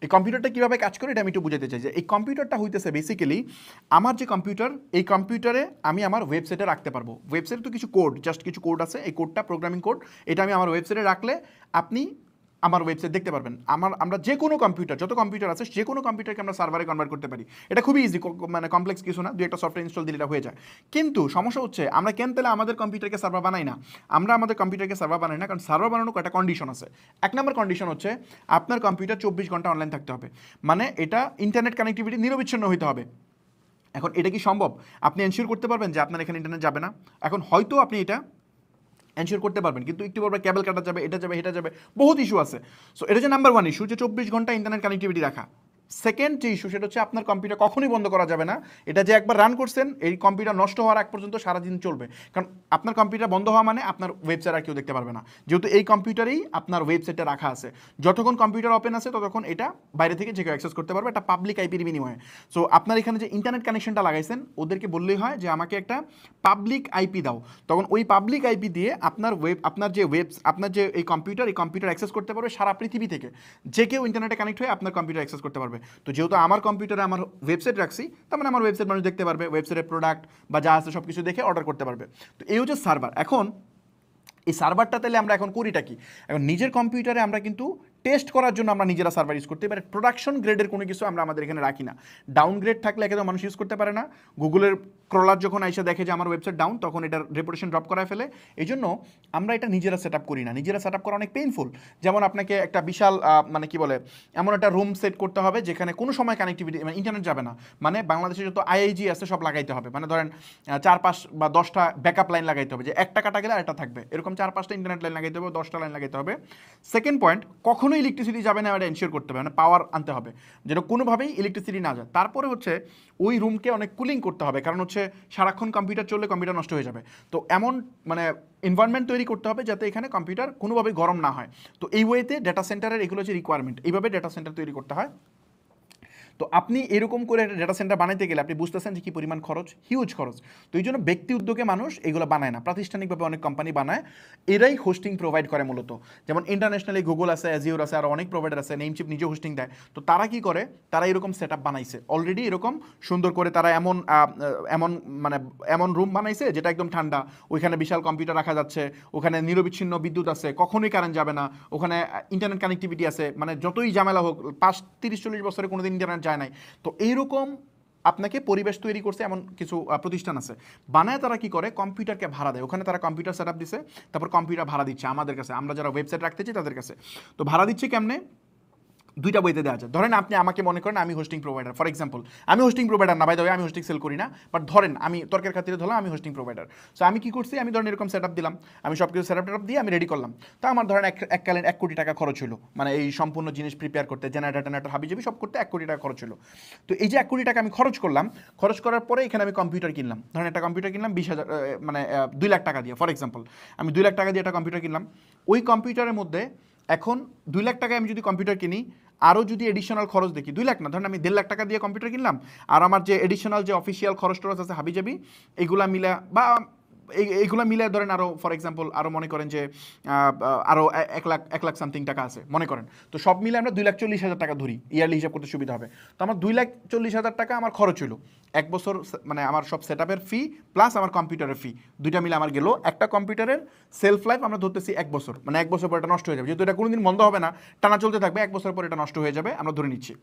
এই কম্পিউটারটা কীভাবে কাজ করে এটা আমি একটু বুঝাতে চাই। যে এই কম্পিউটারটা হইতেছে বেসিক্যালি আমার যে কম্পিউটার, এই কম্পিউটারে আমি আমার ওয়েবসাইটে রাখতে পারবো। ওয়েবসাইটে তো কিছু কোড, জাস্ট কিছু কোড আছে, এই কোডটা প্রোগ্রামিং কোড, এটা আমি আমার ওয়েবসাইটে রাখলে আপনি আমার ওয়েবসাইট দেখতে পারবেন। আমরা যে কোনো কম্পিউটার, যত কম্পিউটার আছে যে কোনো কম্পিউটারকে আমরা সার্ভারে কনভার্ট করতে পারি। এটা খুবই ইজি, মানে কমপ্লেক্স কিছু না, দুই একটা সফটওয়্যার ইনস্টল দিলে এটা হয়ে যায়। কিন্তু সমস্যা হচ্ছে আমরা কেন তাহলে আমাদের কম্পিউটারকে সার্ভার বানাই না? আমরা আমাদের কম্পিউটারকে সার্ভার বানাই না কারণ সার্ভার বানানোর একটা কন্ডিশন আছে। এক নম্বর কন্ডিশন হচ্ছে আপনার কম্পিউটার 24 ঘন্টা অনলাইন থাকতে হবে, মানে এটা ইন্টারনেট কানেক্টিভিটি নিরবিচ্ছিন্ন হইতে হবে। এখন এটা কি সম্ভব? আপনি এনশিওর করতে পারবেন যে আপনার এখানে ইন্টারনেট যাবে না? এখন হয়তো আপনি এটা এনশিওর করতে পারবেন, কিন্তু একটু পর কেবল কাটা যাবে, এটা যাবে, এটা যাবে, বহুত ইস্যু আছে। সো এটা হচ্ছে নাম্বার ওয়ান ইস্যু, যে 24 ঘন্টা ইন্টারনেট কানেক্টিভিটি রাখা। সেকেন্ড যে ইস্যু সেটা হচ্ছে আপনার কম্পিউটার কখনোই বন্ধ করা যাবে না। এটা যে একবার রান করছেন এই কম্পিউটার নষ্ট হওয়ার আগ পর্যন্ত সারাদিন চলবে, কারণ আপনার কম্পিউটার বন্ধ হওয়া মানে আপনার ওয়েবসাইট আর কেউ দেখতে পারবে না, যেহেতু এই কম্পিউটারেই আপনার ওয়েবসাইটটা রাখা আছে। যতক্ষণ কম্পিউটার ওপেন আছে ততক্ষণ এটা বাইরে থেকে যে কেউ অ্যাক্সেস করতে পারবে, এটা পাবলিক আইপির বিনিময়ে। সো আপনার এখানে যে ইন্টারনেট কানেকশনটা লাগাইছেন ওদেরকে বললেই হয় যে আমাকে একটা পাবলিক আইপি দাও, তখন ওই পাবলিক আইপি দিয়ে আপনার যে এই কম্পিউটার অ্যাক্সেস করতে পারবে সারা পৃথিবী থেকে। যে কেউ ইন্টারনেটে কানেক্ট হয়ে আপনার কম্পিউটার অ্যাক্সেস করতে পারবে। তো যেহেতু আমার কম্পিউটারে আমার ওয়েবসাইট রাখছি, তার মানে আমার ওয়েবসাইট মানুষ দেখতে পারবে, ওয়েবসাইটের প্রোডাক্ট বা যা আছে সব কিছু দেখে অর্ডার করতে পারবে। তো এই হচ্ছে সার্ভার। এখন এই সার্ভারটা তাহলে আমরা এখন করিটা কি? এখন নিজের কম্পিউটারে আমরা কিন্তু টেস্ট করার জন্য আমরা নিজেরা সার্ভার ইউজ করতে পারি। প্রোডাকশন গ্রেডের কোনো কিছু আমরা আমাদের এখানে রাখি না। ডাউন গ্রেড থাকলে একদম মানুষ ইউজ করতে পারে না। গুগলের ক্রলার যখন আইসা দেখে যে আমার ওয়েবসাইট ডাউন, তখন এটার রেপুটেশন ড্রপ করায় ফেলে। এই জন্য আমরা এটা নিজেরা সেট আপ করি না। নিজেরা সেট আপ করা অনেক পেইনফুল। যেমন আপনাকে একটা বিশাল মানে কি বলে, এমন একটা রুম সেট করতে হবে যেখানে কোনো সময় কানেক্টিভিটি মানে ইন্টারনেট যাবে না। মানে বাংলাদেশে যত আইআইজি আছে সব লাগাইতে হবে। মানে ধরেন 4-5 বা 10টা ব্যাকআপ লাইন লাগাইতে হবে, যে একটা কাটা গেলে আরেকটা থাকবে, এরকম 4-5টা ইন্টারনেট লাইন লাগাইতে হবে, 10টা লাইন লাগাইতে হবে। সেকেন্ড পয়েন্ট, কখনোই ইলেকট্রিসিটি যাবে না, এটা এনশিওর করতে হবে, মানে পাওয়ার আনতে হবে যেন কোনোভাবেই ইলেকট্রিসিটি না যায়। তারপরে হচ্ছে ওই রুমকে অনেক কুলিং করতে হবে, কারণ হচ্ছে সারাক্ষণ কম্পিউটার চললে কম্পিউটার নষ্ট হয়ে যাবে। তো এমন মানে এনভায়রনমেন্ট তৈরি করতে হবে যাতে এখানে কম্পিউটার কোনোভাবেই গরম না হয়। তো এই ওয়েতে ডেটা সেন্টারের এগুলো হচ্ছে রিকোয়ারমেন্ট, এইভাবে ডেটা সেন্টার তৈরি করতে হয়। তো আপনি এরকম করে একটা ডেটা সেন্টার বানাইতে গেলে আপনি বুঝতেছেন যে কী পরিমাণ খরচ, হিউজ খরচ। তো এই জন্য ব্যক্তি উদ্যোগে মানুষ এগুলো বানায় না, প্রাতিষ্ঠানিকভাবে অনেক কোম্পানি বানায়, এরাই হোস্টিং প্রোভাইড করে মূলত। যেমন ইন্টারন্যাশনালি গুগল আছে, অ্যাজিওর আছে, আর অনেক প্রোভাইডার আছে, নেমচিপ নিজে হোস্টিং দেয়। তো তারা কি করে, তারা এরকম সেট আপ বানাইছে অলরেডি, এরকম সুন্দর করে তারা এমন রুম বানাইছে যেটা একদম ঠান্ডা, ওইখানে বিশাল কম্পিউটার রাখা যাচ্ছে, ওখানে নিরবিচ্ছিন্ন বিদ্যুৎ আছে, কখনোই কারেন্ট যাবে না, ওখানে ইন্টারনেট কানেক্টিভিটি আছে, মানে যতই ঝামেলা হোক 30-40 বছরে কোনোদিন ইন্টারনেট যায় নাই। তো এইরকম আপনাকে পরিবেশ তৈরি করছে এমন কিছু প্রতিষ্ঠান আছে, বানায় তারা কি করে, কম্পিউটারকে ভাড়া দেয়। ওখানে তারা কম্পিউটার সেট আপ দিছে, তারপর কম্পিউটার ভাড়া দিচ্ছে আমাদের কাছে, আমরা যারা ওয়েবসাইট রাখতে চাই তাদের কাছে। তো ভাড়া দিচ্ছে কেমনে? দুইটা বইতে দেওয়া যায়। ধরেন আপনি আমাকে মনে করেন আমি হোস্টিং প্রোভাইডার, ফর এক্সাম্পল আমি হোস্টিং প্রোভাইডার না, বাই দ্য ওয়ে আমি হোস্টিং সেল করি না, বাট ধরেন আমি তর্কের খাতিরে ধরলাম আমি হোস্টিং প্রোভাইডার। সো আমি কি করছি, আমি ধরেন এরকম সেট আপ দিলাম, আমি সব কিছু সেট আপ দিয়ে আমি রেডি করলাম। তো আমার ধরেন এককালীন 1 কোটি টাকা খরচ হলো, মানে এই সম্পূর্ণ জিনিস প্রিপেয়ার করতে, জেনারেটর হাবিজাবি সব করতে 1 কোটি টাকা খরচ হলো। তো এই যে 1 কোটি টাকা আমি খরচ করলাম, খরচ করার পরে এখানে আমি কম্পিউটার কিনলাম, ধরেন একটা কম্পিউটার কিনলাম 20,000 মানে 2 লাখ টাকা দিয়ে, ফর এক্সাম্পল আমি 2 লাখ টাকা দিয়ে একটা কম্পিউটার কিনলাম। ওই কম্পিউটারের মধ্যে এখন 2 লাখ টাকায় আমি যদি কম্পিউটার কিনি, আরও যদি এডিশনাল খরচ দেখি, 2 লাখ না, ধরেন আমি 1.5 লাখ টাকা দিয়ে কম্পিউটার কিনলাম, আর আমার যে এডিশনাল যে অফিসিয়াল খরচ টরচ আছে হাবিজাবি এগুলা মিলা বা এইগুলো মিলে ধরেন আরও ফর এক্সাম্পল আরও মনে করেন যে আরও 1 লাখ সামথিং টাকা আছে মনে করেন, তো সব মিলে আমরা 2,40,000 টাকা ধরি, ইয়ারলি হিসাব করতে সুবিধা হবে। তো আমার 2,40,000 টাকা আমার খরচ হলো 1 বছর, মানে আমার সব সেট আপের ফি প্লাস আমার কম্পিউটারের ফি, দুইটা মিলে আমার গেল। একটা কম্পিউটারের সেলফ লাইফ আমরা ধরতেছি 1 বছর, মানে 1 বছর পর এটা নষ্ট হয়ে যাবে, যেহেতু এটা কোনোদিন বন্ধ হবে না, টানা চলতে থাকবে, 1 বছর পর এটা নষ্ট হয়ে যাবে আমরা ধরে নিচ্ছি,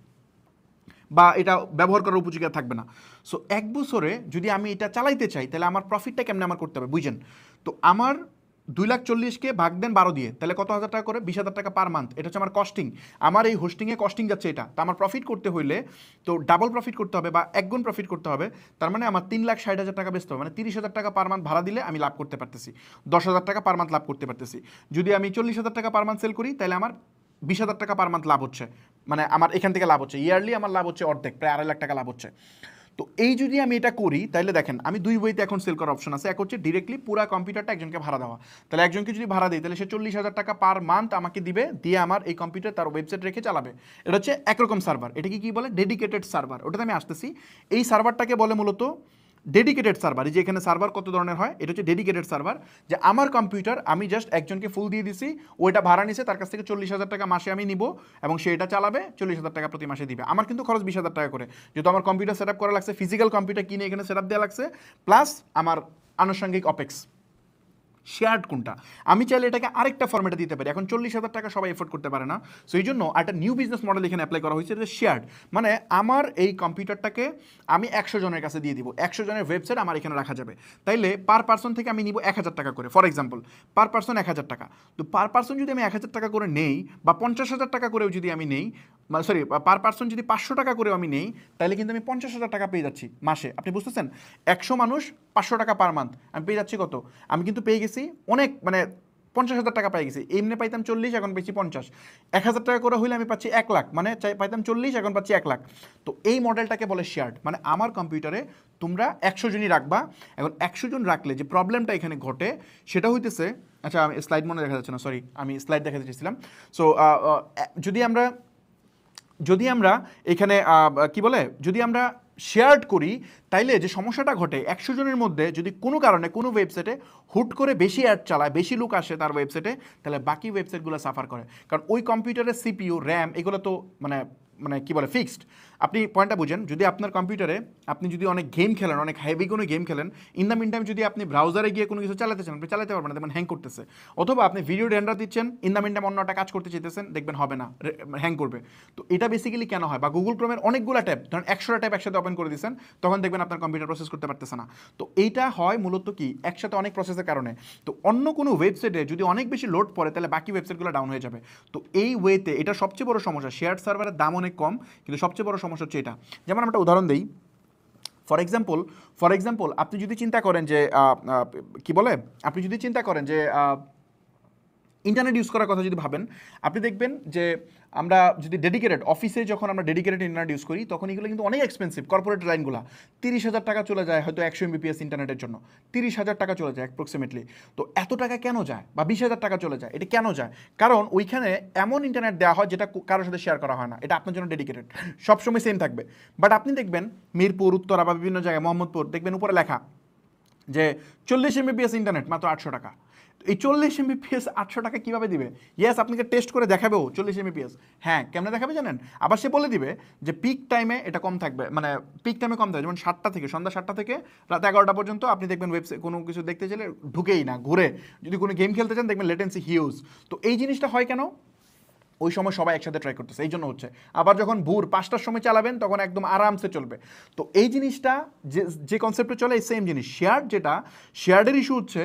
বা এটা ব্যবহার করার উপযোগী থাকবে না। সো 1 বছরে যদি আমি এটা চালাইতে চাই তাহলে আমার প্রফিটটা কেমনে আমার করতে হবে বুঝেন। তো আমার 2,40,000-কে ভাগ দেন 12 দিয়ে, তাহলে কত হাজার টাকা করে, 20,000 টাকা পার মান্থ। এটা হচ্ছে আমার কস্টিং, আমার এই হোস্টিংয়ে কস্টিং যাচ্ছে এটা। তো আমার প্রফিট করতে হইলে তো ডাবল প্রফিট করতে হবে বা 1 গুণ প্রফিট করতে হবে, তার মানে আমার 3,60,000 টাকা বেচতে হবে, মানে 30,000 টাকা পার মান্থ ভাড়া দিলে আমি লাভ করতে পারতেছি, 10,000 টাকা পার মান্থ লাভ করতে পারতেছি। যদি আমি 40,000 টাকা পার মান্থ সেল করি তাহলে আমার 20,000 টাকা পার মান্থ লাভ হচ্ছে, মানে আমার এখান থেকে লাভ হচ্ছে, ইয়ারলি আমার লাভ হচ্ছে অর্ধেক, প্রায় 2.5 লাখ টাকা লাভ হচ্ছে। তো এই যদি আমি এটা করি তাহলে দেখেন আমি 2 ওয়েতে এখন সেল করার অপশন আছে। এক হচ্ছে ডিরেক্টলি পুরো কম্পিউটারটা একজনকে ভাড়া দেওয়া, তাহলে একজনকে যদি ভাড়া দিই তাহলে সে 40,000 টাকা পার মান্থ আমাকে দিবে, দিয়ে আমার এই কম্পিউটার তার ওয়েবসাইট রেখে চালাবে। এটা হচ্ছে একরকম সার্ভার, এটাকে কি বলে ডেডিকেটেড সার্ভার, ওটাতে আমি আসতেছি। এই সার্ভারটাকে বলে মূলত ডেডিকেটেড সার্ভার। এই যে এখানে সার্ভার কত ধরনের হয়, এটা হচ্ছে ডেডিকেটেড সার্ভার, যে আমার কম্পিউটার আমি জাস্ট একজনকে ফুল দিয়ে দিছি, ওইটা ভাড়া নিছে, তার কাছ থেকে 40,000 টাকা মাসে আমি নিব এবং সে এটা চালাবে, 40,000 টাকা প্রতি মাসে দিবে। আমার কিন্তু খরচ 20,000 টাকা করে, যেহেতু আমার কম্পিউটার সেট আপ করা লাগছে, ফিজিক্যাল কম্পিউটার কিনে এখানে সেট আপ দেওয়া লাগছে, প্লাস আমার আনুষঙ্গিক অপেক্স। শেয়ার্ড কোনটা, আমি চাইলে এটাকে আরেকটা ফর্মেটে দিতে পারি। এখন 40,000 টাকা সবাই এফোর্ড করতে পারে না, সো এই জন্য একটা নিউ বিজনেস মডেল এখানে অ্যাপ্লাই করা হয়েছে, যে শেয়ার্ড, মানে আমার এই কম্পিউটারটাকে আমি 100 জনের কাছে দিয়ে দিব, 100 জনের ওয়েবসাইট আমার এখানে রাখা যাবে। তাইলে পার পার্সন থেকে আমি নিব 1,000 টাকা করে, ফর এক্সাম্পল পার পার্সন 1,000 টাকা। তো পার পার্সন যদি আমি 1,000 টাকা করে নেই, বা 50,000 টাকা করেও যদি আমি নেই, সরি পার পার্সন যদি 500 টাকা করেও আমি নেই, তাহলে কিন্তু আমি 50,000 টাকা পেয়ে যাচ্ছি মাসে। আপনি বুঝতেছেন, 100 মানুষ 500 টাকা পার মান্থ, আমি পেয়ে যাচ্ছি কত, আমি কিন্তু পেয়ে গেছি অনেক, মানে 50,000 টাকা পেয়ে গেছি। এমনি পাইতাম 40, এখন পেয়েছি 50। 1,000 টাকা করে হইলে আমি পাচ্ছি 1 লাখ, মানে পাইতাম 40, এখন পাচ্ছি 1 লাখ। তো এই মডেলটাকে বলে শেয়ার্ড, মানে আমার কম্পিউটারে তোমরা 100 জনই রাখবা। এখন 100 জন রাখলে যে প্রবলেমটা এখানে ঘটে সেটা হইতেছে, আচ্ছা আমি স্লাইড মনে দেখা যাচ্ছে না, সরি আমি স্লাইড দেখাতে চেয়েছিলাম। সো যদি আমরা এখানে কি বলে, যদি আমরা শেয়ার্ড করি, তাইলে যে সমস্যাটা ঘটে 100 জনের মধ্যে যদি কোনো কারণে কোনো ওয়েবসাইটে হুট করে বেশি অ্যাড চালায়, বেশি লোক আসে তার ওয়েবসাইটে, তাহলে বাকি ওয়েবসাইটগুলো সাফার করে, কারণ ওই কম্পিউটারের সিপিইউ র্যাম এগুলো তো মানে মানে কি বলে ফিক্সড। আপনি পয়েন্টটা বুঝেন, যদি আপনার কম্পিউটারে আপনি যদি অনেক গেম খেলেন, অনেক হেভি কোনো গেম খেলেন, ইন দ্য মিন টাইম যদি আপনি ব্রাউজারে গিয়ে কোনো কিছু চালাতে চান, আপনি চালাতে পারবেন না, দেখবেন হ্যাং করতেছে। অথবা আপনি ভিডিও রেন্ডার দিচ্ছেন, ইন দ্য মিন টাইম অন্য একটা কাজ করতে চাইতেছেন, দেখবেন হবে না, হ্যাং করবে। তো এটা বেসিক্যালি কেন হয়, বা গুগল ক্রোমের অনেকগুলো ট্যাব, ধরেন 100টা ট্যাব একসাথে ওপেন করে দিচ্ছেন, তখন দেখবেন আপনার কম্পিউটার প্রসেস করতে পারতেছে না। তো এইটা হয় মূলত কি, একসাথে অনেক প্রসেসের কারণে। তো অন্য কোনো ওয়েবসাইটে যদি অনেক বেশি লোড পড়ে, তাহলে বাকি ওয়েবসাইটগুলো ডাউন হয়ে যাবে। তো এই ওয়েতে এটা সবচেয়ে বড় সমস্যা, শেয়ার্ড সার্ভারের দাম অনেক কম, কিন্তু সবচেয়ে বড় সমস্যা হচ্ছে এটা। যেমন আমরা একটা উদাহরণ দিই, ফর এক্সাম্পল আপনি যদি চিন্তা করেন যে কি বলে, আপনি যদি চিন্তা করেন যে ইন্টারনেট ইউজ করার কথা যদি ভাবেন, আপনি দেখবেন যে আমরা যদি ডেডিকেটেড অফিসে যখন আমরা ডেডিকেটেড ইন্টারনেট ইউজ করি, তখন এগুলো কিন্তু অনেক এক্সপেন্সিভ। কর্পোরেট লাইনগুলো 30,000 টাকা চলে যায় হয়তো 100 Mbps ইন্টারনেটের জন্য, 30,000 টাকা চলে যায় অ্যাপ্রক্সিমেটলি। তো এত টাকা কেন যায়, বা 20,000 টাকা চলে যায়, এটা কেন যায়? কারণ ওইখানে এমন ইন্টারনেট দেওয়া হয় যেটা কারোর সাথে শেয়ার করা হয় না, এটা আপনার জন্য ডেডিকেটেড, সবসময় সেম থাকবে। বাট আপনি দেখবেন মিরপুর, উত্তরা বা বিভিন্ন জায়গায়, মোহাম্মদপুর, দেখবেন উপরে লেখা যে 40 Mbps ইন্টারনেট মাত্র 800 টাকা। এই 40 Mbps 800 টাকা কীভাবে দিবে? ইয়েস, আপনাকে টেস্ট করে দেখাবেও 40 Mbps। হ্যাঁ, কেমনে দেখাবে জানেন? আবার সে বলে দিবে যে পিক টাইমে এটা কম থাকবে, মানে পিক টাইমে কম থাকবে, যেমন 7টা থেকে, সন্ধ্যা 7টা থেকে রাত 11টা পর্যন্ত আপনি দেখবেন ওয়েবসাইট কোনো কিছু দেখতে চাইলে ঢুকেই না, ঘুরে যদি কোনো গেম খেলতে চান দেখবেন লেটেন্সি হিউজ। তো এই জিনিসটা হয় কেন? ওই সময় সবাই একসাথে ট্রাই করতেছে, এই জন্য হচ্ছে। আবার যখন ভোর 5টার সময় চালাবেন তখন একদম আরামসে চলবে। তো এই জিনিসটা যে কনসেপ্টে চলে, এই সেম জিনিস শেয়ার, যেটা শেয়ার্ডের ইস্যু হচ্ছে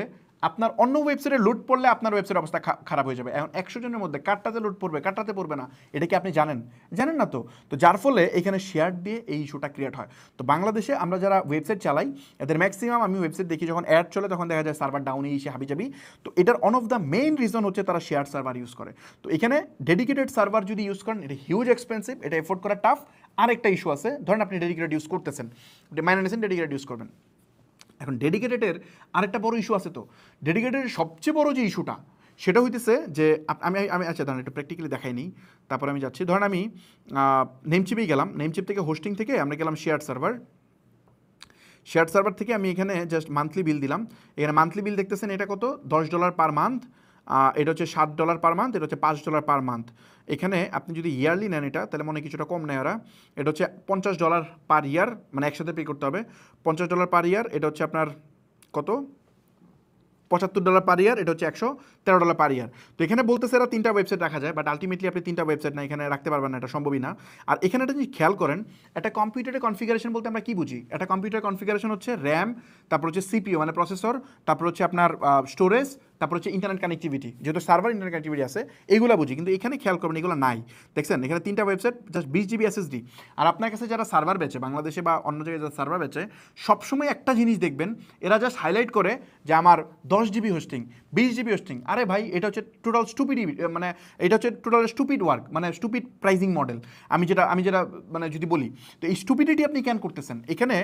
আপনার অন্য ওয়েবসাইটে লুট পড়লে আপনার ওয়েবসাইটের অবস্থা খারাপ হয়ে যাবে। এখন 100 জনের মধ্যে কারটাতে লুট পড়বে, কারটাতে পড়বে না, এটা কি আপনি জানেন? জানেন না তো। তো যার ফলে এখানে শেয়ার দিয়ে এই ইস্যুটা ক্রিয়েট হয়। তো বাংলাদেশে আমরা যারা ওয়েবসাইট চালাই এদের ম্যাক্সিমাম আমি ওয়েবসাইট দেখি যখন অ্যাড চলে তখন দেখা যায় সার্ভার ডাউনে এসে হাবিজাবি। তো এটার one of the main reason হচ্ছে তারা শেয়ার সার্ভার ইউজ করে। তো এখানে ডেডিকেটেড সার্ভার যদি ইউজ করেন এটা হিউজ এক্সপেন্সিভ, এটা এফোর্ড করা টাফ। আরেকটা ইস্যু আছে, ধরেন আপনি ডেডিকেটেড ইউজ করতেছেন, মাইনে নিয়েছেন ডেডিকেটেড ইউজ করবেন। এখন ডেডিকেটেডের আরেকটা বড় ইস্যু আছে। তো ডেডিকেটেডের সবচেয়ে বড় যে ইস্যুটা সেটা হইতেছে যে আমি আমি আচ্ছা ধরেন একটু প্র্যাকটিক্যালি দেখাই নিই, তারপর আমি যাচ্ছি। ধরেন আমি নেমচিপেই গেলাম, নেমচিপ থেকে হোস্টিং থেকে আমরা গেলাম শেয়ার সার্ভার। শেয়ার সার্ভার থেকে আমি এখানে জাস্ট মান্থলি বিল দিলাম। এখানে মান্থলি বিল দেখতেছেন এটা কত, $10 পার মান্থ। এটা হচ্ছে $7 পার মান্থ, এটা হচ্ছে $5 পার মান্থ। এখানে আপনি যদি ইয়ারলি নেন এটা তাহলে মনে কিছুটা কম নেয় ওরা। এটা হচ্ছে $50 পার ইয়ার, মানে একসাথে পে করতে হবে। $50 পার ইয়ার, এটা হচ্ছে আপনার কত, $75 পার ইয়ার, এটা হচ্ছে $113 পার ইয়ার। তো এখানে বলতেছে এরা 3টা ওয়েবসাইট রাখা যায়, বাট আলটিমেটলি আপনি 3টা ওয়েবসাইট না এখানে রাখতে পারবেন না, এটা সম্ভবই না। আর এখানে একটা জিনিস খেয়াল করেন, একটা কম্পিউটারের কনফিগারেশন বলতে আমরা কি বুঝি? একটা কম্পিউটার কনফিগারেশন হচ্ছে র্যাম, তারপর হচ্ছে সিপিইউ মানে প্রসেসর, তারপর হচ্ছে আপনার স্টোরেজ, তারপর হচ্ছে ইন্টারনেট কানেক্টিভিটি, যেহেতু সার্ভার ইন্টারনেট কানেক্টিভিটি আছে এইগুলো বুঝি। কিন্তু এখানে খেয়াল করবেন এগুলো নাই। দেখছেন এখানে 3টা ওয়েবসাইট, জাস্ট 20 GB SSD। আর আপনার কাছে যারা সার্ভার বেচে বাংলাদেশে বা অন্য জায়গায় যারা সার্ভার বেচে, সবসময় একটা জিনিস দেখবেন, এরা জাস্ট হাইলাইট করে যে আমার 10 GB হোস্টিং, 20 GB হোস্টিং। আরে ভাই এটা হচ্ছে টোটাল স্টুপিড, মানে এটা হচ্ছে টোটাল স্টুপিড ওয়ার্ক, মানে স্টুপিড প্রাইজিং মডেল। আমি যেটা মানে যদি বলি, তো এই স্টুপিডিটি আপনি কেন করতেছেন? এখানে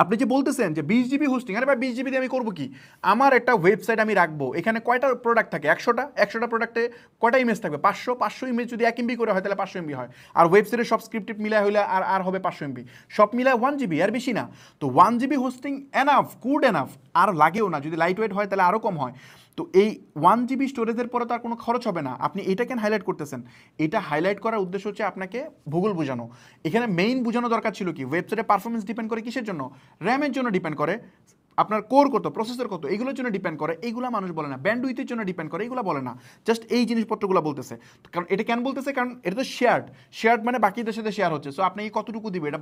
আপনি যে বলতেছেন যে 20 GB হোস্টিং, আরে ভাই 20 GB দিয়ে আমি করবো কি? আমার একটা ওয়েবসাইট আমি রাখবো, এখানে কয়টা প্রোডাক্ট থাকে? 100টা প্রোডাক্টে কয়টা ইমেজ থাকবে? 500 ইমেজ যদি 1 MB করে হয় তাহলে 500 MB হয়। আর ওয়েবসাইটের সব স্ক্রিপ্ট মিলাই হলে আর হবে 500 MB, সব মিলায় 1 GB, আর বেশি না। তো 1 GB hosting enough, good enough, আর লাগেও না। যদি লাইট ওয়েট হয় তাহলে আরও কম হয়। তো এই 1 GB স্টোরেজের পরে তো আর কোনো খরচ হবে না। আপনি এটা কেন হাইলাইট করতেছেন? এটা হাইলাইট করার উদ্দেশ্য হচ্ছে আপনাকে ভূগোল বোঝানো। এখানে মেইন বোঝানো দরকার ছিল কি, ওয়েবসাইটের পারফরমেন্স ডিপেন্ড করে কিসের জন্য? র্যামের জন্য ডিপেন্ড করে, আপনার কোর কত, প্রসেসর কত, এগুলোর জন্য ডিপেন্ড করে। এইগুলো মানুষ বলে না। ব্যান্ডউইথের জন্য ডিপেন্ড করে, এগুলো বলে না। জাস্ট এই জিনিসপত্রগুলো বলতেছে। কারণ এটা কেন বলতেছে? কারণ এটা তো শেয়ার্ড মানে বাকিদের সাথে শেয়ার হচ্ছে। সো আপনি কতটুকু দিবে এটা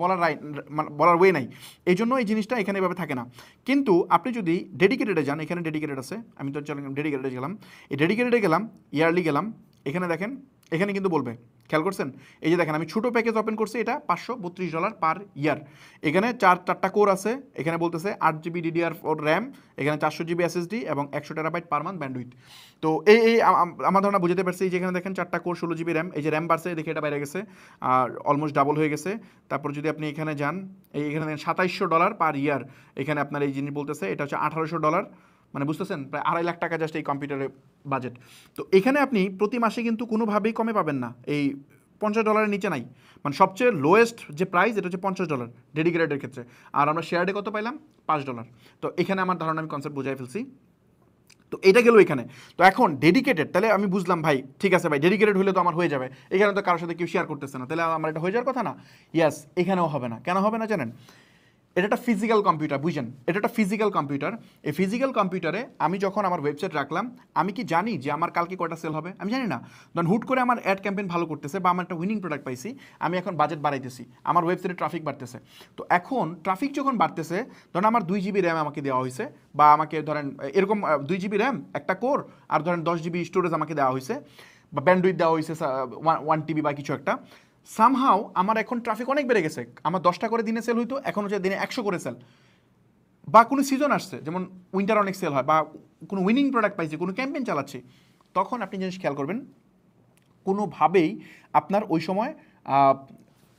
বলার ওয়ে নাই। এই জন্য এই জিনিসটা এখানে এভাবে থাকে না। কিন্তু আপনি যদি ডেডিকেটেডে যান, এখানে ডেডিকেটেড আছে, আমি তো ডেডিকেটেডে গেলাম। এই ডেডিকেটেডে গেলাম, ইয়ারলি গেলাম, এখানে দেখেন, এখানে কিন্তু বলবে, খেয়াল করছেন? এই যে দেখেন আমি ছোটো প্যাকেজ ওপেন করছি, এটা $532 পার ইয়ার। এখানে চারটা কোর আছে, এখানে বলতেছে 8 GB DDR4 র্যাম, এখানে 400 GB SSD এবং 100 TB পার মান্থ ব্যান্ডউইথ। তো এই আমার ধারণা বুঝতে পারছি। যে এখানে দেখেন 4টা কোর, 16 GB র্যাম, এই যে র্যাম বাড়ছে দেখে এটা বাইরে গেছে, আর অলমোস্ট ডাবল হয়ে গেছে। তারপর যদি আপনি এখানে যান, এখানে দেখেন $2700 পার ইয়ার। এখানে আপনার এই জিনিস বলতেছে এটা হচ্ছে $1800, মানে বুঝতেছেন প্রায় 2.5 লাখ টাকা জাস্ট এই কম্পিউটারের বাজেট। তো এখানে আপনি প্রতি মাসে কিন্তু কোনোভাবেই কমে পাবেন না, এই $50 নিচে নাই। মানে সবচেয়ে লোয়েস্ট যে প্রাইস এটা হচ্ছে $50 ডেডিকেটেডের ক্ষেত্রে। আর আমরা শেয়ারে কত পাইলাম? $5। তো এখানে আমার ধারণা আমি কনসেপ্ট বুঝাই ফেলছি। তো এটা গেল এখানে। তো এখন ডেডিকেটেড, তাহলে আমি বুঝলাম ভাই, ঠিক আছে ভাই ডেডিকেটেড হলে তো আমার হয়ে যাবে। এখানে তো কারোর সাথে কেউ শেয়ার করতেছে না, তাহলে আমার এটা হয়ে যাওয়ার কথা না? ইয়াস, এখানেও হবে না। কেন হবে না জানেন? এটা একটা ফিজিক্যাল কম্পিউটার, বুঝেন? এটা একটা ফিজিক্যাল কম্পিউটার। এই ফিজিক্যাল কম্পিউটারে আমি যখন আমার ওয়েবসাইট রাখলাম, আমি কি জানি যে আমার কালকে কয়টা সেল হবে? আমি জানি না। ধরুন হুট করে আমার অ্যাড ক্যাম্পেইন ভালো করতেছে বা আমার একটা উইনিং প্রোডাক্ট পাইছি, আমি এখন বাজেট বাড়াইতেছি, আমার ওয়েবসাইটে ট্রাফিক বাড়তেছে। তো এখন ট্রাফিক যখন বাড়তেছে, ধরেন আমার 2 GB র্যাম আমাকে দেওয়া হয়েছে, বা আমাকে ধরেন এরকম 2 GB র্যাম, একটা কোর, আর ধরেন 10 GB স্টোরেজ আমাকে দেওয়া হয়েছে, বা ব্যান্ডউইথ দেওয়া হয়েছে 1 TB বা কিছু একটা। সামহাও আমার এখন ট্রাফিক অনেক বেড়ে গেছে। আমার 10টা করে দিনে সেল হইতো, এখন হচ্ছে দিনে 100 করে সেল। বা কোনো সিজন আসছে, যেমন উইন্টার অনেক সেল হয়, বা কোনো উইনিং প্রোডাক্ট পাইছে, কোনো ক্যাম্পেইন চালাচ্ছে, তখন আপনি জিনিস খেয়াল করবেন, কোনোভাবেই আপনার ওই সময়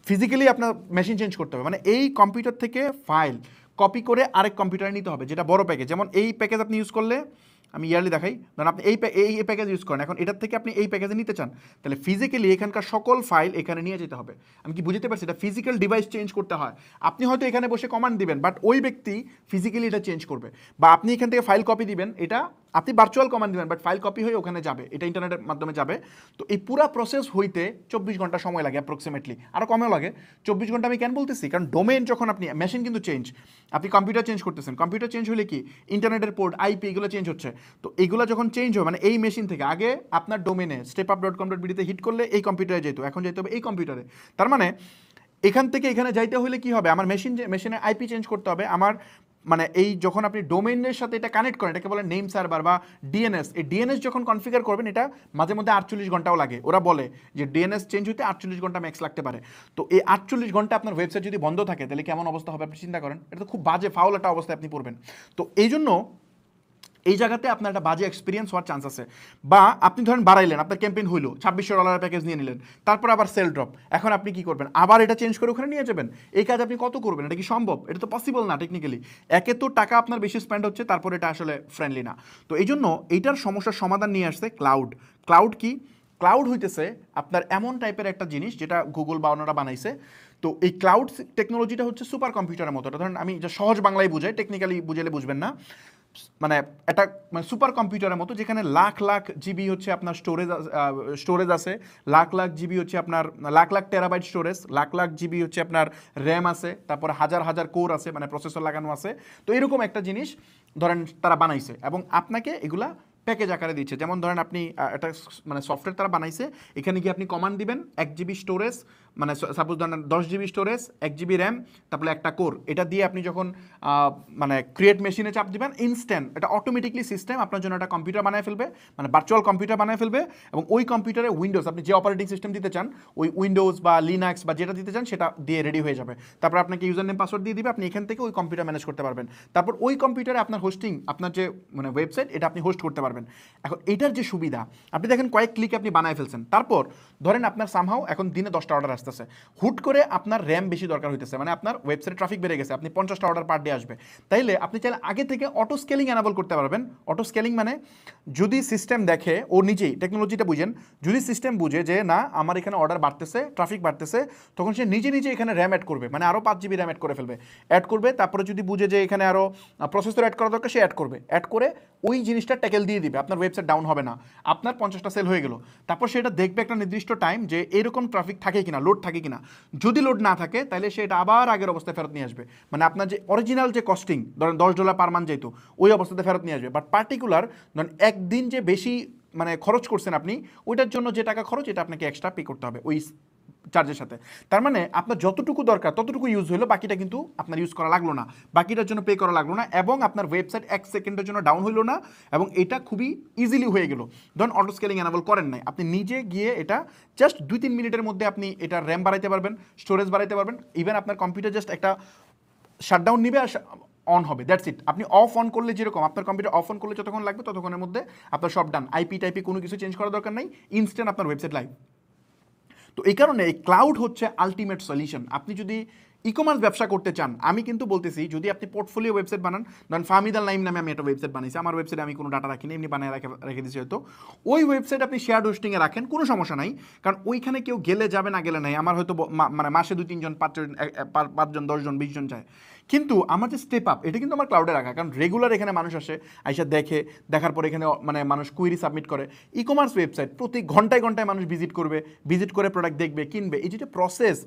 ফিজিক্যালি আপনার মেশিন চেঞ্জ করতে হবে। মানে এই কম্পিউটার থেকে ফাইল কপি করে আরেক কম্পিউটারে নিতে হবে, যেটা বড় প্যাকেজ। যেমন এই প্যাকেজ আপনি ইউজ করলে, আমি ইয়ারলি দেখাই, ধরুন আপনি এই প্যাকেজ ইউজ করেন, এখন এটার থেকে আপনি এই প্যাকেজে নিতে চান, তাহলে ফিজিক্যালি এখানকার সকল ফাইল এখানে নিয়ে যেতে হবে। আমি কি বুঝতে পারছি? এটা ফিজিক্যাল ডিভাইস চেঞ্জ করতে হয়। আপনি হয়তো এখানে বসে কমান্ড দিবেন, বাট ওই ব্যক্তি ফিজিক্যালি এটা চেঞ্জ করবে। বা আপনি এখান থেকে ফাইল কপি দিবেন, এটা আপনি ভার্চুয়াল কমান্ড দিবেন, বাট ফাইল কপি হয়ে ওখানে যাবে, এটা ইন্টারনেটের মাধ্যমে যাবে। তো এই পুরা প্রসেস হইতে 24 ঘন্টা সময় লাগে অ্যাপ্রক্সিমেটলি, আরও কমেও লাগে। 24 ঘন্টা আমি কেন বলতেছি? কারণ ডোমেন যখন আপনি, মেশিন কিন্তু চেঞ্জ, আপনি কম্পিউটার চেঞ্জ করতেছেন, কম্পিউটার চেঞ্জ হলে কি ইন্টারনেটের পোর্ট, আইপি, এগুলো চেঞ্জ হচ্ছে। তো এগুলো যখন চেঞ্জ হয়, মানে এই মেশিন থেকে আগে আপনার ডোমেনে stepup.com.bd হিট করলে এই কম্পিউটারে যেত, এখন যেতে হবে এই কম্পিউটারে। তার মানে এখান থেকে এখানে যাইতে হলে কি হবে? আমার মেশিনের আইপি চেঞ্জ করতে হবে, আমার মানে এই যখন আপনি ডোমেইনের সাথে এটা কানেক্ট করেন, এটাকে বলে নেম সার্ভার বা ডিএনএস। এই ডিএনএস যখন কনফিগার করবেন, এটা মাঝে মধ্যে 48 ঘন্টাও লাগে। ওরা বলে যে ডিএনএস চেঞ্জ হতে 48 ঘন্টা ম্যাক্স লাগতে পারে। তো এই 48 ঘন্টা আপনার ওয়েবসাইট যদি বন্ধ থাকে তাহলে কেমন অবস্থা হবে আপনি চিন্তা করেন। এটা তো খুব বাজে ফাউল একটা অবস্থায় আপনি পড়বেন। তো এই জন্য এই জায়গাতে আপনার একটা বাজে এক্সপিরিয়েন্স হওয়ার চান্স আছে। বা আপনি ধরেন বাড়াইলেন, আপনার ক্যাম্পেইন হইলো, $2600 প্যাকেজ নিয়ে নিলেন, তারপর আবার সেল ড্রপ। এখন আপনি কি করবেন? আবার এটা চেঞ্জ করে ওখানে নিয়ে যাবেন? এই কাজ আপনি কত করবেন? এটা কি সম্ভব? এটা তো পসিবল না টেকনিক্যালি। একে তো টাকা আপনার বেশি স্পেন্ড হচ্ছে, তারপর এটা আসলে ফ্রেন্ডলি না। তো এই জন্য এইটার সমস্যার সমাধান নিয়ে আসছে ক্লাউড। ক্লাউড কি? ক্লাউড হইতেছে আপনার এমন টাইপের একটা জিনিস যেটা গুগল বা অন্যরা বানাইছে। তো এই ক্লাউড টেকনোলজিটা হচ্ছে সুপার কম্পিউটারের মতো। ধরেন আমি যে সহজ বাংলায় বুঝাই, টেকনিক্যালি বুঝালে বুঝবেন না। মানে এটা মানে সুপার কম্পিউটারের মতো, যেখানে লাখ লাখ জিবি হচ্ছে আপনার স্টোরেজ আছে, লাখ লাখ জিবি হচ্ছে আপনার lakh lakh terabyte storage, lakh lakh GB হচ্ছে আপনার র্যাম আছে, তারপরে হাজার হাজার কোর আছে, মানে প্রসেসর লাগানো আছে। তো এরকম একটা জিনিস ধরেন তারা বানাইছে এবং আপনাকে এগুলা প্যাকেজ আকারে দিচ্ছে। যেমন ধরেন আপনি একটা মানে সফটওয়্যার তারা বানাইছে, এখানে গিয়ে আপনি কমান্ড দিবেন 1 জিবি স্টোরেজ, মানে সাপোজ ধরেন 10 জিবি স্টোরেজ, 1 জিবি র্যাম, তারপরে একটা কোর। এটা দিয়ে আপনি যখন মানে ক্রিয়েট মেশিনে চাপ দিবেন, ইনস্ট্যান্ট এটা অটোমেটিকলি সিস্টেম আপনার জন্য একটা কম্পিউটার বানায় ফেলবে, মানে ভার্চুয়াল কম্পিউটার বানায় ফেলবে। এবং ওই কম্পিউটারে উইন্ডোজ, আপনি যে অপারেটিং সিস্টেম দিতে চান, ওই উইন্ডোজ বা লিনাক্স বা যেটা দিতে চান সেটা দিয়ে রেডি হয়ে যাবে। তারপর আপনাকে ইউজার নেম পাসওয়ার্ড দিয়ে দিবে, আপনি এখান থেকে ওই কম্পিউটার ম্যানেজ করতে পারবেন। তারপর ওই কম্পিউটারে আপনার হোস্টিং, আপনার যে মানে ওয়েবসাইট, এটা আপনি হোস্ট করতে পারবেন। এখন এটার যে সুবিধা, আপনি দেখেন কয়েক ক্লিকে আপনি বানায় ফেলছেন। তারপর ধরেন আপনার সামহাও এখন দিনে 10টা অর্ডার আসতেছে, হুট করে আপনার র্যাম বেশি দরকার হইতেছে, মানে আপনার ওয়েবসাইটে ট্রাফিক বেড়ে গেছে, আপনি 50টা অর্ডার পার ডে আসবে। তাইলে আপনি চাইলে আগে থেকে অটো স্কেলিং এনাবল করতে পারবেন। অটো স্কেলিং মানে যদি সিস্টেম দেখে, ও নিজেই টেকনোলজিটা বুঝেন, যদি সিস্টেম বুঝে যে না আমার এখানে অর্ডার বাড়তেছে, ট্রাফিক বাড়তেছে, তখন সে নিজে নিজে এখানে র্যাম অ্যাড করবে, মানে আরও 5 জিবি র্যাম অ্যাড করে ফেলবে, অ্যাড করবে। তারপরে যদি বুঝে যে এখানে আরও প্রসেসর অ্যাড করা দরকার, সে অ্যাড করবে, অ্যাড করে ওই জিনিসটা ট্যাকেল দিয়ে দিবে, আপনার ওয়েবসাইট ডাউন হবে না, আপনার 50টা সেল হয়ে গেল। তারপর সেটা দেখবে একটা নির্দিষ্ট টাইম যে এরকম ট্রাফিক থাকে কিনা, লোড থাকে কিনা। যদি লোড না থাকে তাহলে সে এটা আবার আগের অবস্থায় ফেরত নিয়ে আসবে, মানে আপনার যে অরিজিনাল যে কস্টিং ধরেন $10 পার মান্থ যেত, ওই অবস্থাতে ফেরত নিয়ে আসবে। বাট পার্টিকুলার ধরেন একদিন যে বেশি মানে খরচ করছেন আপনি, ওইটার জন্য যে টাকা খরচ, এটা আপনাকে এক্সট্রা পে করতে হবে ওই চার্জের সাথে। তার মানে আপনার যতটুকু দরকার ততটুকু ইউজ হলো, বাকিটা কিন্তু আপনার ইউজ করা লাগলো না, বাকিটার জন্য পে করা লাগলো না, এবং আপনার ওয়েবসাইট 1 সেকেন্ডের জন্য ডাউন হইলো না, এবং এটা খুবই ইজিলি হয়ে গেল। ধরুন অটো স্কেলিং এনাবল করেন নাই, আপনি নিজে গিয়ে এটা জাস্ট 2-3 মিনিটের মধ্যে আপনি এটা র্যাম বাড়াইতে পারবেন, স্টোরেজ বাড়াইতে পারবেন। ইভেন আপনার কম্পিউটার জাস্ট একটা শাটডাউন নিবে আর অন হবে, দ্যাটস ইট। আপনি অফ অন করলে যেরকম আপনার কম্পিউটার অফ অন করলে যতক্ষণ লাগবে ততক্ষণের মধ্যে আপনার সব ডান, আইপি টাইপি কোনো কিছু চেঞ্জ করার দরকার নাই, ইনস্ট্যান্ট আপনার ওয়েবসাইট লাইভ। তো এই কারণে এই ক্লাউড হচ্ছে আলটিমেট সলিউশন। আপনি যদি ই কমার্স ব্যবসা করতে চান, আমি কিন্তু বলতেছি যদি আপনি পোর্টফোলিও ওয়েবসাইট বানান, ধরেন ফাহমিদ আল নাইম নামে আমি একটা ওয়েবসাইট বানিয়েছি, আমার ওয়েবসাইটে আমি কোনো ডাটা রাখিনি, এমনি বানিয়ে রেখে দিচ্ছি হয়তো। ওই ওয়েবসাইট আপনি শেয়ার হোস্টিংয়ে রাখেন, কোনো সমস্যা নাই, কারণ ওইখানে কেউ গেলে যাবে না গেলে নাই। আমার হয়তো মানে মাসে 2-3 জন 5 জন 10 জন 20 জন যায়, কিন্তু আমার যে স্টেপ আপ, এটা কিন্তু আমার ক্লাউডে রাখা, কারণ রেগুলার এখানে মানুষ আসে, আইসা দেখে, দেখার পরে এখানে মানে মানুষ কুইরি সাবমিট করে। ই কমার্স ওয়েবসাইট প্রতি ঘন্টায় ঘন্টায় মানুষ ভিজিট করবে, ভিজিট করে প্রোডাক্ট দেখবে, কিনবে। এই যে প্রসেস,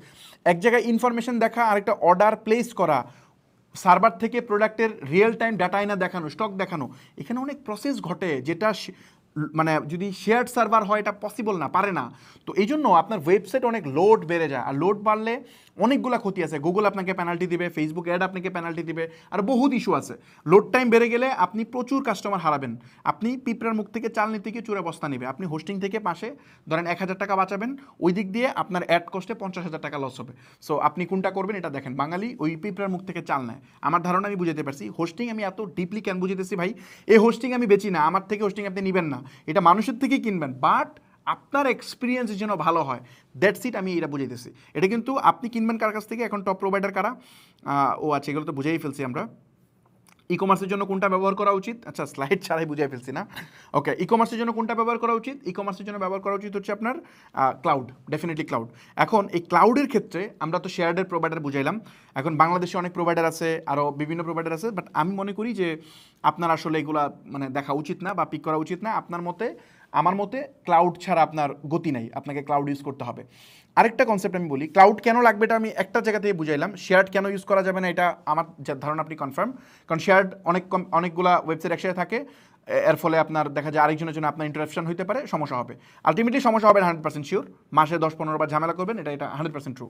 এক জায়গায় ইনফরমেশন দেখা, আরেকটা অর্ডার প্লেস করা, সার্ভার থেকে প্রোডাক্টের রিয়েল টাইম ডাটা আইনা দেখানো, স্টক দেখানো, এখানে অনেক প্রসেস ঘটে, যেটা মানে যদি শেয়ার্ড সার্ভার হয় এটা পসিবল না, পারে না। তো এই জন্য আপনার ওয়েবসাইট অনেক লোড বেড়ে যায়, আর লোড বাড়লে অনেকগুলো ক্ষতি আছে। গুগল আপনাকে পেনাল্টি দিবে, ফেসবুক অ্যাড আপনাকে পেনাল্টি দিবে, আর বহুত ইস্যু আছে। লোড টাইম বেড়ে গেলে আপনি প্রচুর কাস্টমার হারাবেন। আপনি পিঁপড়ার মুখ থেকে চাল নিতে গিয়ে চুরে বস্তা নেবে। আপনি হোস্টিং থেকে পাশে ধরেন 1000 টাকা বাঁচাবেন, ওই দিক দিয়ে আপনার অ্যাড কস্টে 50,000 টাকা লস হবে। সো আপনি কোনটা করবেন এটা দেখেন। বাঙালি ওই পিঁপড়ার মুখ থেকে চাল নেয়। আমার ধারণা আমি বুঝাতে পারছি। হোস্টিং আমি এত ডিপলি কেন বুঝাতেছি ভাই, এই হোস্টিং আমি বেচি না, আমার থেকে হোস্টিং আপনি নেবেন না, এটা মানুষের থেকেই কিনবেন, বাট আপনার এক্সপিরিয়েন্স যেন ভালো হয়, দ্যাটস ইট, আমি এটা বুঝাইতেছি। এটা কিন্তু আপনি কিনবেন কার কাছ থেকে, এখন টপ প্রোভাইডার কারা, ও আচ্ছা এগুলো তো বুঝেই ফেলছি আমরা। ই কমার্সের জন্য কোনটা ব্যবহার করা উচিত, আচ্ছা স্লাইড ছাড়াই বুঝাই ফেলছি না, ওকে। ই কমার্সের জন্য কোনটা ব্যবহার করা উচিত, ই কমার্সের জন্য ব্যবহার করা উচিত হচ্ছে আপনার ক্লাউড, ডেফিনেটলি ক্লাউড। এখন এই ক্লাউডের ক্ষেত্রে আমরা তো শেয়ার্ডের প্রোভাইডার বুঝাইলাম, এখন বাংলাদেশে অনেক প্রোভাইডার আছে, আরও বিভিন্ন প্রোভাইডার আছে, বাট আমি মনে করি যে আপনার আসলে এগুলা মানে দেখা উচিত না বা পিক করা উচিত না। আপনার মতে, আমার মতে ক্লাউড ছাড়া আপনার গতি নাই, আপনাকে ক্লাউড ইউজ করতে হবে। আরেকটা কনসেপ্ট আমি বলি, ক্লাউড কেন লাগবে এটা আমি একটা জায়গা থেকে বুঝাইলাম। শেয়ার্ড কেন ইউজ করা যাবে না এটা আমার ধারণা আপনি কনফার্ম, কারণ শেয়ার্ড অনেকগুলা ওয়েবসাইট একসাথে থাকে, এর ফলে আপনার দেখা যায় আরেকজনের জন্য আপনার ইন্টারাপশন হতে পারে, সমস্যা হবে। আলটিমেটলি সমস্যা হবে 100% শিওর, মাসে 10-15 বার ঝামেলা করবেন, এটা 100% ট্রু।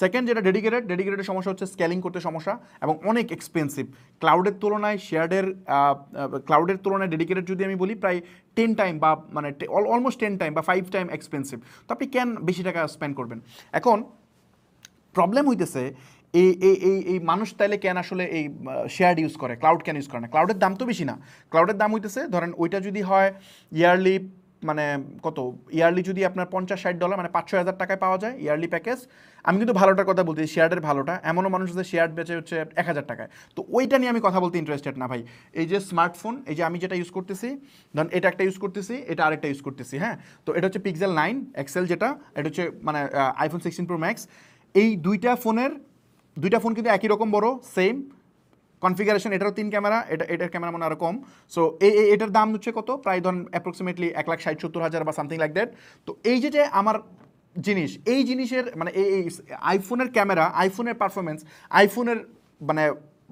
সেকেন্ড যেটা ডেডিকেটেড সমস্যা হচ্ছে স্কেলিং করতে সমস্যা এবং অনেক এক্সপেন্সিভ। ক্লাউডের তুলনায় ডেডিকেটেড যদি আমি বলি প্রায় 10 টাইম বা মানে অলমোস্ট 10 টাইম বা 5 টাইম এক্সপেন্সিভ। তো আপনি কেন বেশি টাকা স্পেন্ড করবেন? এখন প্রবলেম হইতেছে এই এই এই এই মানুষ তাইলে কেন আসলে এই শেয়ার্ড ইউজ করে, ক্লাউড কেন ইউজ করে না? ক্লাউডের দাম তো বেশি না, ক্লাউডের দাম হইতেছে ধরেন ওইটা যদি হয় ইয়ারলি, মানে কত ইয়ারলি যদি আপনার $50-60 মানে 500,000 টাকায় পাওয়া যায় ইয়ারলি প্যাকেজ। আমি কিন্তু ভালোটার কথা বলছি, শেয়ার্ডের ভালোটা। এমনও মানুষ আছে শেয়ার্ড বেচে হচ্ছে 1,000 টাকায়। তো ওইটা নিয়ে আমি কথা বলতে ইন্টারেস্টেড না ভাই। এই যে স্মার্টফোন, এই যে আমি যেটা ইউজ করতেছি, ধরুন এটা একটা ইউজ করতেছি, এটা আরেকটা ইউজ করতেছি, হ্যাঁ। তো এটা হচ্ছে Pixel 9 XL, যেটা এটা হচ্ছে মানে iPhone 16 Pro Max। এই দুইটা ফোন কিন্তু একই রকম বড়, সেম কনফিগারেশন। এটারও 3 ক্যামেরা, এটার ক্যামেরা মনে আরো কম। সো এটার দাম হচ্ছে কত, প্রায় ধরুন অ্যাপ্রক্সিমেটলি 1,60,000-70,000 বা সামথিং লাইক দ্যাট। তো এই যে আমার জিনিস, এই জিনিসের মানে এই আইফোনের ক্যামেরা, আইফোনের পারফরমেন্স, আইফোনের মানে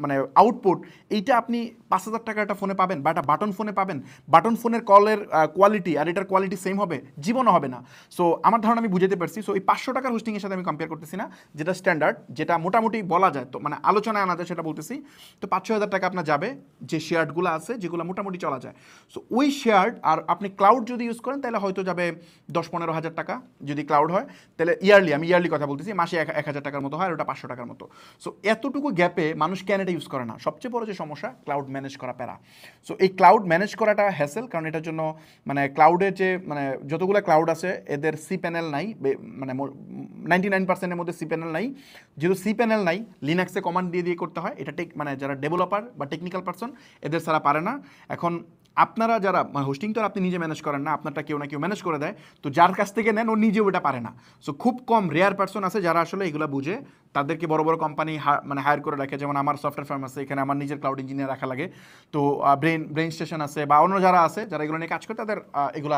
মানে আউটপুট, এইটা আপনি 5,000 টাকার একটা ফোনে পাবেন বা একটা বাটন ফোনে পাবেন? বাটন ফোনের কলের কোয়ালিটি আর এটার কোয়ালিটি সেম হবে? জীবনও হবে না। সো আমার ধারণা আমি বুঝতে পারছি। সো এই 500 টাকার হোস্টিংয়ের সাথে আমি কম্পেয়ার করতেছি না, যেটা স্ট্যান্ডার্ড, যেটা মোটামুটি বলা যায়, তো মানে আলোচনায় আনা যায় সেটা বলতেছি। তো 5-6 হাজার টাকা আপনার যাবে যে শেয়ার্ডগুলো আছে, যেগুলো মোটামুটি চলা যায়। সো ওই শেয়ার্ড আর আপনি ক্লাউড যদি ইউজ করেন তাহলে হয়তো যাবে 10-15 হাজার টাকা যদি ক্লাউড হয়। তাহলে ইয়ারলি, আমি ইয়ারলি কথা বলতেছি, মাসে 1,000 টাকার মতো হয় আর ওটা 500 টাকার মতো। সো এতটুকু গ্যাপে মানুষ কেন এটা ইউজ করে না? সবচেয়ে বড় যে সমস্যা, ক্লাউড ম্যানেজ করা প্যারা। সো এই ক্লাউড ম্যানেজ করাটা হ্যাসেল, কারণ এটার জন্য মানে ক্লাউডের যে মানে যতগুলো ক্লাউড আছে এদের সি প্যানেল নাই, মানে 99%-এর মধ্যে সি প্যানেল নাই। যেহেতু সি প্যানেল নাই, লিনাক্সে কমান্ড দিয়ে করতে হয়। এটা মানে যারা ডেভেলপার বা টেকনিক্যাল পারসন এদের ছাড়া পারে না। এখন আপনারা যারা হোস্টিং তো আপনি নিজে ম্যানেজ করেন না, আপনারটা কেউ না কেউ ম্যানেজ করে দেয়। তো যার কাছ থেকে নেন ও নিজেও ওটা পারে না। সো খুব কম রেয়ার পারসন আছে যারা আসলে এগুলো বুঝে, তাদেরকে বড় বড় কোম্পানি মানে হায়ার করে রাখে। যেমন আমার সফটওয়্যার ফার্ম আছে, এখানে আমার নিজের ক্লাউড ইঞ্জিনিয়ার রাখা লাগে। তো ব্রেন স্টেশন আছে বা অন্য যারা আছে যারা এগুলো নিয়ে কাজ করে, তাদের এগুলো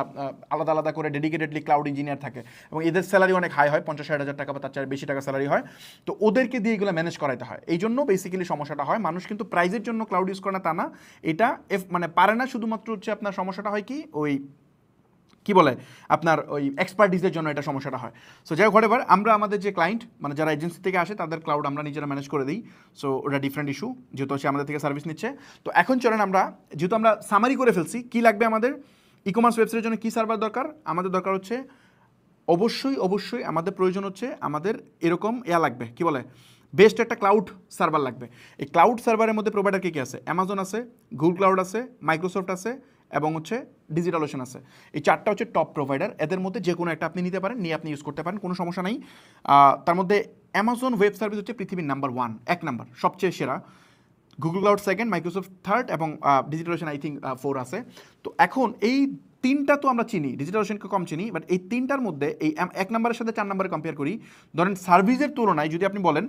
আলাদা আলাদা করে ডেডিকেটেডলি ক্লাউড ইঞ্জিনিয়ার থাকে এবং এদের স্যালারি অনেক হাই হয়, 50-60 হাজার টাকা বা তার চেয়ে বেশি টাকা স্যালারি হয়। তো ওদেরকে দিয়ে এগুলো ম্যানেজ করাইতে হয়। এই জন্য বেসিক্যালি সমস্যাটা হয়। মানুষ কিন্তু প্রাইজের জন্য ক্লাউড ইউজ করে না তা না, এটা মানে পারে না। শুধুমাত্র হচ্ছে আপনার সমস্যাটা হয় কি, ওই কি বলে আপনার ওই এক্সপার্টিসের জন্য এটা সমস্যাটা হয়। সো যাই হোক, হোয়াটএভার, আমরা আমাদের যে ক্লায়েন্ট মানে যারা এজেন্সি থেকে আসে তাদের ক্লাউড আমরা নিজেরা ম্যানেজ করে দিই। সো ওটা ডিফারেন্ট ইস্যু, যেহেতু সে আমাদের থেকে সার্ভিস নিচ্ছে। তো এখন চলেন আমরা, যেহেতু আমরা সামারি করে ফেলছি, কি লাগবে আমাদের ই কমার্স ওয়েবসাইটের জন্য, কি সার্ভার দরকার? আমাদের দরকার হচ্ছে অবশ্যই আমাদের প্রয়োজন হচ্ছে, আমাদের এরকম লাগবে, কি বলে, বেস্ট একটা ক্লাউড সার্ভার লাগবে। এই ক্লাউড সার্ভারের মধ্যে প্রোভাইডার কী আছে? অ্যামাজন আছে, গুগল ক্লাউড আছে, মাইক্রোসফট আছে এবং হচ্ছে ডিজিটালোশন আছে। এই 4টা হচ্ছে টপ প্রোভাইডার। এদের মধ্যে যে কোনো একটা আপনি নিতে পারেন, নিয়ে আপনি ইউজ করতে পারেন, কোনো সমস্যা নেই। তার মধ্যে অ্যামাজন ওয়েব সার্ভিস হচ্ছে পৃথিবীর নাম্বার 1, 1 নাম্বার, সবচেয়ে সেরা। Google cloud second, Microsoft third এবং ডিজিটালোশন আই থিঙ্ক 4 আছে। তো এখন এই 3টা তো আমরা চিনি, ডিজিটালোশনকে কম চিনি, বাট এই 3টার মধ্যে এই 1 নাম্বারের সাথে 4 নাম্বারে কম্পেয়ার করি। ধরেন সার্ভিসের তুলনায় যদি আপনি বলেন,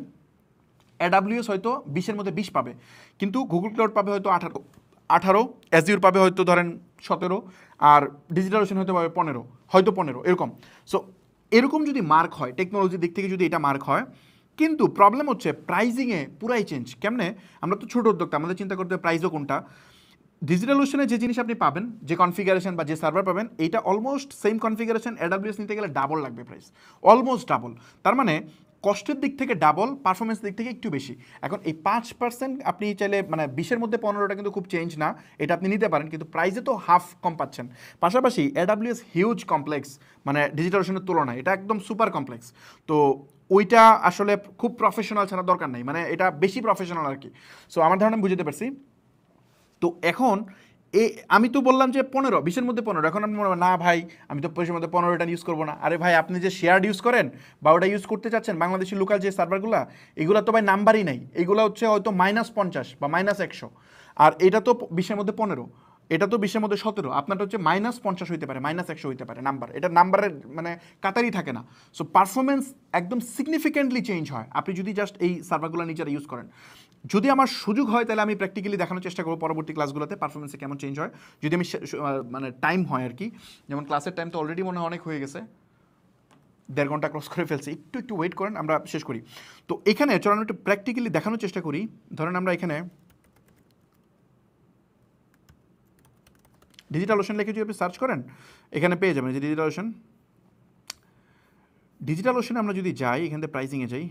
AWS হয়তো 20-এর মধ্যে 20 পাবে, কিন্তু গুগল ক্লাউড পাবে হয়তো 18, অ্যাজিওর পাবে হয়তো ধরেন 17, আর ডিজিটালোশন হয়তো পাবে 15, এরকম। সো এরকম যদি মার্ক হয়, টেকনোলজির দিক থেকে যদি এটা মার্ক হয়, কিন্তু প্রবলেম হচ্ছে প্রাইজিংয়ে পুরাই চেঞ্জ। কেমনে? আমরা তো ছোটো উদ্যোক্তা, আমাদের চিন্তা করতে হবে প্রাইসও কোনটা। ডিজিটালোশনে যে জিনিস আপনি পাবেন, যে কনফিগারেশন বা যে সার্ভার পাবেন, এইটা অলমোস্ট সেম কনফিগারেশন AWS নিতে গেলে ডাবল লাগবে প্রাইস, অলমোস্ট ডাবল। তার মানে কস্টের দিক থেকে ডাবল, পারফরমেন্স দিক থেকে একটু বেশি। এখন এই 5% আপনি চাইলে মানে 20-এর মধ্যে 15টা কিন্তু খুব চেঞ্জ না, এটা আপনি নিতে পারেন, কিন্তু প্রাইসে তো হাফ কম পাচ্ছেন। পাশাপাশি AWS হিউজ কমপ্লেক্স, মানে ডিজিটালোশনের তুলনায় এটা একদম সুপার কমপ্লেক্স। তো ওইটা আসলে খুব প্রফেশনাল ছাড়া দরকার নেই, মানে এটা বেশি প্রফেশনাল আর কি। সো আমার ধারণা বুঝতে পারছি। তো এখন আমি তো বললাম যে 15, 20-এর মধ্যে 15। এখন আপনি মনে হয় না ভাই, আমি তো 20-এর মধ্যে 15টা ইউজ করবো না। আরে ভাই, আপনি যে শেয়ার্ড ইউজ করেন বা ওটা ইউজ করতে চাচ্ছেন, বাংলাদেশি লোকাল যে সার্ভারগুলো, এগুলো তো ভাই নাম্বারই নাই। এগুলো হচ্ছে হয়তো -50 বা -100, আর এটা তো 20-এর মধ্যে 15, এটা তো 20-এর মধ্যে 17, আপনারটা হচ্ছে -50 হইতে পারে, -100 হইতে পারে নাম্বার। এটা নাম্বারের মানে কাতারই থাকে না। সো পারফরমেন্স একদম সিগনিফিকেন্টলি চেঞ্জ হয় আপনি যদি জাস্ট এই সার্ভারগুলো নিজেরা ইউজ করেন। যদি আমার সুযোগ হয় তাহলে আমি প্র্যাকটিক্যালি দেখানোর চেষ্টা করবো পরবর্তী ক্লাসগুলোতে পারফরমেন্সে কেমন চেঞ্জ হয়, যদি আমি মানে টাইম হয় আর কি। যেমন ক্লাসের টাইম তো অলরেডি মনে হয় অনেক হয়ে গেছে, 1.5 ঘন্টা ক্রস করে ফেলছি। একটু ওয়েট করেন, আমরা শেষ করি। তো এখানে চলুন একটু প্র্যাকটিক্যালি দেখানোর চেষ্টা করি। ধরেন আমরা এখানে ডিজিটাল ওশন লিখে যদি আপনি সার্চ করেন এখানে পেয়ে যাবেন যে ডিজিটাল ওশনে আমরা যদি যাই এখান থেকে প্রাইসিংয়ে যাই,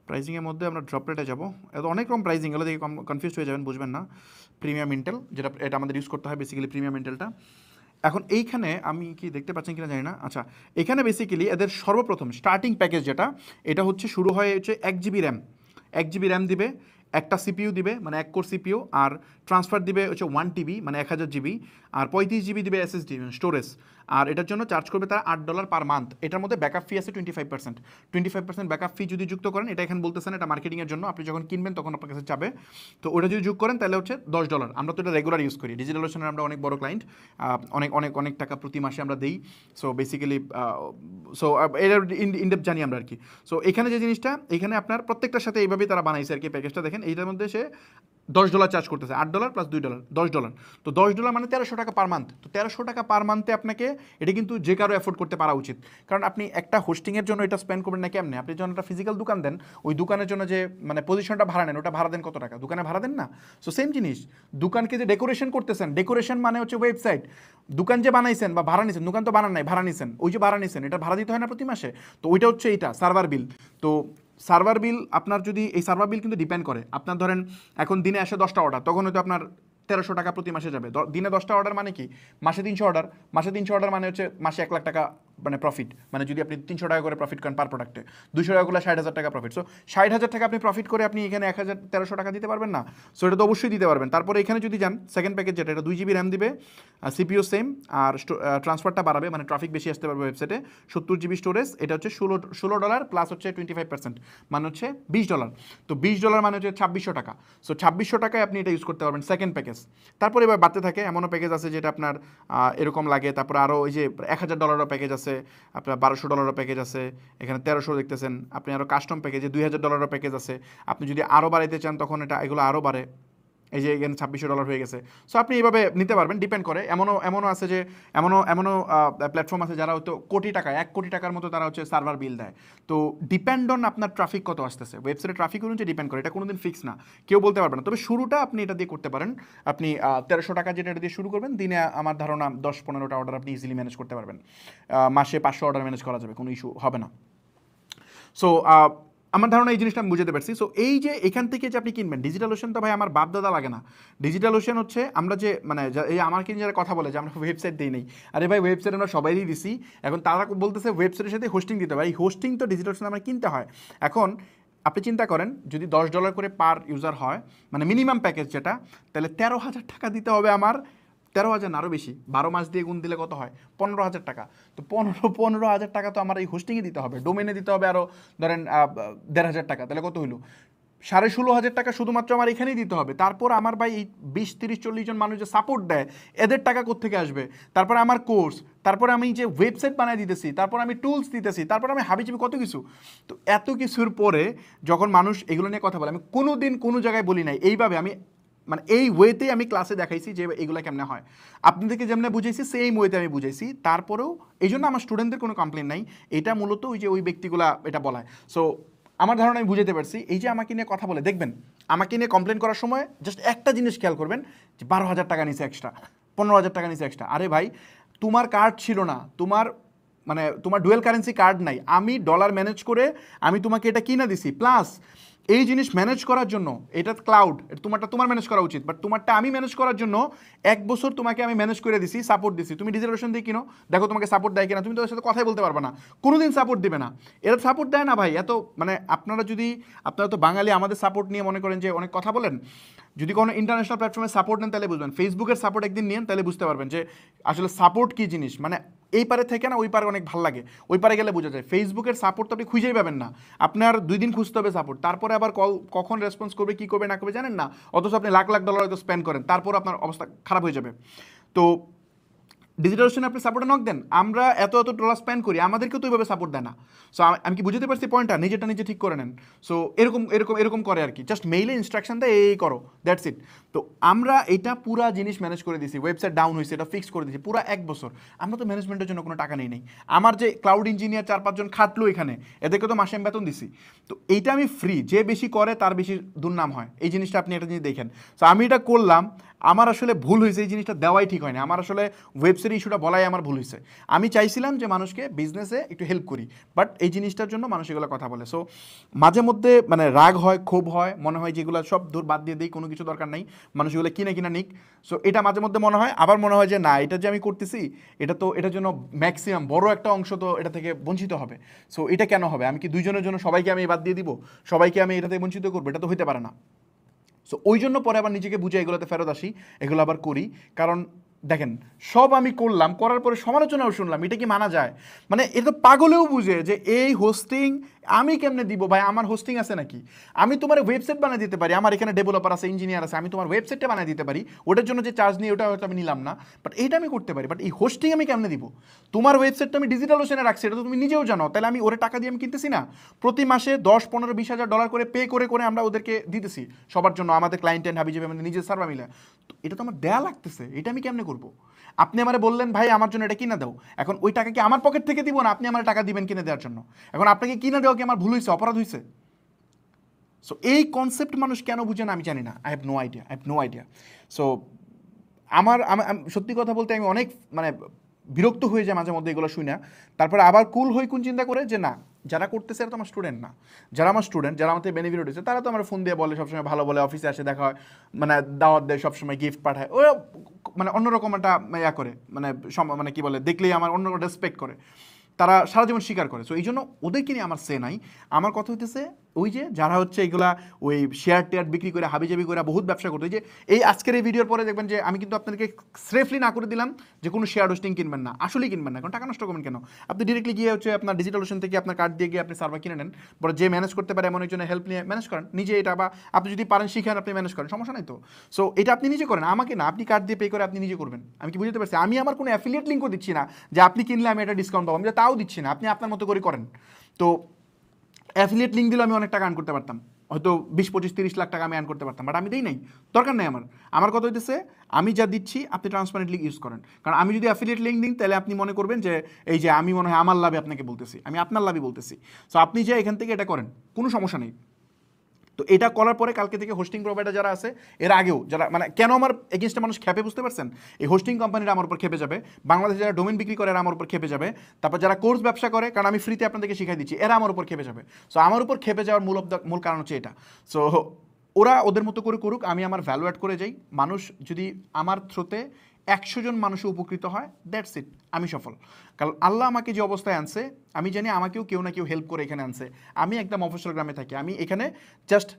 প্রাইসিংয়ের মধ্যে আমরা ড্রপ রেটে যাবো, এত অনেক রকম প্রাইসিং, এগুলো দেখে কনফিউজ হয়ে যাবেন, বুঝবেন না। প্রিমিয়াম ইন্টেল, যেটা এটা আমাদের ইউজ করতে হয় বেসিক্যালি প্রিমিয়াম ইন্টেলটা। এখন এইখানে আমি কি দেখতে পাচ্ছেন কিনা জানি না, আচ্ছা এখানে বেসিক্যালি এদের সর্বপ্রথম স্টার্টিং প্যাকেজ যেটা, এটা হচ্ছে শুরু হয় হচ্ছে 1 GB র্যাম, 1 GB র্যাম দিবে, একটা সিপিইউ দিবে মানে 1 কোর সিপিইউ, আর ট্রান্সফার দিবে হচ্ছে 1 TB মানে 1000 GB, আর 35 GB দিবে SSD স্টোরেজ। আর এটার জন্য চার্জ করবে তারা $8 পার মান্থ। এটার মধ্যে ব্যাকআপ ফি আছে 25% ব্যাকআপ ফি যদি যুক্ত করেন, এটা এখানে বলতেছেন এটা মার্কেটিংয়ের জন্য, আপনি যখন কিনবেন তখন আপনার কাছে যাবে, তো ওটা যদি যোগ করেন তাহলে হচ্ছে $10। আমরা তো এটা রেগুলার ইউজ করি, ডিজিটাল ওশনের আমরা অনেক বড় ক্লায়েন্ট, অনেক অনেক অনেক টাকা প্রতি মাসে আমরা দিই। সো বেসিক্যালি এটা ইনডেপ জানি আমরা আর কি। সো এখানে যে জিনিসটা, এখানে আপনার প্রত্যেকটার সাথে এইভাবেই তারা বানাইছে আর কি প্যাকেজটা, দেখেন এইটার মধ্যে সে $10 চার্জ করতেছে, $8 প্লাস $2, $10। তো $10 মানে 1300 টাকা পার মান্থ। তো 1300 টাকা পার মান্থে আপনাকে, এটা কিন্তু যে কারো অ্যাফোর্ড করতে পারা উচিত, কারণ আপনি একটা হোস্টিংয়ের জন্য এটা স্পেন্ড করবেন না কেমনে? আপনি যখন একটা ফিজিক্যাল দোকান দেন, ওই দোকানের জন্য যে মানে পজিশনটা ভাড়া নেন, ওটা ভাড়া দেন কত টাকা? দোকানে ভাড়া দেন না? সো সেম জিনিস, দোকানকে যে ডেকোরেশন করতেছেন, ডেকোরেশন মানে হচ্ছে ওয়েবসাইট, দোকান যে বানাইছেন বা ভাড়া নিছেন, দোকান তো বানান নাই, ভাড়া নিছেন, ওই যে ভাড়া নিছেন এটা ভাড়া দিতে হয় না প্রতি মাসে? তো ওইটা হচ্ছে এইটা সার্ভার বিল। তো সার্ভার বিল আপনার যদি, এই সার্ভার বিল কিন্তু ডিপেন্ড করে, আপনার ধরেন এখন দিনে আসে 10টা অর্ডার, তখন হয়তো আপনার 1300 টাকা প্রতি মাসে যাবে। দিনে 10টা অর্ডার মানে কি? মাসে 300 অর্ডার, মাসে 300 অর্ডার মানে হচ্ছে মাসে 1 লাখ টাকা মানে প্রফিট। মানে যদি আপনি 300 টাকা করে প্রফিট করেন পার প্রোডাক্টে, 200 টাকা করলে 60,000 টাকা প্রফিট। সো 60,000 টাকা আপনি প্রফিট করে আপনি এখানে 1300 টাকা দিতে পারবেন না? সো এটা তো অবশ্যই দিতে পারবেন। তারপরে এখানে যদি যান সেকেন্ড প্যাকেজ যেটা, এটা 2 GB র্যাম দিবে, সিপিইউ সেম, আর ট্রান্সফারটা বাড়াবে মানে ট্রাফিক বেশি আসতে পারবে ওয়েবসাইটে, 70 GB স্টোরেজ, এটা হচ্ছে $16 প্লাস হচ্ছে 25% মানে হচ্ছে $20। তো $20 মানে হচ্ছে 2600 টাকা। সো 2600 টাকায় আপনি এটা ইউজ করতে পারবেন সেকেন্ড প্যাকেজ। তারপরে এবার বাড়তে থাকে, এমনও প্যাকেজ আছে যেটা আপনার এরকম লাগে, তারপরে আরও ওই যে $1000 প্যাকেজ আছে, আপনার $1200 প্যাকেজ আছে, এখানে 1300 দেখতেছেন, আপনি আরও কাস্টম প্যাকেজে $2000 প্যাকেজ আছে, আপনি যদি আরও বাড়াইতে চান তখন এগুলো আরও বাড়ে, এই যে এখানে $2600 হয়ে গেছে। সো আপনি এইভাবে নিতে পারবেন, ডিপেন্ড করে। এমনও আছে যে এমনও প্ল্যাটফর্ম আছে যারা হয়তো কোটি টাকা, 1 কোটি টাকার মতো তারা হচ্ছে সার্ভার বিল দেয়। তো ডিপেন্ড অন আপনার ট্রাফিক কত আসতেছে, ওয়েবসাইটে ট্রাফিক অনুযায়ী ডিপেন্ড করে, এটা কোনোদিন ফিক্স না, কেউ বলতে পারবে না। তবে শুরুটা আপনি এটা দিয়ে করতে পারেন, আপনি 1300 টাকা যেটা এটা দিয়ে শুরু করবেন, দিনে আমার ধারণা 10-15টা অর্ডার আপনি ইজিলি ম্যানেজ করতে পারবেন, মাসে 500 অর্ডার ম্যানেজ করা যাবে, কোনো ইস্যু হবে না। সো আমার ধারণা এই জিনিসটা আমি বুঝতে পারছি। সো এই যে এখান থেকে যে আপনি কিনবেন ডিজিটাল ওশন, তো ভাই আমার বাপ দাদা লাগে না। ডিজিটাল ওশন হচ্ছে আমরা যে মানে এই আমার কিনে যারা কথা বলে যে আমরা ওয়েবসাইট দিই নেই, আরে ভাই ওয়েবসাইট আমরা সবাইই দিছি, এখন তারা বলতেছে ওয়েবসাইটের সাথে হোস্টিং দিতে হবে, এই হোস্টিং তো ডিজিটাল ওশন আমরা কিনতে হয়। এখন আপনি চিন্তা করেন যদি $10 করে পার ইউজার হয়, মানে মিনিমাম প্যাকেজ যেটা, তাহলে 13,000 টাকা দিতে হবে আমার, 13,000 না আরও বেশি, 12 মাস দিয়ে গুণ দিলে কত হয়? 15,000 টাকা। তো 15,000 টাকা তো আমার এই হোস্টিংয়ে দিতে হবে, ডোমেনে দিতে হবে আরও ধরেন 1,500 টাকা, তাহলে কত হইলো? 16,500 টাকা শুধুমাত্র আমার এখানেই দিতে হবে। তারপর আমার ভাই এই 20-30-40 জন মানুষ যে সাপোর্ট দেয়, এদের টাকা কোত্থেকে আসবে? তারপরে আমার কোর্স, তারপরে আমি যে ওয়েবসাইট বানিয়ে দিতেছি, তারপর আমি টুলস দিতেছি, তারপর আমি হাবিজাবি কত কিছু। তো এত কিছুর পরে যখন মানুষ এগুলো নিয়ে কথা বলে, আমি কোনো দিন কোনো জায়গায় বলি নাই এইভাবে, আমি মানে এই ওয়েতেই আমি ক্লাসে দেখাইছি যে এগুলো কেমনে হয়, আপনাদেরকে যেমন বুঝাইছি সেম ওয়েতে আমি বুঝাইছি। তারপরেও এই জন্য আমার স্টুডেন্টদের কোনো কমপ্লেন নাই, এটা মূলত ওই যে ওই ব্যক্তিগুলা এটা বলায়। সো আমার ধারণা আমি বুঝাতে পারছি। এই যে আমাকে নিয়ে কথা বলে দেখবেন, আমাকে নিয়ে কমপ্লেন করার সময় জাস্ট একটা জিনিস খেয়াল করবেন যে 12,000 টাকা নিচে এক্সট্রা, 15,000 টাকা নিচে এক্সট্রা। আরে ভাই তোমার কার্ড ছিল না, তোমার ডুয়েল কারেন্সি কার্ড নাই, আমি ডলার ম্যানেজ করে আমি তোমাকে এটা কিনে দিছি, প্লাস এই জিনিস ম্যানেজ করার জন্য, এটা ক্লাউড, তোমার ম্যানেজ করা উচিত, বাট তোমারটা আমি ম্যানেজ করার জন্য 1 বছর তোমাকে আমি ম্যানেজ করে দিছি, সাপোর্ট দিছি, তুমি ডিজিটাল দিয়ে কিনো, দেখো তোমাকে সাপোর্ট দেয় কিনা, তুমি তোদের সাথে কথাই বলতে পারবে না, কোনোদিন সাপোর্ট দিবে না, এরা সাপোর্ট দেয় না ভাই। এত মানে আপনারা তো বাঙালি, আমাদের সাপোর্ট নিয়ে মনে করেন যে অনেক কথা বলেন, যদি কোনো ইন্টারন্যাশনাল প্ল্যাটফর্মে সাপোর্ট নেন তাহলে বুঝবেন, ফেসবুকের সাপোর্ট একদিন নিন তাহলে বুঝতে পারবেন যে আসলে সাপোর্ট কী জিনিস। মানে এই পারে থেকে না ওই পারে অনেক ভালো লাগে, ওই পারে গেলে বোঝা যায়। ফেসবুকের সাপোর্ট তো আপনি খুঁজেই পাবেন না, আপনার 2 দিন খুঁজতে হবে সাপোর্ট, তারপরে আবার কখন রেসপন্স করবে, কী করবে না করবে জানেন না, অথচ আপনি লাখ লাখ ডলার হয়তো স্পেন্ড করেন, তারপর আপনার অবস্থা খারাপ হয়ে যাবে। তো ডিজিটাল ওশনে আপনি সাপোর্টে নক দেন, আমরা এত ডলার স্পেন্ড করি, আমাদেরকেও তো ওইভাবে সাপোর্ট দেয় না। সো আমি কি বুঝতে পারছি পয়েন্টটা, নিজেটা নিজে ঠিক করে নেন। সো এরকম করে আর কি, জাস্ট মেইলে ইনস্ট্রাকশন দেয় এই করো, দ্যাটস ইট। তো আমরা এটা পুরা জিনিস ম্যানেজ করে দিছি, ওয়েবসাইট ডাউন হয়েছে এটা ফিক্স করে দিয়েছি পুরো 1 বছর। আমরা তো ম্যানেজমেন্টের জন্য কোনো টাকা নেই। আমার যে ক্লাউড ইঞ্জিনিয়ার 4-5 জন খাটলো এখানে, এদেরকে তো মাসে আমি বেতন দিছি। তো এইটা আমি ফ্রি, যে বেশি করে তার বেশি দুর্নাম হয়, এই জিনিসটা আপনি একটা জিনিস দেখেন। সো আমি এটা করলাম, আমার আসলে ভুল হয়েছে, এই জিনিসটা দেওয়াই ঠিক হয়নি। আমার আসলে ওয়েবসাইট ইস্যুটা বলাই আমার ভুল হয়েছে। আমি চাইছিলাম যে মানুষকে বিজনেসে একটু হেল্প করি, বাট এই জিনিসটার জন্য মানুষ এগুলো কথা বলে। সো মাঝে মধ্যে মানে রাগ হয়, ক্ষোভ হয়, মনে হয় যেগুলো সব দূর বাদ দিয়ে দিই, কোনো কিছু দরকার নেই, মানুষ এগুলো কিনে কিনা নিক। সো এটা মাঝে মধ্যে মনে হয়, আবার মনে হয় যে না, এটা যে আমি করতেছি এটা তো এটার জন্য ম্যাক্সিমাম বড় একটা অংশ তো এটা থেকে বঞ্চিত হবে। সো এটা কেন হবে? আমি কি দুইজনের জন্য সবাইকে আমি বাদ দিয়ে দিব, সবাইকে আমি এটা থেকে বঞ্চিত করবো? এটা তো হতে পারে না। সো ওই জন্য পরে আবার নিজেকে বুঝে এগুলোতে ফেরত আসি, এগুলো আবার করি। কারণ দেখেন, সব আমি করলাম, করার পরে সমালোচনাও শুনলাম, এটা কি মানা যায়? মানে এটা তো পাগলেও বুঝে যে এই হোস্টিং আমি কেমনে দিব ভাই, আমার হোস্টিং আছে নাকি? আমি তোমার ওয়েবসাইট বানিয়ে দিতে পারি, আমার এখানে ডেভেলপার আছে, ইঞ্জিনিয়ার আছে, আমি তোমার ওয়েবসাইটটা বানিয়ে দিতে পারি, ওটার জন্য যে চার্জ নিই ওটা হয়তো আমি নিলাম না, বাট এইটা আমি করতে পারি। বাট এই হোস্টিং আমি কেমনে দিব? তোমার ওয়েবসাইটটা আমি ডিজিটাল ওশনে রাখছি, এটা তো তুমি নিজেও জানো, তাহলে আমি ওরে টাকা দিয়ে আমি কিনতেছি না? প্রতি মাসে 10, 15, 20 হাজার ডলার করে পে করে করে আমরা ওদেরকে দিতেছি সবার জন্য, আমাদের ক্লায়েন্ট এন্ড হাবিজাবি আমাদের নিজের সার্ভার মিলে। তো এটা তো আমার দেয়া লাগতেছে, এটা আমি কেমনে করবো? আপনি আমারে বললেন ভাই আমার জন্য এটা কিনে দাও, এখন ওই টাকা কি আমার পকেট থেকে দিব না আপনি আমার টাকা দিবেন কিনে দেওয়ার জন্য? এখন আপনাকে কিনে দেওয়া কি আমার ভুল হয়েছে, অপরাধ হয়েছে? সো এই কনসেপ্ট মানুষ কেন বুঝে না আমি জানি না, I have no idea, I have no idea. So সত্যি কথা বলতে আমি অনেক মানে বিরক্ত হয়ে যায় মাঝে মধ্যে এগুলো শুই না। তারপরে আবার কুল হই কোন চিন্তা করে যে না, যারা করতেছে এরা তো আমার স্টুডেন্ট না। যারা আমার স্টুডেন্ট, যারা আমাদের বেনিফিট হচ্ছে, তারা তো আমার ফোন দিয়ে বলে সবসময়, ভালো বলে, অফিসে আসে দেখা হয়, মানে দাওয়াত দেয়, সবসময় গিফট পাঠায়, ওরা মানে অন্যরকম একটা ইয়া করে, মানে মানে কি বলে, দেখলেই আমার অন্যরকম রেসপেক্ট করে, তারা সারা জীবন স্বীকার করে। সো এই জন্য ওদেরকে নিয়ে আমার সে নাই। আমার কথা হইতেছে ওই যে যারা হচ্ছে এগুলা ওই শেয়ার টেয়ার বিক্রি করে হাবিজাবি করে বহুত ব্যবসা করতে, যে এই আজকের এই ভিডিওর পরে দেখবেন যে আমি কিন্তু আপনাদেরকে সেফলি না করে দিলাম যে কোনো শেয়ার হোস্টিং কিনবেন না, আসলেই কিনবেন না, কারণ টাকা নষ্ট করবেন কেন? আপনি ডিরেক্টলি গিয়ে হচ্ছে আপনার ডিজিটাল ওশন থেকে আপনার কার্ড দিয়ে গিয়ে আপনি সার্ভার কিনে নেন, পরে যে ম্যানেজ করতে পারে এমন একজনের হেল্প নিয়ে ম্যানেজ করেন নিজে এটা, বা আপনি যদি পারেন শিখেন, আপনি ম্যানেজ করেন, সমস্যা নাই তো। সো এটা আপনি নিজে করেন, আমাকে না, আপনি কার্ড দিয়ে পে করে আপনি নিজে করবেন। আমি কি বুঝতে পারছি? আমি আমার কোনো অ্যাফিলিয়েট লিঙ্কও দিচ্ছি না যে আপনি কিনলে আমি একটা ডিসকাউন্ট পাবো, আমি তাও দিচ্ছি না, আপনি আপনার মতো করে করেন। তো অ্যাফিলিয়েট লিঙ্ক দিলে আমি অনেক টাকা আর্ন করতে পারতাম, হয়তো 20, 25, 30 লাখ টাকা আমি আর্ন করতে পারতাম, বাট আমি দিই নাই, দরকার নেই আমার। আমার কথা হইতেছে আমি যা দিচ্ছি আপনি ট্রান্সপারেন্টলি ইউজ করেন। কারণ আমি যদি অ্যাফিলিয়েট লিঙ্ক দিই তাহলে আপনি মনে করবেন যে এই যে আমি মনে হয় আমার লাভে আপনাকে বলতেছি, আমি আপনার লাভই বলতেছি। সো আপনি যে এখান থেকে এটা করেন, কোনো সমস্যা নেই। তো এটা করার পরে কালকে থেকে হোস্টিং প্রোভাইডার যারা আছে, এর আগেও যারা, মানে কেন আমার এগেনস্টে মানুষ খেপে, বুঝতে পারছেন? এই হোস্টিং কোম্পানিরা আমার উপর খেপে যাবে, বাংলাদেশে যারা ডোমেন বিক্রি করে এরা আমার উপর খেপে যাবে, তারপর যারা কোর্স ব্যবসা করে, কারণ আমি ফ্রিতে আপনাদেরকে শিখাই দিচ্ছি, এরা আমার উপর খেপে যাবে। সো আমার উপর খেপে যাওয়ার মূল কারণ হচ্ছে এটা। সো ওরা ওদের মতো করে করুক, আমি আমার ভ্যালু অ্যাড করে যাই। মানুষ যদি আমার থ্রুতে 100 জন মানুষ উপকৃত হয়, দ্যাটস ইট, আমি সফল। কারণ আল্লাহ আমাকে যে অবস্থায় আনছে, আমি জানি আমাকেও কেউ না কেউ হেল্প করে এখানে আনছে। আমি একদম মফস্বল গ্রামে থাকি, আমি এখানে জাস্ট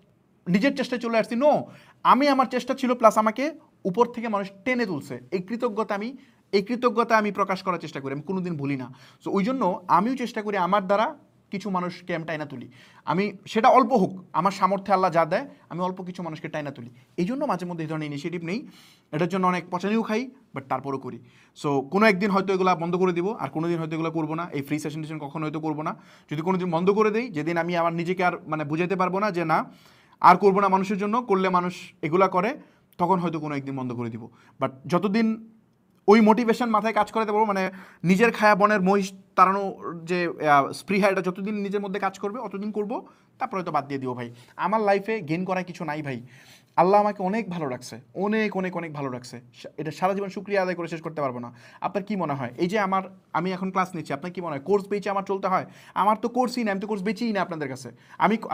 নিজের চেষ্টায় চলে আসছি, নো, আমি আমার চেষ্টা ছিল, প্লাস আমাকে উপর থেকে মানুষ টেনে তুলছে, এই কৃতজ্ঞতা আমি প্রকাশ করার চেষ্টা করি, আমি কোনোদিন ভুলি না। সো ওই জন্য আমিও চেষ্টা করি আমার দ্বারা কিছু মানুষকে আমি টাইনা তুলি, আমি সেটা অল্প হোক, আমার সামর্থ্যে আল্লাহ যা দেয় আমি অল্প কিছু মানুষকে টাইনা তুলি। এই জন্য মাঝে মধ্যে এই ধরনের ইনিশিয়েটিভ নেই, এটার জন্য অনেক পচানিও খাই, বাট তারপরও করি। সো কোনো একদিন হয়তো এগুলো বন্ধ করে দিব, আর কোনো দিন হয়তো এগুলো করবো না, এই ফ্রি সেশন কখনো হয়তো করবো না। যদি কোনো দিন বন্ধ করে দিই, যেদিন আমি আমার নিজেকে আর মানে বুঝাতে পারবো না যে না আর করবো না মানুষের জন্য, করলে মানুষ এগুলা করে, তখন হয়তো কোনো একদিন বন্ধ করে দিব। বাট যতদিন ওই মোটিভেশন মাথায় কাজ করাতে পারবো, মানে নিজের খায়া বনের মহিষ তাড়ানো যে স্পৃহা, এটা যতদিন নিজের মধ্যে কাজ করবে অতদিন করবো, তারপরে হয়তো বাদ দিয়ে দিও ভাই। আমার লাইফে গেইন করার কিছু নাই ভাই, আল্লাহ আমাকে অনেক ভালো রাখছে, অনেক অনেক অনেক ভালো রাখছে, এটা সারা জীবন শুক্রিয়া আদায় করে শেষ করতে পারবো না। আপনার কি মনে হয় এই যে আমি এখন ক্লাস নিচ্ছি, আপনার কি মনে হয় কোর্স বেচে আমার চলতে হয়? আমার তো কোর্সই না, আমি তো কোর্স বেচিই না আপনাদের কাছে।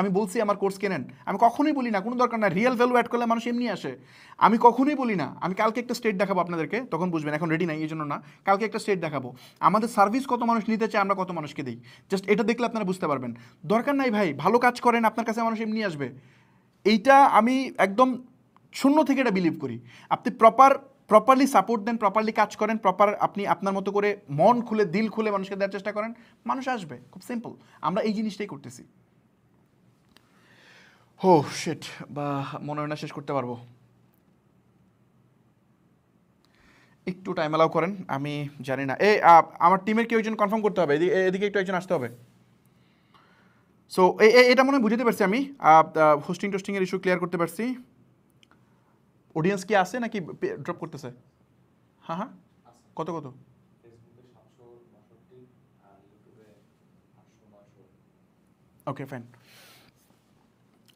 আমি বলছি আমার কোর্স কেনেন, আমি কখনোই বলি না, কোনো দরকার না, রিয়েল ভ্যালু অ্যাড করলে মানুষ এমনি আসে, আমি কখনোই বলি না। আমি কালকে একটা স্টেট দেখাবো আপনাদেরকে, তখন বুঝবেন, এখন রেডি নাই এই জন্য না, কালকে একটা স্টেট দেখাবো আমাদের সার্ভিস কত মানুষ নিতে চায়, আমরা কত মানুষকে দিই, জাস্ট এটা দেখলে আপনারা বুঝতে পারবেন। দরকার নাই ভাই, ভালো কাজ করেন, আপনার কাছে মানুষ এমনি আসবে, এইটা আমি একদম শূন্য থেকে এটা বিলিভ করি। আপনি প্রপারলি সাপোর্ট দেন, প্রপারলি কাজ করেন, আপনি আপনার মতো করে মন খুলে দিল খুলে মানুষকে দেওয়ার চেষ্টা করেন, মানুষ আসবে, খুব সিম্পল। আমরা এই জিনিসটাই করতেছি। হো শিট, বা মনে হয় না শেষ করতে পারবো, একটু টাইম অ্যালাউ করেন, আমি জানি না। আমার টিমের কেউ একজন কনফার্ম করতে হবে, এদিকে একটু একজন আসতে হবে। সো এটা মনে হয় বুঝতে পারছি আমি, হোস্টিং টোস্টিংয়ের ইস্যু ক্লিয়ার করতে পারছি। অডিয়েন্স কি আছে নাকি ড্রপ করতেছে? হ্যাঁ হ্যাঁ, কত কত? ওকে ফাইন,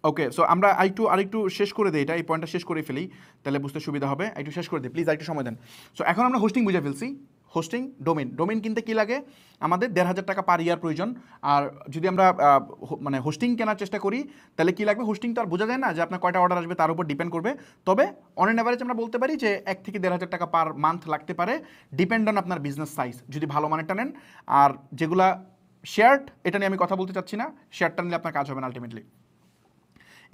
ওকে, সো আমরা আরেকটু শেষ করে দিই, এটা এই পয়েন্টটা শেষ করে ফেলি, তাহলে বুঝতে সুবিধা হবে। একটু শেষ করে দিই প্লিজ, আরেকটু সময় দেন। সো এখন আমরা হোস্টিং বুঝে ফেলছি। হোস্টিং, ডোমেন কিনতে কি লাগে? আমাদের 1,500 টাকা পার ইয়ার প্রয়োজন। আর যদি আমরা মানে হোস্টিং কেনার চেষ্টা করি তাহলে কি লাগবে? হোস্টিং তো আর বোঝা যায় না যে আপনার কয়টা অর্ডার আসবে তার উপর ডিপেন্ড করবে। তবে অন এন অ্যাভারেজ আমরা বলতে পারি যে 1 থেকে 1,500 টাকা পার মান্থ লাগতে পারে, ডিপেন্ড অন আপনার বিজনেস সাইজ, যদি ভালো মানেরটা নেন। আর যেগুলা শেয়ার্ড, এটা নিয়ে আমি কথা বলতে চাচ্ছি না, শেয়ারটা নিলে আপনার কাজ হবে না আলটিমেটলি।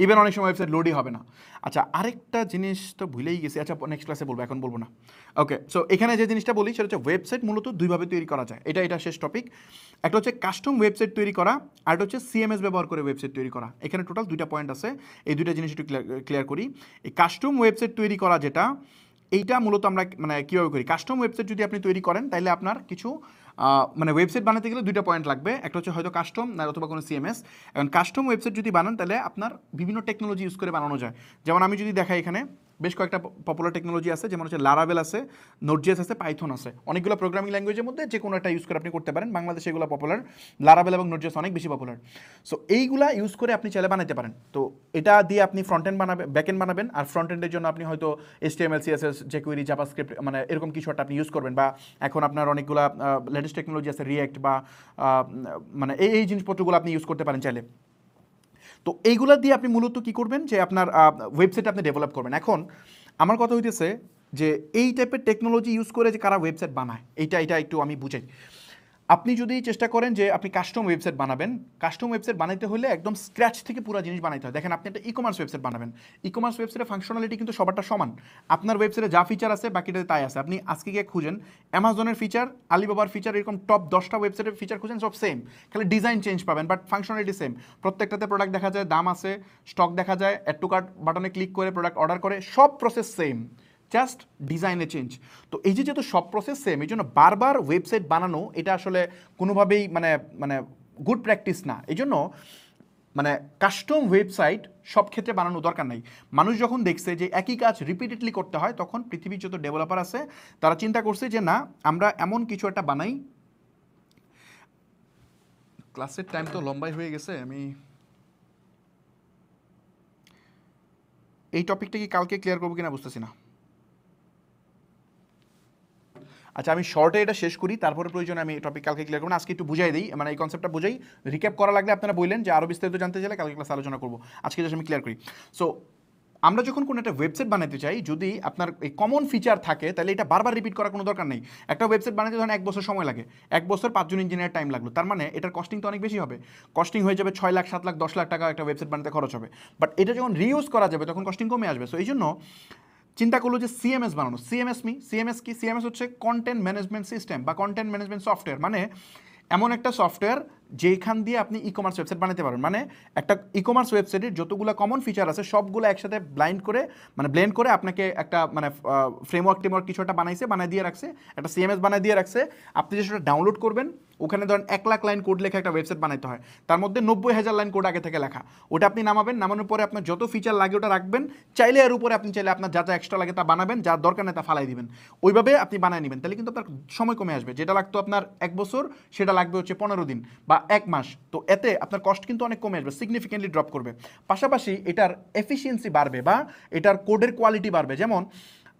ইভেন অনেক সময় ওয়েবসাইট লোডই হবে না। আচ্ছা, আরেকটা জিনিস তো ভুলেই গেছি, আচ্ছা নেক্সট ক্লাসে বলবো, এখন বলবো না। ওকে, সো এখানে যে জিনিসটা বলি সেটা হচ্ছে ওয়েবসাইট মূলত দুইভাবে তৈরি করা যায়, এটা শেষ টপিক। একটা হচ্ছে কাস্টম ওয়েবসাইট তৈরি করা, আর একটা হচ্ছে সিএমএস ব্যবহার করে ওয়েবসাইট তৈরি করা। এখানে টোটাল 2টা পয়েন্ট আছে, এই 2টা জিনিস একটু ক্লিয়ার করি। এই কাস্টম ওয়েবসাইট তৈরি করা যেটা, এইটা মূলত আমরা মানে কীভাবে করি? কাস্টম ওয়েবসাইট যদি আপনি তৈরি করেন তাহলে আপনার কিছু মানে ওয়েবসাইট বানাতে গেলে 2টা পয়েন্ট লাগবে, একটা হচ্ছে হয়তো কাস্টম না অথবা কোনো সিএমএস। এখন কাস্টম ওয়েবসাইট যদি বানান তাহলে আপনার বিভিন্ন টেকনোলজি ইউজ করে বানানো যায়। যেমন আমি যদি দেখাই, এখানে বেশ কয়েকটা পপুলার টেকনোলজি আছে, যেমন হচ্ছে লারাভেল আছে, নোটজেস আছে, পাইথন আছে, অনেকগুলো প্রোগ্রামিং ল্যাঙ্গুয়েজের মধ্যে যে কোনো একটা ইউজ করে আপনি করতে পারেন। বাংলাদেশে এগুলো পপুলার, লারাভেল এবং নোটজেস অনেক বেশি পপুলার। সো এইগুলা ইউজ করে আপনি চাইলে বানাতে পারেন। তো এটা দিয়ে আপনি ফ্রন্ট এন্ড বানাবেন, ব্যাক এন্ড বানাবেন, আর ফ্রন্ট এন্ডের জন্য আপনি হয়তো HTML, CSS, jQuery, জাভাস্ক্রিপ্ট মানে এরকম কিছু একটা আপনি ইউজ করবেন। বা এখন আপনার অনেকগুলা লেটেস্ট টেকনোলজি আছে, রিঅ্যাক্ট বা মানে এই জিনিসপত্রগুলো আপনি ইউজ করতে পারেন চাইলে। তো এইগুলা দিয়ে আপনি মূলত কী করবেন, যে আপনার ওয়েবসাইট আপনি ডেভেলপ করবেন। এখন আমার কথা হইতেছে যে এই টাইপের টেকনোলজি ইউজ করে যে কারা ওয়েবসাইট বানায়, এটা একটু আমি বুঝাই। আপনি যদি চেষ্টা করেন যে আপনি কাস্টম ওয়েবসাইট বানাবেন, কাস্টম ওয়েবসাইট বানাইতে হলে একদম স্ক্র্যাচ থেকে পুরো জিনিস বানাইতে হয়। দেখেন, আপনি একটা ই-কমার্স ওয়েবসাইট বানাবেন, ই-কমার্স ওয়েবসাইটের ফাংশনালিটি কিন্তু সবারটা সমান। আপনার ওয়েবসাইটে যা ফিচার আছে বাকিটাতে তাই আছে। আপনি আজকে গিয়ে খুঁজেন অ্যামাজনের ফিচার, আলিবাবার ফিচার, এরকম টপ 10টা ওয়েবসাইটের ফিচার খুঁজেন, সব সেম, খালি ডিজাইন চেঞ্জ পাবেন, বাট ফাংশনালিটি সেম। প্রত্যেকটাতে প্রোডাক্ট দেখা যায়, দাম আছে, স্টক দেখা যায়, অ্যাড টু কার্ট বাটনে ক্লিক করে প্রোডাক্ট অর্ডার করে, সব প্রসেস সেম, জাস্ট ডিজাইনে চেঞ্জ। তো এই যে যেহেতু সব প্রসেস সেম, এই জন্য বারবার ওয়েবসাইট বানানো এটা আসলে কোনোভাবেই মানে গুড প্র্যাকটিস না। এই জন্য মানে কাস্টম ওয়েবসাইট সব ক্ষেত্রে বানানো দরকার নাই। মানুষ যখন দেখছে যে একই কাজ রিপিটেডলি করতে হয়, তখন পৃথিবীর যত ডেভেলপার আছে তারা চিন্তা করছে যে না, আমরা এমন কিছু একটা বানাই। ক্লাসের টাইম তো লম্বাই হয়ে গেছে, আমি এই টপিকটা কি কালকে ক্লিয়ার করবো কিনা বুঝতেছি না। আচ্ছা, আমি শর্টে এটা শেষ করি, তারপরে প্রয়োজনে আমি টপিক কালকে ক্লিয়ার করবো। আজকে একটু বুঝাই দিই, মানে এই কনসেপ্টটা বুঝাই, রিক্যাপ করা লাগলে আপনারা বললেন যে আরও বিস্তারিত জানতে চাইলে কালকে ক্লাস আলোচনা করবো, আজকে জাস্ট আমি ক্লিয়ার করি। সো আমরা যখন কোনো একটা ওয়েবসাইট বানাতে চাই, যদি আপনার এই কমন ফিচার থাকে তাহলে এটা বারবার রিপিট করার কোনো দরকার নেই। একটা ওয়েবসাইট বানাতে ধরেন 1 বছর সময় লাগে, 1 বছর 5 জন ইঞ্জিনিয়ার টাইম লাগলো, তার মানে এটার কস্টিং তো অনেক বেশি হবে। কস্টিং হয়ে যাবে 6 লাখ, 7 লাখ, 10 লাখ টাকা একটা ওয়েবসাইট বানাতে খরচ হবে। বাট এটা যখন রিইউজ করা যাবে তখন কস্টিং কমে আসবে। সো এই জন্য চিন্তা করলো যে সিএমএস বানানো। সিএমএস কি? সিএমএস হচ্ছে কন্টেন্ট ম্যানেজমেন্ট সিস্টেম বা কন্টেন্ট ম্যানেজমেন্ট সফটওয়্যার। মানে এমন একটা সফটওয়্যার যেখান দিয়ে আপনি ই-কমার্স ওয়েবসাইট বানাতে পারেন। মানে একটা ই-কমার্স ওয়েবসাইটের যতগুলো কমন ফিচার আছে সবগুলো একসাথে ব্লেন্ড করে আপনাকে একটা মানে ফ্রেমওয়ার্ক কিছু একটা বানায় দিয়ে রাখছে, একটা সিএমএস বানায় দিয়ে রাখছে। আপনি যে সেটা ডাউনলোড করবেন, ওখানে ধরেন 1 লাখ লাইন কোড লেখা একটা ওয়েবসাইট বানাতে হয়, তার মধ্যে 90,000 লাইন কোড আগে থেকে লেখা। ওটা আপনি নামানোর পরে আপনার যত ফিচার লাগে ওটা রাখবেন, চাইলে এর উপরে আপনি চাইলে আপনার যা এক্সট্রা লাগে তা বানাবেন, যার দরকার নেই তা ফালাই দিবেন। ওইভাবে আপনি বানায় নেবেন, তাহলে কিন্তু আপনার সময় কমে আসবে। যেটা লাগতো আপনার 1 বছর সেটা লাগবে হচ্ছে 15 দিন বা 1 মাস। তো এতে আপনার কস্ট কিন্তু অনেক কমে আসবে, সিগনিফিকেন্টলি ড্রপ করবে। পাশাপাশি এটার এফিসিয়েন্সি বাড়বে বা এটার কোডের কোয়ালিটি বাড়বে। যেমন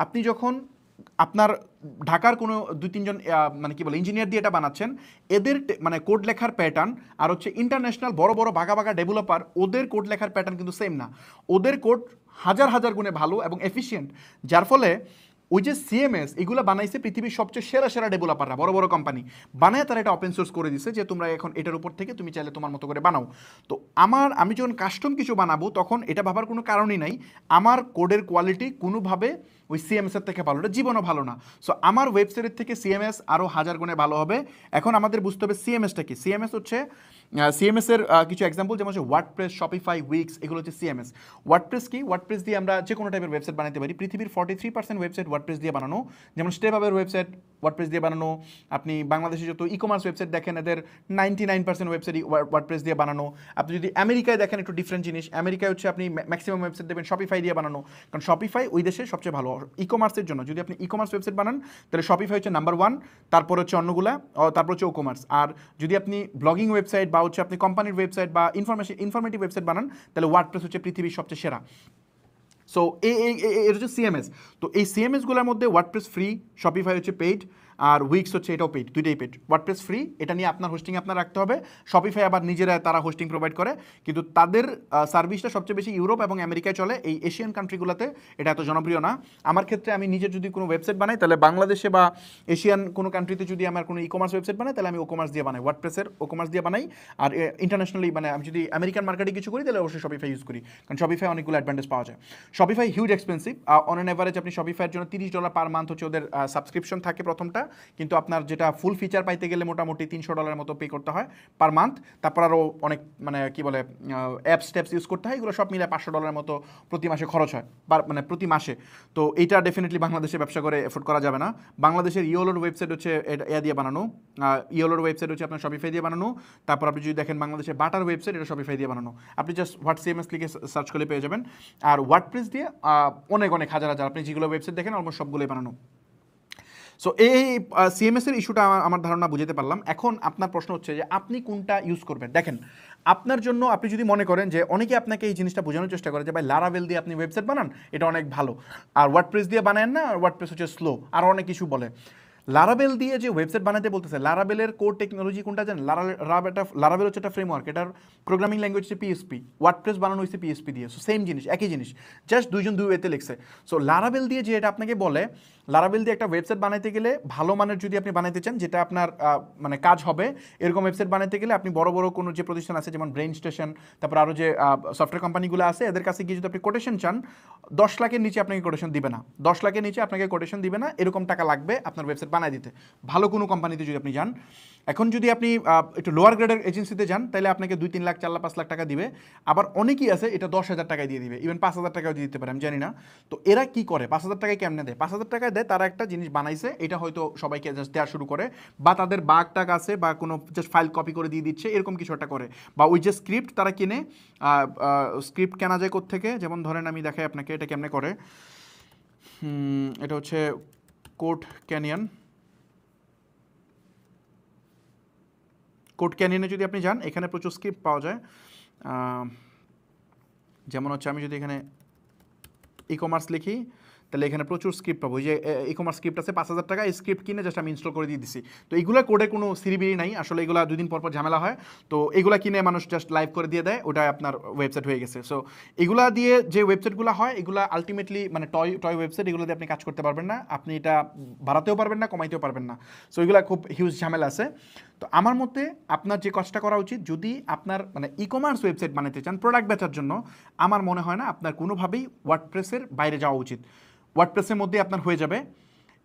আপনি যখন আপনার ঢাকার কোনো 2-3 জন মানে কি বলে ইঞ্জিনিয়ার দিয়ে এটা বানাচ্ছেন, এদের মানে কোড লেখার প্যাটার্ন আর হচ্ছে ইন্টারন্যাশনাল বড় বড় বাঘা ডেভেলপার, ওদের কোড লেখার প্যাটার্ন কিন্তু সেম না। ওদের কোড হাজার গুণে ভালো এবং এফিশিয়েন্ট, যার ফলে ওই যে সিএমএস এগুলো বানাইছে পৃথিবীর সবচেয়ে সেরা ডেভেলপাররা, বড় কোম্পানি বানায়, তারা এটা ওপেন সোর্স করে দিছে যে তোমরা এখন এটার উপর থেকে তুমি চাইলে তোমার মতো করে বানাও। তো আমি যখন কাস্টম কিছু বানাবো তখন এটা ভাবার কোনো কারণই নাই আমার কোডের কোয়ালিটি কোনোভাবে ওই সিএমএসের থেকে ভালো, এটা জীবনও ভালো না। সো আমার ওয়েবসাইটের থেকে সিএমএস আরও 1000 গুণে ভালো হবে। এখন আমাদের বুঝতে হবে সিএমএসটা কি। সিএমএস হচ্ছে সিএমএসের কিছু এক্সাম্পল, যেমন হচ্ছে ওয়ার্ডপ্রেস, শপিফাই, উইক্স, এগুলো হচ্ছে সিএমএস। ওয়ার্ডপ্রেস কি? ওয়ার্ডপ্রেস দিয়ে আমরা যে কোনো টাইপের ওয়েবসাইট বানাতে পারি। পৃথিবীর 43% ওয়েবসাইট ওয়ার্ডপ্রেস দিয়ে বানানো, যেমন স্টেপআপের ওয়েবসাইট ওয়ার্ডপ্রেস দিয়ে বানানো। আপনি বাংলাদেশে যত ই কমার্স ওয়েবসাইট দেখেন এদের 99% ওয়েবসাইট ওয়ার্ডপ্রেস দিয়ে বানানো। আপনি যদি আমেরিকায় দেখেন একটু ডিফারেন্ট জিনিস, আমেরিকায় হচ্ছে আপনি ম্যাক্সিমাম ওয়েবসাইট দেবেন শপিফাই দিয়ে বানানো, কারণ শপিফাই ওই দেশে সবচেয়ে ভালো ই কমার্সের জন্য। যদি আপনি ই কমার্স ওয়েবসাইট বানান তাহলে শপিফাই হচ্ছে নাম্বার 1, তারপর হচ্ছে অন্যগুলা, তারপর হচ্ছে ও কমার্স। আর যদি আপনি ব্লগিং ওয়েবসাইট বা হচ্ছে আপনি কোম্পানির ওয়েবসাইট বা ইনফরমেটিভ ওয়েবসাইট বানান তাহলে ওয়ার্ডপ্রেস হচ্ছে পৃথিবীর সবচেয়ে সেরা। সো এটা হচ্ছে সিএমএস। তো এই সিএমএসগুলোর মধ্যে ওয়ার্ডপ্রেস ফ্রি, শপিফাই হচ্ছে পেইড, আর উইক্স হচ্ছে এটাও পেইড, দুইটাই পেইড। ওয়ার্ডপ্রেস ফ্রি, এটা নিয়ে আপনার হোস্টিং আপনার রাখতে হবে। শপিফাই আবার নিজেরা তারা হোস্টিং প্রোভাইড করে, কিন্তু তাদের সার্ভিসটা সবচেয়ে বেশি ইউরোপ এবং আমেরিকায় চলে, এই এশিয়ান কান্ট্রিগুলোতে এটা এত জনপ্রিয় না। আমার ক্ষেত্রে আমি নিজে যদি কোনো ওয়েবসাইট বানাই তাহলে বাংলাদেশে বা এশিয়ান কোনো কান্ট্রিতে যদি আমার কোনো ই কমার্স ওয়েবসাইট বানাই তাহলে আমি ও কমার্স দিয়ে বানাই, ওয়ার্ডপ্রেসের ও কমার্স দিয়ে বানাই। আর ইন্টারন্যাশনালি মানে আমি যদি আমেরিকান মার্কেটে কিছু করি তাহলে অবশ্যই শপিফাই ইউজ করি, কারণ শপিফাই অনেকগুলো অ্যাডভান্টেজ পাওয়া যায়। Shopify huge expensive, on an average আপনি শপিফাইয়ের জন্য $30 পার মান্থ হচ্ছে ওদের সাবস্ক্রিপশন থাকে প্রথমটা, কিন্তু আপনার যেটা ফুল ফিচার পাইতে গেলে মোটামুটি $300 মতো পে করতে হয় পার মান্থ। তারপর আরও অনেক মানে কি বলে অ্যাপস ট্যাপস ইউজ করতে হয়, এগুলো সব মিলে $500 মতো প্রতি মাসে খরচ হয়, মানে প্রতি মাসে। তো এইটা ডেফিনেটলি বাংলাদেশে ব্যবসা করে এফোর্ড করা যাবে না। বাংলাদেশের ইওলোর ওয়েবসাইট হচ্ছে এ দিয়ে বানানো, ইওলোর ওয়েবসাইট হচ্ছে আপনার শপিফাই দিয়ে বানানো। তারপর আপনি যদি দেখেন বাংলাদেশের বাটার ওয়েবসাইট, এটা শপিফাই দিয়ে বানানো। আপনি জাস্ট হোয়াটসএমএস লিখে সার্চ করলে পেয়ে যাবেন। আর ওয়ার্ডপ্রেস দিয়ে অনেক হাজার আপনি যেগুলো ওয়েবসাইট দেখেন অলমোস্ট সবগুলোই বানানো। সো এই সিএমএসের ইস্যুটা আমার ধারণা বুঝতে পারলাম। এখন আপনার প্রশ্ন হচ্ছে যে আপনি কোনটা ইউজ করবেন। দেখেন, আপনার জন্য আপনি যদি মনে করেন যে অনেকে আপনাকে এই জিনিসটা বোঝানোর চেষ্টা করে যে ভাই লারাভেল দিয়ে আপনি ওয়েবসাইট বানান, এটা অনেক ভালো, আর ওয়ার্ডপ্রেস দিয়ে বানান না, আর ওয়ার্ডপ্রেস হচ্ছে স্লো, আর অনেক কিছু বলে। লারাভেল দিয়ে যে ওয়েবসাইট বানাতে বলতেছে, লারাভেলের কোর টেকনোলজি কোনটা জানেন? লারাভেল হচ্ছে একটা ফ্রেমওয়ার্ক, এটার প্রোগ্রামিং ল্যাঙ্গুয়েজ হচ্ছে পিএসপি, ওয়ার্ডপ্রেস বানানো হয়েছে পিএসপি দিয়ে। সো সেম জিনিস, একই জিনিস, জাস্ট দুইজন দুই ওয়েতে লিখছে। সো লারাভেল দিয়ে যে এটা আপনাকে বলে, লারাভেল দিয়ে একটা ওয়েবসাইট বানাইতে গেলে ভালো মানের যদি আপনি বানাইতে চান, যেটা আপনার মানে কাজ হবে, এরকম ওয়েবসাইট বানাইতে গেলে আপনি বড় বড় কোনো যে প্রতিষ্ঠান আছে যেমন ব্রেইন স্টেশন, তারপর আরও যে সফটওয়্যার কোম্পানিগুলো আছে, এদের কাছে গিয়ে যদি আপনি কোটেশন চান, 10 লাখের নিচে আপনাকে কোটেশন দিবে না, 10 লাখের নিচে আপনাকে কোটেশন দিবে না, এরকম টাকা লাগবে আপনার ওয়েবসাইট বানাই দিতে, ভালো কোনো কোম্পানিতে যদি আপনি যান। এখন যদি আপনি একটু লোয়ার গ্রেডের এজেন্সিতে যান তাহলে আপনাকে 2-3 লাখ 4 লাখ 5 লাখ টাকা দিবে। আবার অনেকেই আছে এটা 10,000 টাকায় দিয়ে দিবে, ইভেন 5,000 টাকাও দিয়ে দিতে পারে, আমি জানি না। তো এরা কি করে, 5,000 টাকায় কেমনে দেয়? 5,000 টাকায় দেয়, তারা একটা জিনিস বানাইছে, এটা হয়তো সবাইকে জাস্ট দেওয়া শুরু করে, বা তাদের বাগ টাক আছে, বা কোনো জাস্ট ফাইল কপি করে দিয়ে দিচ্ছে, এরকম কিছু একটা করে। বা ওই যে স্ক্রিপ্ট তারা কিনে, স্ক্রিপ্ট কেনা যায় কোত্থেকে, যেমন ধরেন আমি দেখাই আপনাকে এটা কেমনে করে। এটা হচ্ছে কোড ক্যানিয়নে যদি আপনি যান, এখানে প্রচুর স্ক্রিপ্ট পাওয়া যায়। যেমন হচ্ছে আমি যদি এখানে ই কমার্স লিখি তাহলে এখানে প্রচুর স্ক্রিপ্ট পাবো। ওই যে ই কমার্স স্ক্রিপ্ট আছে 5,000 টাকা, এই স্ক্রিপ্ট কিনে জাস্ট আমি ইনস্টল করে দিয়ে দিছি। তো এইগুলো কোডে কোনো সিরিবিরি নাই, আসলে এগুলো 2 দিন পর পর ঝামেলা হয়। তো এগুলো কিনে মানুষ জাস্ট লাইভ করে দিয়ে দেয়, ওটা আপনার ওয়েবসাইট হয়ে গেছে। সো এগুলা দিয়ে যে ওয়েবসাইটগুলো হয়, এগুলো আলটিমেটলি মানে টয় ওয়েবসাইট, এগুলো দিয়ে আপনি কাজ করতে পারবেন না, আপনি এটা বাড়াতেও পারবেন না, কমাইতেও পারবেন না। সো এগুলো খুব হিউজ ঝামেলা আছে। তো আমার মতে আপনার যে কাজটা করা উচিত, যদি আপনার মানে ই কমার্স ওয়েবসাইট বানাতে চান প্রোডাক্ট বেচার জন্য, আমার মনে হয় না আপনার কোনোভাবেই ওয়ার্ডপ্রেসের বাইরে যাওয়া উচিত। ওয়ার্ডপ্রেসের মধ্যে আপনার হয়ে যাবে।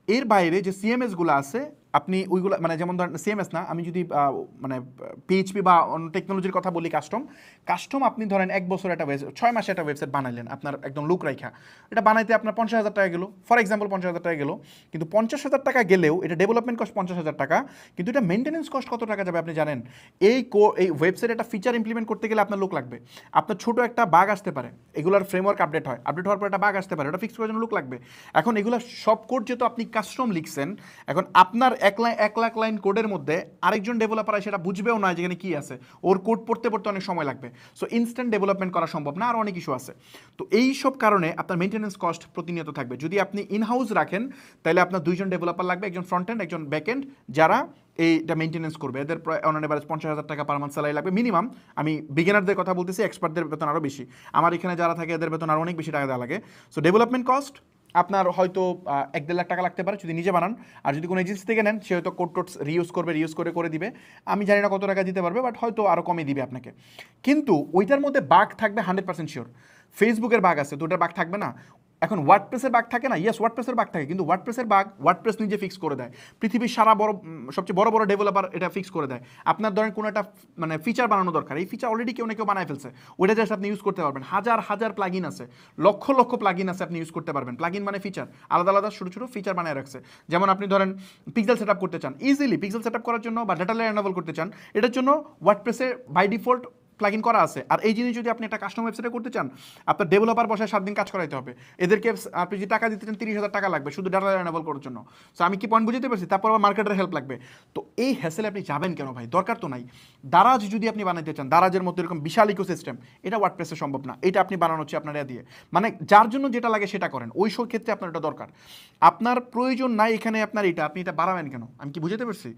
এর বাইরে যে সিএমএসগুলো আছে আপনি ওইগুলো মানে যেমন ধরেন সিএমএস না, আমি যদি মানে পিএইচপি বা অন্য টেকনোলজির কথা বলি, কাস্টম আপনি ধরেন 1 বছর একটা 6 মাসে একটা ওয়েবসাইট বানাইলেন আপনার একদম লুক রাইখা, এটা বানাইতে আপনার 50,000 টাকা গেল, ফর এক্সাম্পল 50,000 টাকা গেল। কিন্তু 50,000 টাকা গেলেও এটা ডেভেলপমেন্ট কস্ট 50,000 টাকা, কিন্তু এটা মেনটেন্যান্স কস্ট কত টাকা যাবে আপনি জানেন? এই ওয়েবসাইট একটা ফিচার ইমপ্লিমেন্ট করতে গেলে আপনার লোক লাগবে, আপনার ছোটো একটা বাগ আসতে পারে, এগুলোর ফ্রেমওয়ার্ক আপডেট হওয়ার পর একটা বাগ আসতে পারে, ওটা ফিক্স করার জন্য লোক লাগবে। এখন এগুলো সব কোড যেহেতু আপনি কাস্টম লিখছেন, এখন আপনার 1 লাখ লাইন কোডের মধ্যে আরেকজন ডেভেলপার সেটা বুঝবেও না যেখানে কি আছে, ওর কোড পড়তে অনেক সময় লাগবে। সো ইনস্ট্যান্ট ডেভেলপমেন্ট করা সম্ভব না, আর অনেক ইস্যু আছে। তো এই সব কারণে আপনার মেইনটেনেন্স কস্ট প্রতিনিয়ত থাকবে। যদি আপনি ইনহাউস রাখেন তাহলে আপনার 2জন ডেভেলপার লাগবে, একজন ফ্রন্ট এন্ড একজন ব্যাক এন্ড, যারা এইটা মেইনটেনেন্স করবে। এদের প্রায় অন এভারেজ 50,000 টাকা পার মান্থ স্যালারি লাগবে মিনিমাম। আমি বিগিনারদের কথা বলতেছি, এক্সপার্টদের বেতন আরও বেশি। আমার এখানে যারা থাকে এদের বেতন আরও অনেক বেশি টাকা দেওয়া লাগে। সো ডেভেলপমেন্ট কস্ট আপনার হয়তো 1-1.5 লাখ টাকা লাগতে পারে যদি নিজে বানান, আর যদি কোনো এজেন্সি থেকে নেন সে হয়তো কোড রিউজ করে দিবে। আমি জানি না কত টাকা দিতে পারবে, বাট হয়তো আরও কমে দিবে আপনাকে। কিন্তু ওইটার মধ্যে বাগ থাকবে 100% শিওর। ফেসবুকের বাগ আছে তো ওটার বাগ থাকবে না? এখন ওয়ার্ডপ্রেসের বাগ থাকে না, ইয়েস ওয়ার্ডপ্রেসের বাগ থাকে, কিন্তু ওয়ার্ডপ্রেসের বাগ ওয়ার্ডপ্রেস নিজে ফিক্স করে দেয়। পৃথিবীর সারা সবচেয়ে বড় বড় ডেভেলপার এটা ফিক্স করে দেয়। আপনার ধরেন কোনো একটা মানে ফিচার বানানো দরকার, এই ফিচার অলরেডি কেউ না কেউ বানায় ফেলছে, ওইটা জাস্ট আপনি ইউজ করতে পারবেন। হাজার হাজার প্লাগইন আছে, লক্ষ লক্ষ প্লাগইন আছে, আপনি ইউজ করতে পারবেন। প্লাগইন মানে ফিচার, আলাদা আলাদা ছোটো ছোটো ফিচার বানায় রাখছে। যেমন আপনি ধরেন পিক্সেল সেট আপ করতে চান, ইজিলি পিক্সেল সেট আপ করার জন্য বা ডাটা লেয়ার এনাবল করতে চান, এটার জন্য ওয়ার্ডপ্রেসে বাই ডিফল্ট প্লাগইন করা আছে। আর এই জিনিস যদি আপনি একটা কাস্টম ওয়েবসাইটে করতে চান, আপনার ডেভেলপার বসায় 7 দিন কাজ করাইতে হবে। এদেরকে আপনি যদি টাকা দিতে চান 30,000 টাকা লাগবে শুধু ডাটা এনাবল করার জন্য। সো আমি কি পয়েন্ট বুঝতে পারছি? তারপর আবার মার্কেটের হেল্প লাগবে। তো এই হ্যাসেলে আপনি যাবেন কেন ভাই? দরকার তো নাই। দারাজ যদি আপনি বানাইতে চান, দারাজের মধ্যে এরকম বিশাল ইকোসিস্টেম, এটা ওয়ার্ডপ্রেসে সম্ভব না। এটা আপনি বানানো হচ্ছে আপনার দিয়ে, মানে যার জন্য যেটা লাগে সেটা করেন, ওই সব ক্ষেত্রে আপনার এটা দরকার। আপনার প্রয়োজন নাই এখানে আপনার এটা, আপনি এটা বাড়াবেন কেন? আমি কি বুঝতে পারছি?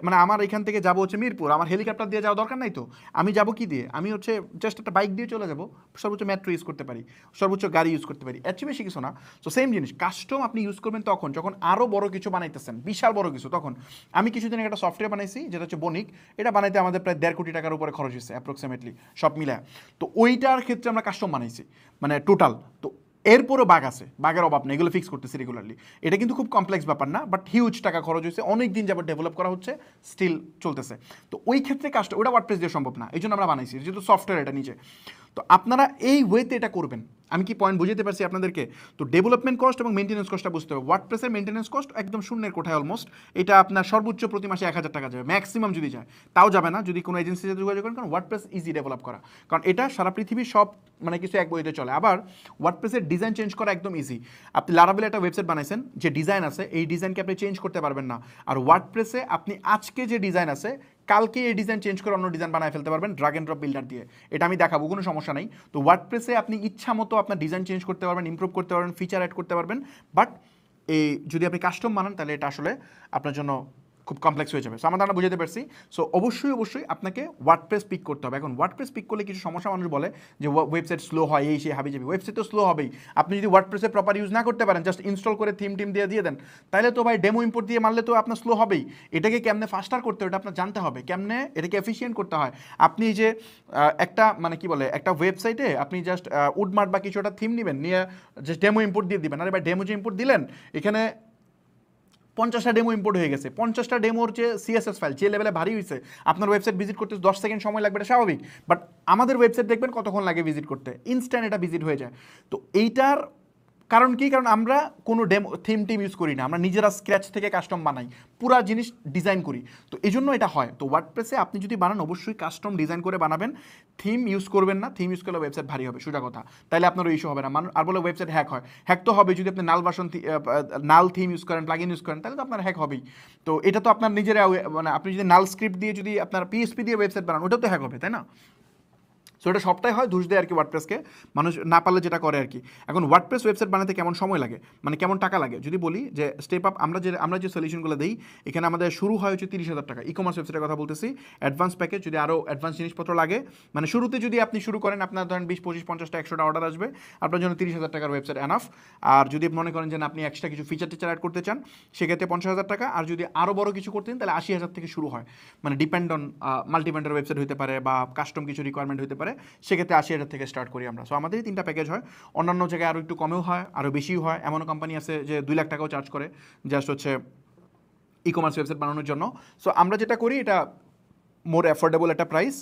মানে আমার এখান থেকে যাবো হচ্ছে মিরপুর, আমার হেলিকপ্টার দিয়ে যাওয়া দরকার নাই তো। আমি যাবো কি দিয়ে? আমি হচ্ছে জাস্ট একটা বাইক দিয়ে চলে যাবো, সর্বোচ্চ মেট্রো ইউজ করতে পারি, সর্বোচ্চ গাড়ি ইউজ করতে পারি, এর চেয়ে বেশি কিছু না। সো সেম জিনিস কাস্টম আপনি ইউজ করবেন তখন যখন আরও বড় কিছু বানাইতেছেন, বিশাল বড় কিছু। তখন আমি কিছুদিন একটা সফটওয়্যার বানাইছি যেটা হচ্ছে বণিক, এটা বানাইতে আমাদের প্রায় 1.5 কোটি টাকার উপরে খরচ হয়েছে অ্যাপ্রক্সিমেটলি সব মিলায়। তো ওইটার ক্ষেত্রে আমরা কাস্টম বানাইছি মানে টোটাল। তো এরপরও বাগ আছে, বাগের অভাব নেই, এগুলো ফিক্স করতেছি রেগুলারলি। এটা কিন্তু খুব কমপ্লেক্স ব্যাপার না, বাট হিউজ টাকা খরচ হয়েছে, অনেক দিন যাবত ডেভেলপ করা হচ্ছে, স্টিল চলতেছে। তো ওই ক্ষেত্রে কাজটা ওটা ওয়ার্ডপ্রেস দিয়ে সম্ভব না, এই জন্য আমরা বানাইছি, যেহেতু সফটওয়্যার এটা নিচে। তো আপনারা এই ওয়েতে এটা করবেন। আমি কি পয়েন্ট বুঝতে পারছি আপনাদেরকে? তো ডেভেলপমেন্ট কস্ট এবং মেনটেন্যান্স কস্টটা বুঝতে হবে। ওয়ার্ডপ্রেসের মেনটেন্যান্স কস্ট একদম শূন্যের কোঠায় অলমোস্ট। এটা আপনার সর্বোচ্চ প্রতি মাসে 1,000 টাকা যাবে, ম্যাক্সিমাম যদি যায়, তাও যাবে না যদি কোনো এজেন্সির সাথে যোগাযোগ করেন, কারণ ওয়ার্ডপ্রেস ইজি ডেভেলপ করা, কারণ এটা সারা পৃথিবীর সব মানে কিছু এক বইতে চলে। আবার ওয়ার্ডপ্রেসের ডিজাইন চেঞ্জ করা একদম ইজি। আপনি লারাভেলে একটা ওয়েবসাইট বানাইছেন, যে ডিজাইন আছে এই ডিজাইনকে আপনি চেঞ্জ করতে পারবেন না। আর ওয়ার্ডপ্রেসে আপনি আজকে যে ডিজাইন আছে, কালকে এই ডিজাইন চেঞ্জ করে অন্য ডিজাইন বানায় ফেলতে পারবেন ড্রাগ অ্যান্ড ড্রপ বিল্ডার দিয়ে। এটা আমি দেখাবো, কোনো সমস্যা নাই। তো ওয়ার্ডপ্রেসে আপনি ইচ্ছা মতো আপনার ডিজাইন চেঞ্জ করতে পারবেন, ইমপ্রুভ করতে পারবেন, ফিচার অ্যাড করতে পারবেন। বাট এই যদি আপনি কাস্টম বানান তাহলে এটা আসলে আপনার জন্য খুব কমপ্লেক্স হয়ে যাবে। সো আমরা বুঝতে পারছি। সো অবশ্যই আপনাকে ওয়ার্ডপ্রেস পিক করতে হবে। এখন ওয়ার্ডপ্রেস পিক করলে কিছু সমস্যা মানুষ বলে যে ওয়েবসাইট স্লো হয়, এই সেই হাবি যাবি। ওয়েবসাইট তো স্লো হবেই। আপনি যদি ওয়ার্ডপ্রেসে প্রপার ইউজ না করতে পারেন, জাস্ট ইনস্টল করে থিম দিয়ে দেন, তাহলে তো ভাই ডেমো ইম্পোর্ট দিয়ে মারলে তো আপনার স্লো হবেই। এটাকে কেমনে ফাস্টার করতে হবে এটা আপনার জানতে হবে, কেমনে এটাকে এফিসিয়েন্ট করতে হয়। আপনি যে একটা মানে কি বলে একটা ওয়েবসাইটে আপনি জাস্ট উডমার্ট বা কিছু একটা থিম নেবেন, নিয়ে জাস্ট ডেমো ইম্পোর্ট দিয়ে দিবেন। আরে ভাই ডেমো যে ইম্পোর্ট দিলেন, এখানে 50টা ডেমো ইম্পোর্ট হয়ে গেছে, 50টা ডেমোর যে সিএসএস ফাইল যে লেভেলে ভারী হয়েছে, আপনার ওয়েবসাইট ভিজিট করতে 10 সেকেন্ড সময় লাগবে, এটা স্বাভাবিক। বাট আমাদের ওয়েবসাইট দেখবেন কতক্ষণ লাগে ভিজিট করতে, ইনস্ট্যান্ট এটা ভিজিট হয়ে যায়। তো এইটার কারণ কি? কারণ আমরা কোনো ডেমো থিম ইউজ করি না, আমরা নিজেরা স্ক্র্যাচ থেকে কাস্টম বানাই, পুরা জিনিস ডিজাইন করি। তো এই জন্য এটা হয়। তো ওয়ার্ডপ্রেসে আপনি যদি বানান অবশ্যই কাস্টম ডিজাইন করে বানাবেন, থিম ইউজ করবেন না। থিম ইউজ করলে ওয়েবসাইট ভারী হবে, সোজা কথা। তাহলে আপনার ইস্যু হবে না। আর বলে ওয়েবসাইট হ্যাক হয়, হ্যাক তো হবে যদি আপনি নাল থিম ইউজ করেন, প্লাগইন ইউজ করেন, তাহলে তো আপনার হ্যাক হবেই। তো এটা তো আপনার নিজের মানে আপনি যদি নাল স্ক্রিপ্ট দিয়ে যদি আপনার পিএসপি দিয়ে ওয়েবসাইট বানান, ওটাও তো হ্যাক হবে, তাই না? সো এটা সবটাই হয় দোষ দেয় আর কি ওয়ার্ডপ্রেসকে, মানুষ না পারলে যেটা করে আর কি। এখন ওয়ার্ডপ্রেস ওয়েবসাইট বানাতে কেমন সময় লাগে, মানে কেমন টাকা লাগে যদি বলি, যে স্টেপ আপ আমরা যে সলিউশনগুলো দিই, এখানে আমাদের শুরু হয় হচ্ছে 30,000 টাকা। ই কমার্স ওয়েবসাইটের কথা বলতেছি। অ্যাডভান্স প্যাকেজ যদি আরও অ্যাডভান্স জিনিসপত্র লাগে, মানে শুরুতে যদি আপনি শুরু করেন, আপনার ধরেন 20, 25, 50টা 100টা অর্ডার আসবে, আপনার জন্য 30,000 টাকার ওয়েবসাইট এনাফ। আর যদি মনে করেন যে আপনি এক্সট্রা কিছু ফিচার টিচার অ্যাড করতে চান, সেক্ষেত্রে 50,000 টাকা। আর যদি আরও বড় কিছু করতেন তাহলে 80,000 থেকে শুরু হয়, মানে ডিপেন্ড অন মাল্টিভেন্ডার ওয়েবসাইট হতে পারে বা কাস্টম কিছু রিকোয়ারমেন্ট হতে পারে, সেক্ষেত্রে 80,000 থেকে স্টার্ট করি আমরা। সো আমাদের 3টা প্যাকেজ হয়, অন্যান্য জায়গায় আরও একটু কমেও হয়, আরও বেশিও হয়। এমনও কোম্পানি আছে যে 2 লাখ টাকাও চার্জ করে জাস্ট হচ্ছে ই কমার্স ওয়েবসাইট বানানোর জন্য। সো আমরা যেটা করি এটা মোর অ্যাফোর্ডেবল একটা প্রাইস,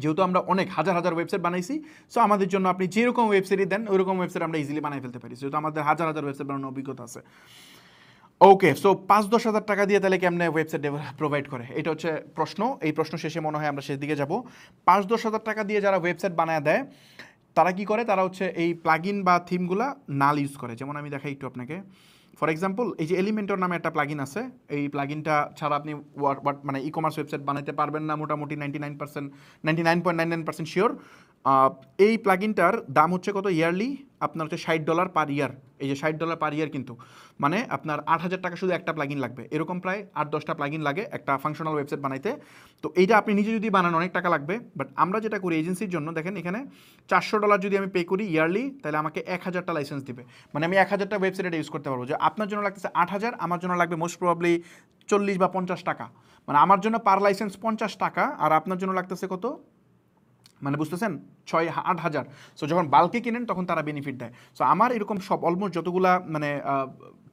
যেহেতু আমরা অনেক হাজার হাজার ওয়েবসাইট বানাইছি। সো আমাদের জন্য আপনি যেরকম ওয়েবসাইটই দেন ওইরকম ওয়েবসাইট আমরা ইজিলি বানাই ফেলতে পারি, যেহেতু আমাদের হাজার হাজার ওয়েবসাইট বানানোর অভিজ্ঞতা আছে। ওকে, সো 5-10 হাজার টাকা দিয়ে তাহলে কেমনে ওয়েবসাইট প্রোভাইড করে, এটা হচ্ছে প্রশ্ন। এই প্রশ্ন শেষে মনে হয় আমরা শেষ দিকে যাব। 5-10 হাজার টাকা দিয়ে যারা ওয়েবসাইট বানায় দেয়, তারা কি করে? তারা হচ্ছে এই প্লাগইন বা থিমগুলা নাল ইউজ করে। যেমন আমি দেখাই একটু আপনাকে। ফর এক্সাম্পল, এই যে এলিমেন্টর নামে একটা প্লাগইন আছে, এই প্লাগইনটা ছাড়া আপনি মানে ই কমার্স ওয়েবসাইট বানাতে পারবেন না মোটামুটি 99.99% শিওর। এই প্লাগইনটার দাম হচ্ছে কত ইয়ারলি? আপনার হচ্ছে $60 পার ইয়ার। এই যে $60 পার ইয়ার, কিন্তু মানে আপনার 8,000 টাকা শুধু একটা প্লাগইন লাগবে। এরকম প্রায় 8-10টা প্লাগইন লাগে একটা ফাংশনাল ওয়েবসাইট বানাইতে। তো এইটা আপনি নিজে যদি বানান অনেক টাকা লাগবে। বাট আমরা যেটা করি এজেন্সির জন্য, দেখেন এখানে $400 যদি আমি পে করি ইয়ারলি, তাহলে আমাকে 1,000টা লাইসেন্স দিবে, মানে আমি 1,000টা ওয়েবসাইট ইউজ করতে পারবো। যে আপনার জন্য লাগতেছে 8,000, আমার জন্য লাগবে মোস্ট প্রবাবলি 40 বা 50 টাকা, মানে আমার জন্য পার লাইসেন্স 50 টাকা, আর আপনার জন্য লাগতেছে কত? মানে বুঝতেছেন 6-8 হাজার। সো যখন বাল্কে কিনেন তখন তারা বেনিফিট দেয়। সো আমার এরকম সব অলমোস্ট যতগুলা মানে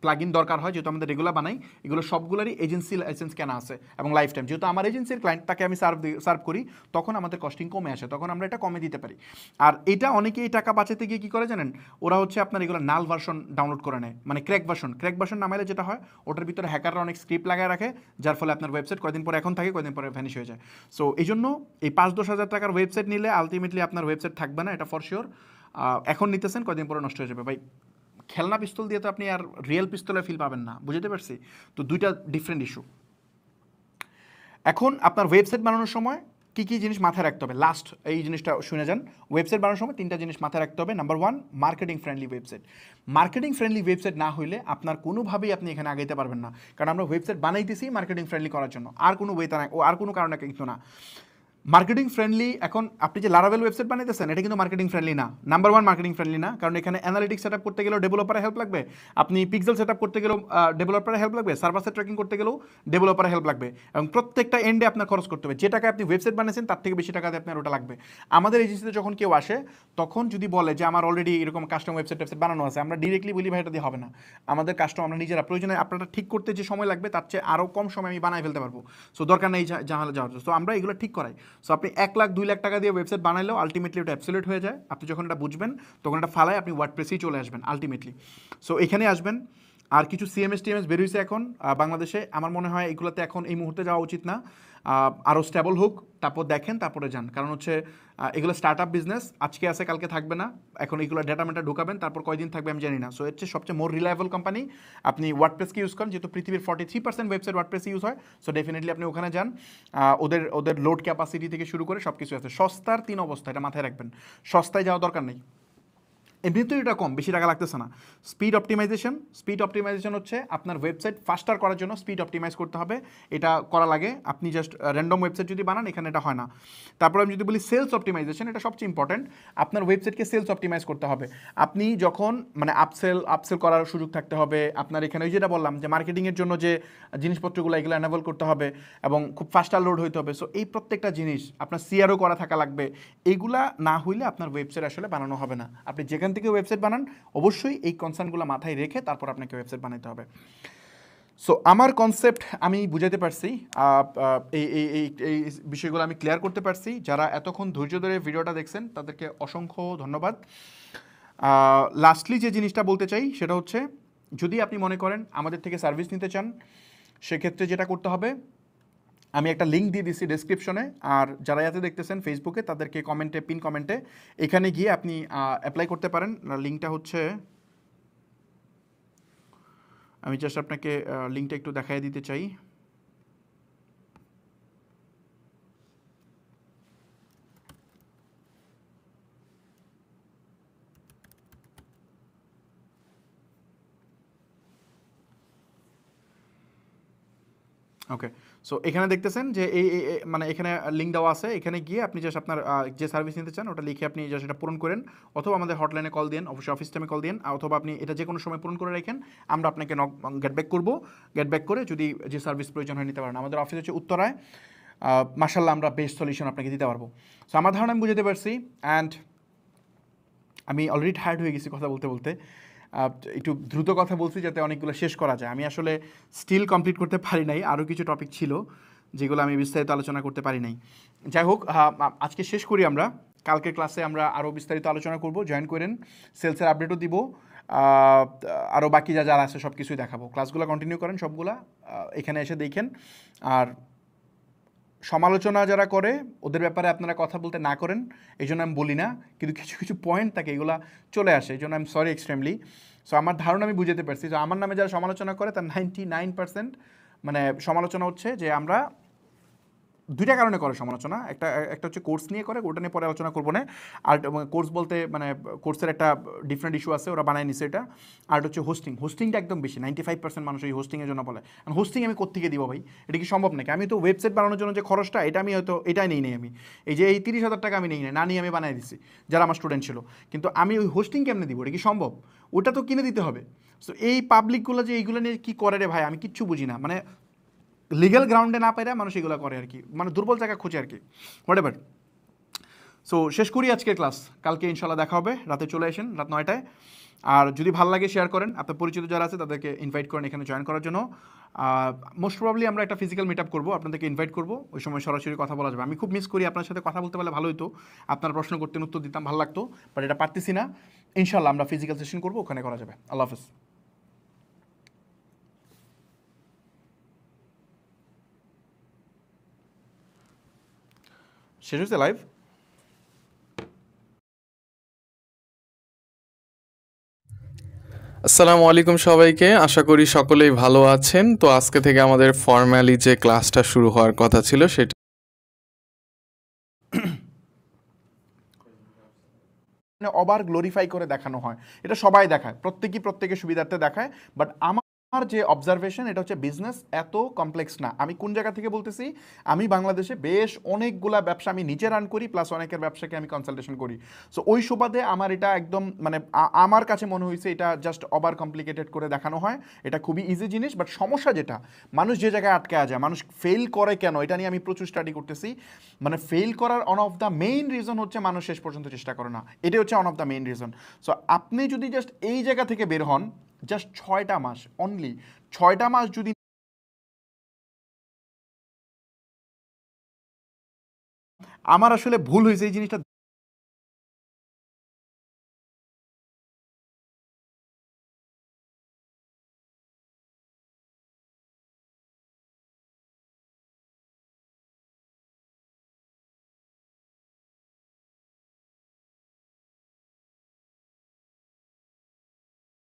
প্লাগইন দরকার হয়, যেহেতু আমাদের রেগুলার বানাই, এগুলো সবগুলোরই এজেন্সি লাইসেন্স কেনা আছে এবং লাইফ টাইম। যেহেতু আমার এজেন্সির ক্লায়েন্ট, তাকে আমি সার্ভ করি, তখন আমাদের কস্টিং কমে আসে, তখন আমরা এটা কমে দিতে পারি। আর এটা অনেকেই টাকা বাঁচাতে গিয়ে কী করে জানেন, ওরা হচ্ছে আপনার এগুলো নাল ভার্সন ডাউনলোড করে নেয়, মানে ক্র্যাক ভার্সন নামাইলে যেটা হয়, ওটার ভিতরে হ্যাকাররা অনেক স্ক্রিপ্ট লাগায় রাখে, যার ফলে আপনার ওয়েবসাইট কয়দিন পরে এখন থাকে, কয়দিন পরে ভ্যানিশ হয়ে যায়। সো এই জন্য এই 5-10 হাজার টাকার ওয়েবসাইট নিলে আলটিমেটলি আপনার ওয়েবসাইট থাকবে না, এটা ফর শিওর। এখন নিতেছেন, কয়দিন পরে নষ্ট হয়ে যাবে ভাই। খেলনা পিস্তল দিয়ে তো আপনি আর রিয়েল পিস্তলের ফিল পাবেন না, বুঝতে পারছি? তো দুইটা ডিফারেন্ট ইস্যু। এখন আপনার ওয়েবসাইট বানানোর সময় কী কী জিনিস মাথায় রাখতে হবে, লাস্ট এই জিনিসটা শুনে যান। ওয়েবসাইট বানানোর সময় 3টা জিনিস মাথায় রাখতে হবে। Number 1, marketing friendly website. Marketing friendly website না হইলে আপনার কোনোভাবেই আপনি এখানে আগাইতে পারবেন না, কারণ আমরা ওয়েবসাইট বানাইতেছি মার্কেটিং ফ্রেন্ডলি করার জন্য, আর কোনো ওয়েতে না, আর কোনো কারণে কিন্তু না। মার্কেটিং ফ্রেন্ডলি, এখন আপনি যে লারাভেল ওয়েবসাইট বানাইতেছেন, এটা কিন্তু মার্কেটিং ফ্রেন্ডলি না। নাম্বার 1 মার্কেটিং ফ্রেন্ডলি না, কারণ এখানে অ্যানালিটিক্স সেট আপ করতে গেলেও ডেভেলপারের হেল্প লাগবে, আপনি পিক্সেল সেট আপ করতে গেলেও ডেভেলপারের হেল্প লাগবে, সার্ভার ট্র্যাকিং করতে গেলেও ডেভেলপারের হেল্প লাগবে, এবং প্রত্যেকটা এন্ডে আপনার খরচ করতে হবে। যে টাকা আপনি ওয়েবসাইট বানিয়েছেন তার থেকে বেশি টাকাতে আপনার ওটা লাগবে। আমাদের এজেন্সিতে যখন কেউ আসে, তখন যদি বলে যে আমার অলরেডি এরকম কাস্টম ওয়েবসাইট বানানো আছে, আমরা ডিরেক্টলি বলি ভাই এটা দিয়ে হবে না, আমাদের কাস্টম আমরা নিজেরা, প্রয়োজনে আপনারা ঠিক করতে যে সময় লাগবে তার চেয়ে আরও কম সময় আমি বানাই ফেলতে পারবো। সো দরকার নেই জাহালে যাওয়ার। সো আমরা এগুলো ঠিক করাই। সো আপনি 1 লাখ 2 লাখ টাকা দিয়ে ওয়েবসাইট বানাইলেও আলটিমেটলি ওটা অ্যাবসলিউট হয়ে যায়। আপনি যখন এটা বুঝবেন তখন এটা ফালায় আপনি ওয়ার্ডপ্রেসেই চলে আসবেন আলটিমেটলি। সো এখানে আসবেন। আর কিছু সিএমএস টিএমএস বের হয়েছে এখন বাংলাদেশে, আমার মনে হয় এগুলোতে এখন এই মুহূর্তে যাওয়া উচিত না, আরও স্টেবল হোক, তারপর দেখেন, তারপরে যান। কারণ হচ্ছে এগুলো স্টার্ট আপ বিজনেস, আজকে আছে কালকে থাকবে না। এখন এগুলো ডেটা মেটা ঢুকাবেন, তারপর কয়দিন থাকবে আমি জানি না। সো এর চেয়ে সবচেয়ে মোর রিলায়েবল কোম্পানি আপনি ওয়ার্ডপ্রেসকে ইউজ করেন, যেহেতু পৃথিবীর 43% ওয়েবসাইট ওয়ার্ডপ্রেস ইউজ হয়। সো ডেফিনেটলি আপনি ওখানে যান। ওদের লোড ক্যাপাসিটি থেকে শুরু করে সব কিছু আছে। সস্তার 3 অবস্থা, এটা মাথায় রাখবেন। সস্তায় যাওয়া দরকার নেই, এমনিতেও এটা কম, বেশি টাকা লাগতেছে না। স্পিড অপটিমাইজেশন হচ্ছে আপনার ওয়েবসাইট ফাস্টার করার জন্য স্পিড অপটিমাইজ করতে হবে, এটা করা লাগে। আপনি জাস্ট র্যান্ডম ওয়েবসাইট যদি বানান, এখানে এটা হয় না। তারপর আমি যদি বলি সেলস অপটিমাইজেশন, এটা সবচেয়ে ইম্পর্টেন্ট। আপনার ওয়েবসাইটকে সেলস অপটিমাইজ করতে হবে। আপনি যখন মানে আপসেল করার সুযোগ থাকতে হবে আপনার এখানে, ওই যেটা বললাম যে মার্কেটিংয়ের জন্য যে জিনিসপত্রগুলো, এগুলো অ্যানেবল করতে হবে এবং খুব ফাস্টার লোড হইতে হবে। সো এই প্রত্যেকটা জিনিস আপনার সিআরও করা থাকা লাগবে। এইগুলা না হইলে আপনার ওয়েবসাইট আসলে বানানো হবে না। আপনি যেখান থেকে ওয়েবসাইট বানান, অবশ্যই এই কনসার্নগুলো মাথায় রেখে তারপর আপনাকে ওয়েবসাইট বানাতে হবে। সো আমার কনসেপ্ট আমি বুঝাতে পারছি, এই এই এই এই বিষয়গুলো আমি ক্লিয়ার করতে পারছি। যারা এতক্ষণ ধৈর্য ধরে ভিডিওটা দেখছেন তাদেরকে অসংখ্য ধন্যবাদ। লাস্টলি যে জিনিসটা বলতে চাই সেটা হচ্ছে, যদি আপনি মনে করেন আমাদের থেকে সার্ভিস নিতে চান, সেক্ষেত্রে যেটা করতে হবে, আমি একটা লিঙ্ক দিয়ে দিচ্ছি ডেসক্রিপশনে, আর যারা এতে দেখতেছেন ফেসবুকে তাদেরকে কমেন্টে, পিন কমেন্টে এখানে গিয়ে আপনি অ্যাপ্লাই করতে পারেন। লিঙ্কটা হচ্ছে, আমি জাস্ট আপনাকে লিঙ্কটা একটু দেখাই দিতে চাই। ওকে, সো এখানে দেখতেছেন যে মানে এখানে লিঙ্ক দেওয়া আছে, এখানে গিয়ে আপনি জাস্ট আপনার যে সার্ভিস নিতে চান ওটা লিখে আপনি জাস্ট এটা পূরণ করেন, অথবা আমাদের হটলাইনে কল দেন, অবশ্যই অফিস টাইমে কল দেন, অথবা আপনি এটা যে কোনো সময় পূরণ করে রাখেন, আমরা আপনাকে গেট ব্যাক করে যদি যে সার্ভিস প্রয়োজন হয় নিতে পারেন। আমাদের অফিস হচ্ছে উত্তরায়। মাশাআল্লাহ আমরা বেস্ট সলিউশন আপনাকে দিতে পারবো। সো আমার ধারণা আমি বুঝতে পারছি, অ্যান্ড আমি অলরেডি টায়ার্ড হয়ে গেছি কথা বলতে বলতে। একটু দ্রুত কথা বলছি যাতে অনেকগুলো শেষ করা যায়। আমি আসলে স্টিল কমপ্লিট করতে পারি নাই, আরও কিছু টপিক ছিল যেগুলো আমি বিস্তারিত আলোচনা করতে পারি নাই। যাই হোক, আজকে শেষ করি আমরা। কালকের ক্লাসে আমরা আরও বিস্তারিত আলোচনা করব, জয়েন করেন, সেলসের আপডেটও দিব, আরও বাকি যারা আছে সব কিছুই দেখাবো। ক্লাসগুলো কন্টিনিউ করেন সবগুলা, এখানে এসে দেখেন। আর সমালোচনা যারা করে ওদের ব্যাপারে আপনারা কথা বলতে না করেন, এই জন্য আমি বলি না, কিন্তু কিছু কিছু পয়েন্ট থাকে এগুলো চলে আসে, এই জন্য আমি সরি এক্সট্রিমলি। সো আমার ধারণা আমি বুঝতে পারছি যে আমার নামে যারা সমালোচনা করে তার 99% মানে সমালোচনা হচ্ছে যে আমরা দুইটা কারণে করে সমালোচনা। একটা হচ্ছে কোর্স নিয়ে করে, ওটা নিয়ে পরে আলোচনা করবো না। আর কোর্স বলতে মানে কোর্সের একটা ডিফারেন্ট ইস্যু আছে, ওরা বানায় নিছে এটা। আর হচ্ছে হোস্টিংটা একদম বেশি, 95% মানুষ এই হোস্টিংয়ের জন্য বলে। হোস্টিং আমি কোত্থেকে দিব ভাই, এটা কি সম্ভব নাকি? আমি তো ওয়েবসাইট বানানোর জন্য যে খরচটা, এটা আমি হয়তো এটাই নেই আমি, এই যে এই 30,000 টাকা আমি নেই না নিয়ে আমি বানিয়ে দিচ্ছি যারা আমার স্টুডেন্ট ছিল, কিন্তু আমি ওই হোস্টিং কেমনে দিব? এটা কি সম্ভব? ওটা তো কিনে দিতে হবে। সো এই পাবলিকগুলো যে এইগুলো নিয়ে কী করে রে ভাই, আমি কিচ্ছু বুঝি না। মানে লিগ্যাল গ্রাউন্ডে না পাইরা মানুষ এগুলো করে আর কি, মানে দুর্বল জায়গা খুঁজে আর কি, হোয়াটএভার। সো শেষ করি আজকের ক্লাস, কালকে ইনশাল্লাহ দেখা হবে, রাতে চলে আসেন রাত 9টায়। আর যদি ভালো লাগে শেয়ার করেন, আপনার পরিচিত যারা আছে তাদেরকে ইনভাইট করেন এখানে জয়েন করার জন্য। মোস্ট প্রবাবলি আমরা একটা ফিজিক্যাল মিট আপ করবো, আপনাদেরকে ইনভাইট করবো, ওই সময় সরাসরি কথা বলা যাবে। আমি খুব মিস করি আপনার সাথে কথা বলতে পারলে ভালো হতো, আপনার প্রশ্ন করতেন, উত্তর দিতাম, ভালো লাগতো, বাট এটা পারতেছি না। ইনশাল্লাহ আমরা ফিজিক্যাল সেশন করবো, ওখানে করা যাবে। আল্লাহ হাফেজ। শেষ হয়েছে লাইভ? আসসালামু আলাইকুম সবাইকে, আশা করি সকলেই ভালো আছেন। তো আজকে থেকে আমাদের ফর্মালি যে ক্লাসটা শুরু হওয়ার কথা ছিল সেটা ওভার গ্লোরিফাই করে দেখানো হয়, এটা সবাই দেখায়, প্রত্যেকের সুবিধার্থে দেখায়, বাট আমার যে অবজারভেশন এটা হচ্ছে বিজনেস এত কমপ্লেক্স না। আমি কোন জায়গা থেকে বলতেছি, আমি বাংলাদেশে বেশ অনেকগুলা ব্যবসা আমি নিজে রান করি, প্লাস অনেকের ব্যবসাকে আমি কনসালটেশন করি। সো ওই সুবাদে আমার এটা একদম মানে আমার কাছে মনে হয়েছে এটা জাস্ট ওভার কমপ্লিকেটেড করে দেখানো হয়। এটা খুবই ইজি জিনিস, বাট সমস্যা যেটা, মানুষ যে জায়গায় আটকে যায়, মানুষ ফেল করে কেন, এটা নিয়ে আমি প্রচুর স্টাডি করতেছি। মানে ফেল করার one of the main reason হচ্ছে মানুষ শেষ পর্যন্ত চেষ্টা করে না, এটাই হচ্ছে one of the main reason. So আপনি যদি জাস্ট এই জায়গা থেকে বের হন, জাস্ট 6টা মাস, অনলি 6টা মাস যদি, আমার আসলে ভুল হয়েছে এই জিনিসটা